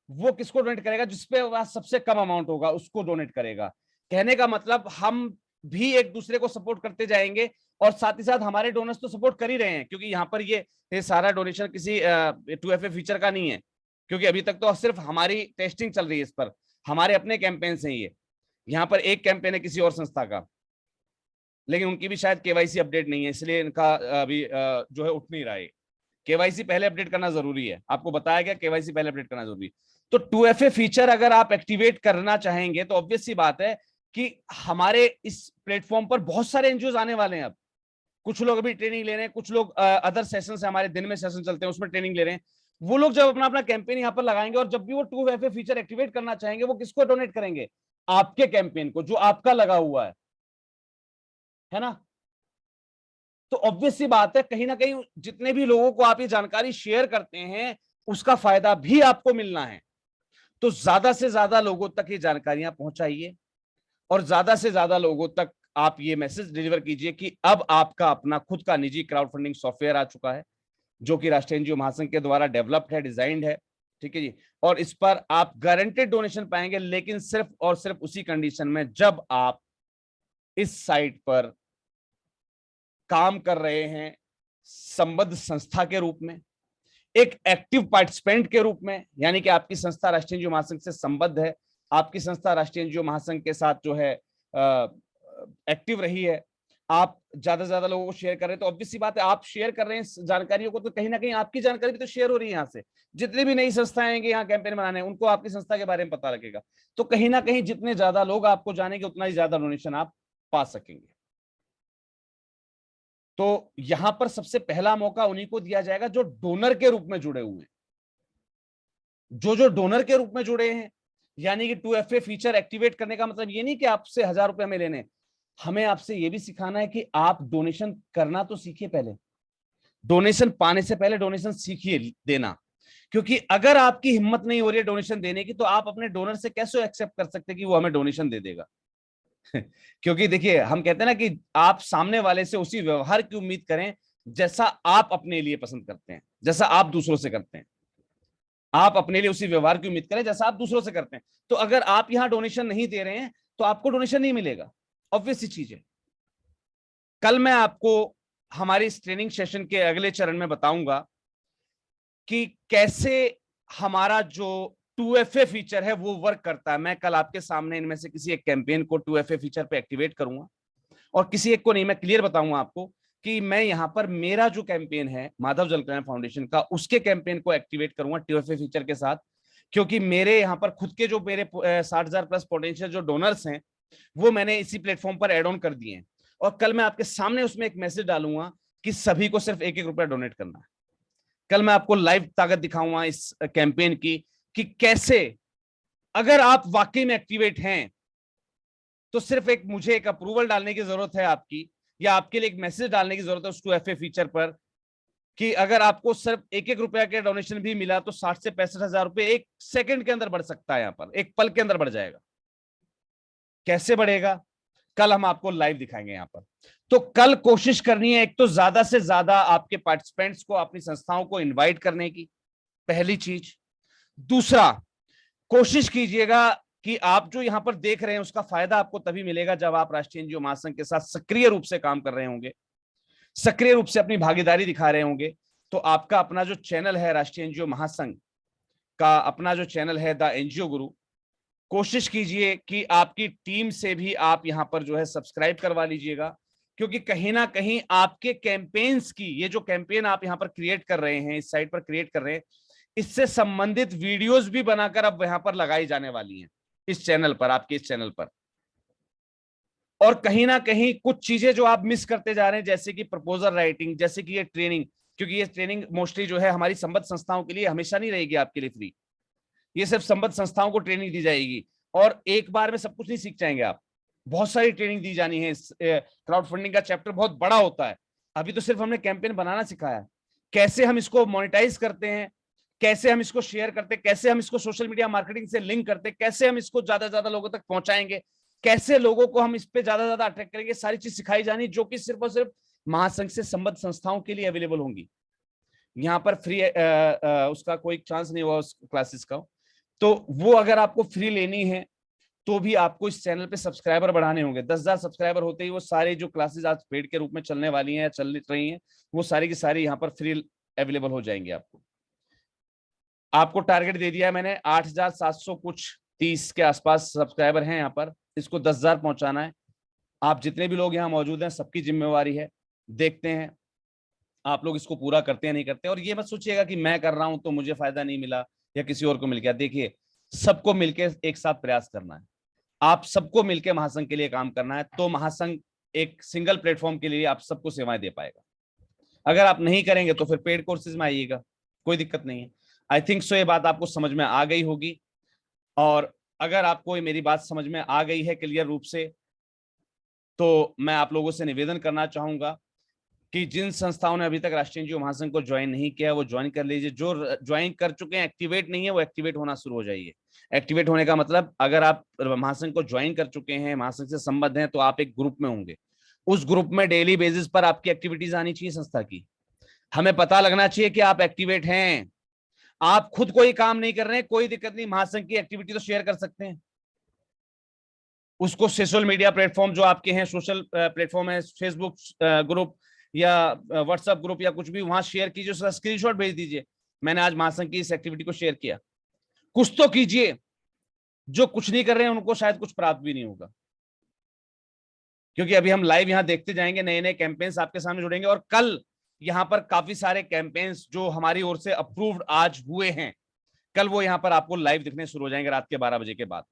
वो किसको डोनेट करेगा? जिसपे सबसे कम अमाउंट होगा उसको डोनेट करेगा। कहने का मतलब हम भी एक दूसरे को सपोर्ट करते जाएंगे, और साथ ही साथ हमारे डोनर्स तो सपोर्ट कर ही रहे हैं, क्योंकि यहाँ पर ये सारा डोनेशन किसी 2FA फीचर का नहीं है, क्योंकि अभी तक तो सिर्फ हमारी टेस्टिंग चल रही है इस पर, हमारे अपने कैंपेन हैं ये। यहाँ पर एक कैंपेन है किसी और संस्था का, लेकिन उनकी भी शायद KYC अपडेट नहीं है, इसलिए इनका अभी जो है उठ नहीं रहा है। KYC पहले अपडेट करना जरूरी है, आपको बताया गया KYC पहले अपडेट करना जरूरी है। तो 2FA फीचर अगर आप एक्टिवेट करना चाहेंगे तो ऑब्वियस सी बात है कि हमारे इस प्लेटफॉर्म पर बहुत सारे एनजीओ आने वाले हैं। अब कुछ लोग अभी ट्रेनिंग ले रहे हैं, कुछ लोग अदर सेशन से, हमारे दिन में सेशन चलते हैं उसमें ट्रेनिंग ले रहे हैं। वो लोग जब अपना अपना कैंपेन यहाँ पर लगाएंगे और जब भी वो 2FA फीचर एक्टिवेट करना चाहेंगे, वो किसको डोनेट करेंगे? आपके कैंपेन को, जो आपका लगा हुआ है ना। तो ऑब्वियस सी बात है, कहीं ना कहीं जितने भी लोगों को आप ये जानकारी शेयर करते हैं उसका फायदा भी आपको मिलना है। तो ज्यादा से ज्यादा लोगों तक ये जानकारियां पहुंचाइए और ज्यादा से ज्यादा लोगों तक आप ये मैसेज डिलीवर कीजिए कि अब आपका अपना खुद का निजी क्राउड फंडिंग सॉफ्टवेयर आ चुका है, जो कि राष्ट्रीय एनजीओ महासंघ के द्वारा डेवलप्ड है, डिजाइंड है, ठीक है जी। और इस पर आप गारंटेड डोनेशन पाएंगे, लेकिन सिर्फ और सिर्फ उसी कंडीशन में जब आप इस साइट पर काम कर रहे हैं संबद्ध संस्था के रूप में, एक एक्टिव पार्टिसिपेंट के रूप में, यानी कि आपकी संस्था राष्ट्रीय एनजीओ महासंघ से संबद्ध है, आपकी संस्था राष्ट्रीय एनजीओ महासंघ के साथ जो है एक्टिव रही है, आप ज्यादा से ज्यादा लोगों को शेयर कर रहे हैं। तो ऑब्वियस सी बात है, आप शेयर कर रहे हैं जानकारियों को, तो कहीं ना कहीं आपकी जानकारी भी तो शेयर हो रही है। यहाँ से जितनी भी नई संस्थाएं आएंगे यहाँ कैंपेन बनाने, उनको आपकी संस्था के बारे में पता लगेगा। तो कहीं ना कहीं जितने ज्यादा लोग आपको जानेंगे उतना ही ज्यादा डोनेशन आप पा सकेंगे। तो यहां पर सबसे पहला मौका उन्हीं को दिया जाएगा जो डोनर के रूप में जुड़े हुए हैं। जो डोनर के रूप में जुड़े हैं, यानी कि 2FA फीचर एक्टिवेट करने का मतलब ये नहीं कि आपसे 1000 रुपए हमें लेने, हमें आपसे ये भी सिखाना है कि आप डोनेशन करना तो सीखिए पहले, डोनेशन पाने से पहले डोनेशन सीखिए देना। क्योंकि अगर आपकी हिम्मत नहीं हो रही है डोनेशन देने की, तो आप अपने डोनर से कैसे एक्सेप्ट कर सकते हैं कि वो हमें डोनेशन दे देगा? क्योंकि देखिए, हम कहते हैं ना कि आप सामने वाले से उसी व्यवहार की उम्मीद करें जैसा आप अपने लिए पसंद करते हैं, जैसा आप दूसरों से करते हैं। आप अपने लिए उसी व्यवहार की उम्मीद करें जैसा आप दूसरों से करते हैं। तो अगर आप यहां डोनेशन नहीं दे रहे हैं तो आपको डोनेशन नहीं मिलेगा, ऑब्वियस सी चीज है। कल मैं आपको हमारी इस ट्रेनिंग सेशन के अगले चरण में बताऊंगा कि कैसे हमारा जो 2FA फीचर है वो वर्क करता है। मैं कल आपके सामने इनमें से किसी एक कैंपेन को 2FA फीचर पे एक्टिवेट करूंगा, और किसी एक को नहीं, मैं क्लियर बताऊंगा आपको कि मैं यहां पर मेरा जो कैंपेन है माधव जल कल्याण फाउंडेशन का, उसके कैंपेन को एक्टिवेट करूंगा 2FA फीचर के साथ। क्योंकि मेरे यहाँ पर खुद के जो मेरे 60,000 प्लस पोटेंशियल जो डोनर्स हैं वो मैंने इसी प्लेटफॉर्म पर एड ऑन कर दिए हैं। और कल मैं आपके सामने उसमें एक मैसेज डालूंगा कि सभी को सिर्फ 1-1 रुपया डोनेट करना है। कल मैं आपको लाइव ताकत दिखाऊंगा इस कैंपेन की कि कैसे, अगर आप वाकई में एक्टिवेट हैं तो सिर्फ मुझे एक अप्रूवल डालने की जरूरत है आपकी, या आपके लिए एक मैसेज डालने की जरूरत है उस 2FA फीचर पर कि अगर आपको सिर्फ 1-1 रुपया के डोनेशन भी मिला तो 60 से 65,000 रुपए 1 सेकंड के अंदर बढ़ सकता है, यहाँ पर 1 पल के अंदर बढ़ जाएगा। कैसे बढ़ेगा, कल हम आपको लाइव दिखाएंगे यहाँ पर। तो कल कोशिश करनी है, एक तो ज्यादा से ज्यादा आपके पार्टिसिपेंट्स को, अपनी संस्थाओं को इनवाइट करने की, पहली चीज। दूसरा, कोशिश कीजिएगा कि आप जो यहां पर देख रहे हैं उसका फायदा आपको तभी मिलेगा जब आप राष्ट्रीय एनजीओ महासंघ के साथ सक्रिय रूप से काम कर रहे होंगे। सक्रिय रूप से अपनी भागीदारी दिखा रहे होंगे, तो आपका अपना जो चैनल है राष्ट्रीय एनजीओ महासंघ का, अपना जो चैनल है द एनजीओ गुरु, कोशिश कीजिए कि आपकी टीम से भी आप यहां पर जो है सब्सक्राइब करवा लीजिएगा, क्योंकि कहीं ना कहीं आपके कैंपेन्स की, ये जो कैंपेन आप यहां पर क्रिएट कर रहे हैं, इस साइट पर क्रिएट कर रहे हैं, इससे संबंधित वीडियोस भी बनाकर अब यहां पर लगाई जाने वाली हैं इस चैनल पर, आपके इस चैनल पर। और कहीं ना कहीं कुछ चीजें जो आप मिस करते जा रहे हैं, जैसे कि प्रपोजल राइटिंग, जैसे कि ये ट्रेनिंग, क्योंकि ये ट्रेनिंग मोस्टली जो है हमारी संबद्ध संस्थाओं के लिए हमेशा नहीं रहेगी आपके लिए फ्री, ये सिर्फ संबद्ध संस्थाओं को ट्रेनिंग दी जाएगी, और एक बार में सब कुछ नहीं सीख जाएंगे आप, बहुत सारी ट्रेनिंग दी जानी है। क्राउड फंडिंग का चैप्टर बहुत बड़ा होता है। अभी तो सिर्फ हमने कैंपेन बनाना सिखाया, कैसे हम इसको मोनेटाइज करते हैं, कैसे हम इसको शेयर करते हैं, कैसे हम इसको सोशल मीडिया मार्केटिंग से लिंक करते हैं, कैसे हम इसको ज्यादा से ज्यादा लोगों तक पहुंचाएंगे, कैसे लोगों को हम इस पे ज्यादा से ज्यादा अट्रैक्ट करेंगे, सारी चीज सिखाई जानी, जो कि सिर्फ और सिर्फ महासंघ से संबद्ध संस्थाओं के लिए अवेलेबल होंगी। यहाँ पर फ्री उसका कोई चांस नहीं हुआ उस क्लासेस का, तो वो अगर आपको फ्री लेनी है तो भी आपको इस चैनल पे सब्सक्राइबर बढ़ाने होंगे। 10,000 सब्सक्राइबर होते ही वो सारे जो क्लासेस आज पेड के रूप में चलने वाली हैं, चल रही हैं, वो सारी की सारी यहाँ पर फ्री अवेलेबल हो जाएंगे। आपको टारगेट दे दिया है मैंने, 8,700 कुछ 30 के आसपास सब्सक्राइबर हैं यहाँ पर, इसको 10,000 पहुंचाना है। आप जितने भी लोग यहाँ मौजूद हैं, सबकी जिम्मेवारी है। देखते हैं आप लोग इसको पूरा करते हैं नहीं करते, और ये मत सोचिएगा कि मैं कर रहा हूं तो मुझे फायदा नहीं मिला या किसी और को मिल गया। देखिए, सबको मिलकर एक साथ प्रयास करना है, आप सबको मिलकर महासंघ के लिए काम करना है, तो महासंघ एक सिंगल प्लेटफॉर्म के लिए आप सबको सेवाएं दे पाएगा। अगर आप नहीं करेंगे तो फिर पेड कोर्सेज में आइएगा, कोई दिक्कत नहीं है। आई थिंक सो ये बात आपको समझ में आ गई होगी, और अगर आपको मेरी बात समझ में आ गई है क्लियर रूप से, तो मैं आप लोगों से निवेदन करना चाहूंगा कि जिन संस्थाओं ने अभी तक राष्ट्रीय एनजीओ महासंघ को ज्वाइन नहीं किया वो ज्वाइन कर लीजिए। जो ज्वाइन कर चुके हैं, एक्टिवेट नहीं है, वो एक्टिवेट होना शुरू हो जाइए। एक्टिवेट होने का मतलब, अगर आप महासंघ को ज्वाइन कर चुके हैं, महासंघ से संबद्ध हैं, तो आप एक ग्रुप में होंगे। उस ग्रुप में डेली बेसिस पर आपकी एक्टिविटीज आनी चाहिए संस्था की, हमें पता लगना चाहिए कि आप एक्टिवेट हैं। आप खुद कोई काम नहीं कर रहे हैं, कोई दिक्कत नहीं, महासंघ की एक्टिविटी तो शेयर कर सकते हैं। उसको सोशल मीडिया प्लेटफॉर्म जो आपके हैं, सोशल प्लेटफॉर्म है, फेसबुक ग्रुप या व्हाट्सएप ग्रुप या कुछ भी, वहां शेयर कीजिए, उसका स्क्रीनशॉट भेज दीजिए, मैंने आज महासंघ की इस एक्टिविटी को शेयर किया। कुछ तो कीजिए, जो कुछ नहीं कर रहे हैं उनको शायद कुछ प्राप्त भी नहीं होगा, क्योंकि अभी हम लाइव यहां देखते जाएंगे, नए नए कैंपेन्स आपके सामने जुड़ेंगे, और कल यहाँ पर काफी सारे कैंपेन्स जो हमारी ओर से अप्रूव्ड आज हुए हैं, कल वो यहाँ पर आपको लाइव दिखने शुरू हो जाएंगे रात के 12 बजे के बाद।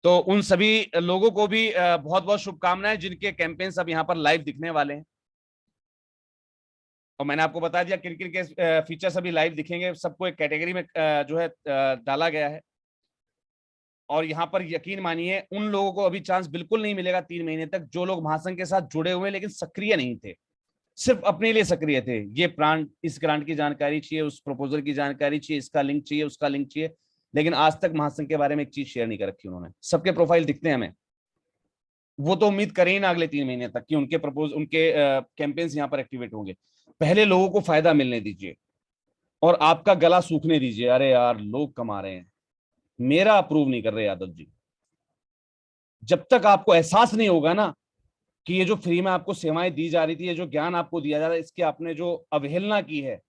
तो उन सभी लोगों को भी बहुत बहुत शुभकामनाएं जिनके कैंपेन्स अब यहाँ पर लाइव दिखने वाले हैं। और मैंने आपको बता दिया किन किन के फीचर्स अभी लाइव दिखेंगे, सबको एक कैटेगरी में जो है डाला गया है। और यहाँ पर यकीन मानिए, उन लोगों को अभी चांस बिल्कुल नहीं मिलेगा 3 महीने तक, जो लोग महासंघ के साथ जुड़े हुए लेकिन सक्रिय नहीं थे, सिर्फ अपने लिए सक्रिय थे। ये ग्रांट, इस ग्रांट की जानकारी चाहिए, उस प्रपोजल की जानकारी चाहिए, इसका लिंक चाहिए, उसका लिंक चाहिए, लेकिन आज तक महासंघ के बारे में एक चीज शेयर नहीं कर रखी उन्होंने। सबके प्रोफाइल दिखते हैं हमें, वो तो उम्मीद करें ही ना अगले 3 महीने तक कि उनके कैंपेन्स यहाँ पर एक्टिवेट होंगे। पहले लोगों को फायदा मिलने दीजिए और आपका गला सूखने दीजिए। अरे यार, लोग कमा रहे हैं, मेरा अप्रूव नहीं कर रहे यादव जी। जब तक आपको एहसास नहीं होगा ना कि ये जो फ्री में आपको सेवाएं दी जा रही थी, ये जो ज्ञान आपको दिया जा रहा है, इसकी आपने जो अवहेलना की है,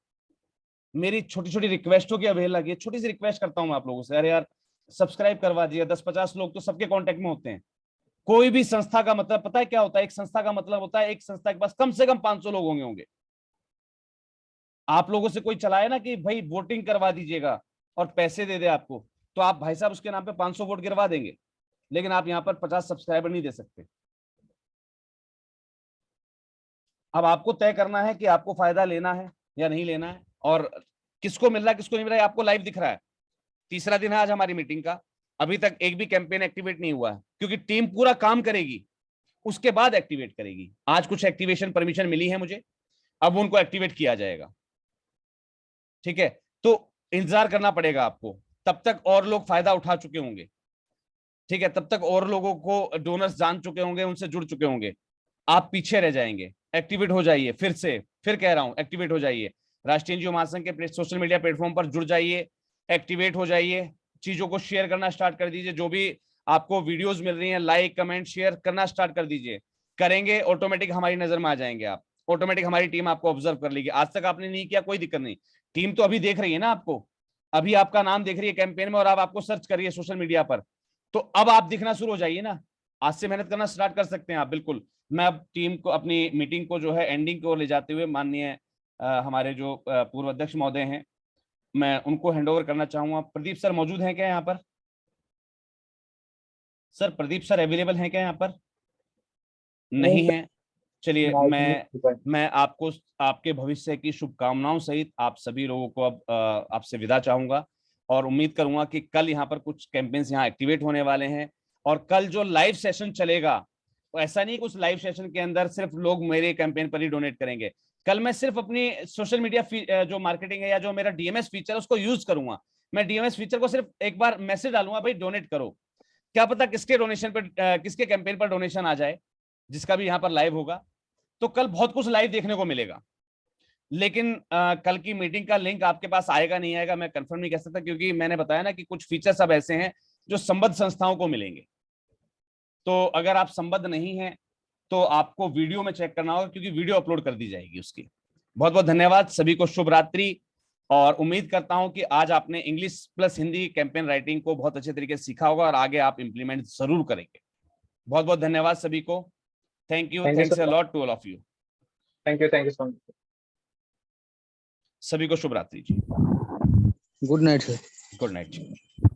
मेरी छोटी छोटी रिक्वेस्टों की अवहेलना की है। छोटी सी रिक्वेस्ट करता हूं मैं आप लोगों से, अरे यार सब्सक्राइब करवा दिए। 10-50 लोग तो सबके कांटेक्ट में होते हैं। कोई भी संस्था का मतलब पता है क्या होता है? एक संस्था का मतलब होता है, एक संस्था के पास कम से कम 500 लोग होंगे। आप लोगों से कोई चलाए ना कि भाई वोटिंग करवा दीजिएगा और पैसे दे दे आपको, तो आप भाई साहब उसके नाम पे 500 वोट गिरवा देंगे, लेकिन आप यहाँ पर 50 सब्सक्राइबर नहीं दे सकते। अब आपको तय करना है कि आपको फायदा लेना है या नहीं लेना है, और किसको मिल रहा है किसको नहीं मिल रहा है आपको लाइव दिख रहा है। तीसरा दिन है आज हमारी मीटिंग का, अभी तक एक भी कैंपेन एक्टिवेट नहीं हुआ है, क्योंकि टीम पूरा काम करेगी, उसके बाद एक्टिवेट करेगी। आज कुछ एक्टिवेशन परमिशन मिली है मुझे, अब उनको एक्टिवेट किया जाएगा। ठीक है, तो इंतजार करना पड़ेगा आपको, तब तक और लोग फायदा उठा चुके होंगे। ठीक है, तब तक और लोगों को डोनर्स जान चुके होंगे, उनसे जुड़ चुके होंगे। आप पीछे रह जाएंगे। एक्टिवेट हो जाइए, फिर कह रहा हूं, एक्टिवेट हो जाइए। राष्ट्रीय एनजीओ महासंघ के सोशल मीडिया प्लेटफॉर्म पर जुड़ जाइए, एक्टिवेट हो जाइए, चीजों को शेयर करना स्टार्ट कर दीजिए। जो भी आपको वीडियोस मिल रही हैं, लाइक कमेंट शेयर करना स्टार्ट कर दीजिए। करेंगे, ऑटोमेटिक हमारी नजर में आ जाएंगे आप, ऑटोमेटिक हमारी टीम आपको ऑब्जर्व कर लेगी। आज तक आपने नहीं किया, कोई दिक्कत नहीं, टीम तो अभी देख रही है ना आपको, अभी आपका नाम देख रही है कैंपेन में और अब आपको सर्च करिए सोशल मीडिया पर, तो अब आप दिखना शुरू हो जाइए ना, आज से मेहनत करना स्टार्ट कर सकते हैं आप। बिल्कुल, मैं अब टीम को, अपनी मीटिंग को जो है एंडिंग को ले जाते हुए माननीय हमारे जो पूर्व अध्यक्ष महोदय हैं, मैं उनको हैंडओवर करना चाहूंगा। प्रदीप सर मौजूद हैं क्या यहाँ पर? सर प्रदीप सर अवेलेबल हैं क्या यहाँ पर? नहीं है। चलिए, मैं आपको आपके भविष्य की शुभकामनाओं सहित आप सभी लोगों को अब आपसे विदा चाहूंगा और उम्मीद करूंगा कि कल यहाँ पर कुछ कैंपेन्स यहाँ एक्टिवेट होने वाले हैं और कल जो लाइव सेशन चलेगा, तो ऐसा नहीं कि उस लाइव सेशन के अंदर सिर्फ लोग मेरे कैंपेन पर ही डोनेट करेंगे। कल मैं सिर्फ अपनी सोशल मीडिया जो मार्केटिंग है या जो मेरा डीएमएस फीचर है उसको यूज करूंगा। मैं डीएमएस फीचर को सिर्फ एक बार मैसेज डालूंगा, भाई डोनेट करो, क्या पता किसके डोनेशन पर, किसके कैंपेन पर डोनेशन आ जाए, जिसका भी यहाँ पर लाइव होगा। तो कल बहुत कुछ लाइव देखने को मिलेगा, लेकिन कल की मीटिंग का लिंक आपके पास आएगा नहीं आएगा मैं कंफर्म नहीं कह सकता, क्योंकि मैंने बताया ना कि कुछ फीचर्स अब ऐसे हैं जो संबद्ध संस्थाओं को मिलेंगे। तो अगर आप संबद्ध नहीं हैं तो आपको वीडियो में चेक करना होगा, क्योंकि वीडियो अपलोड कर दी जाएगी उसकी। बहुत बहुत धन्यवाद सभी को, शुभ रात्रि। और उम्मीद करता हूं कि आज आपने English plus Hindi campaign writing को बहुत अच्छे तरीके से सीखा होगा और आगे आप इंप्लीमेंट जरूर करेंगे। बहुत बहुत धन्यवाद सभी को। Thank you, thanks a lot to all of you. Thank you so much. सभी को शुभ रात्रि जी। Good night sir. Good night जी।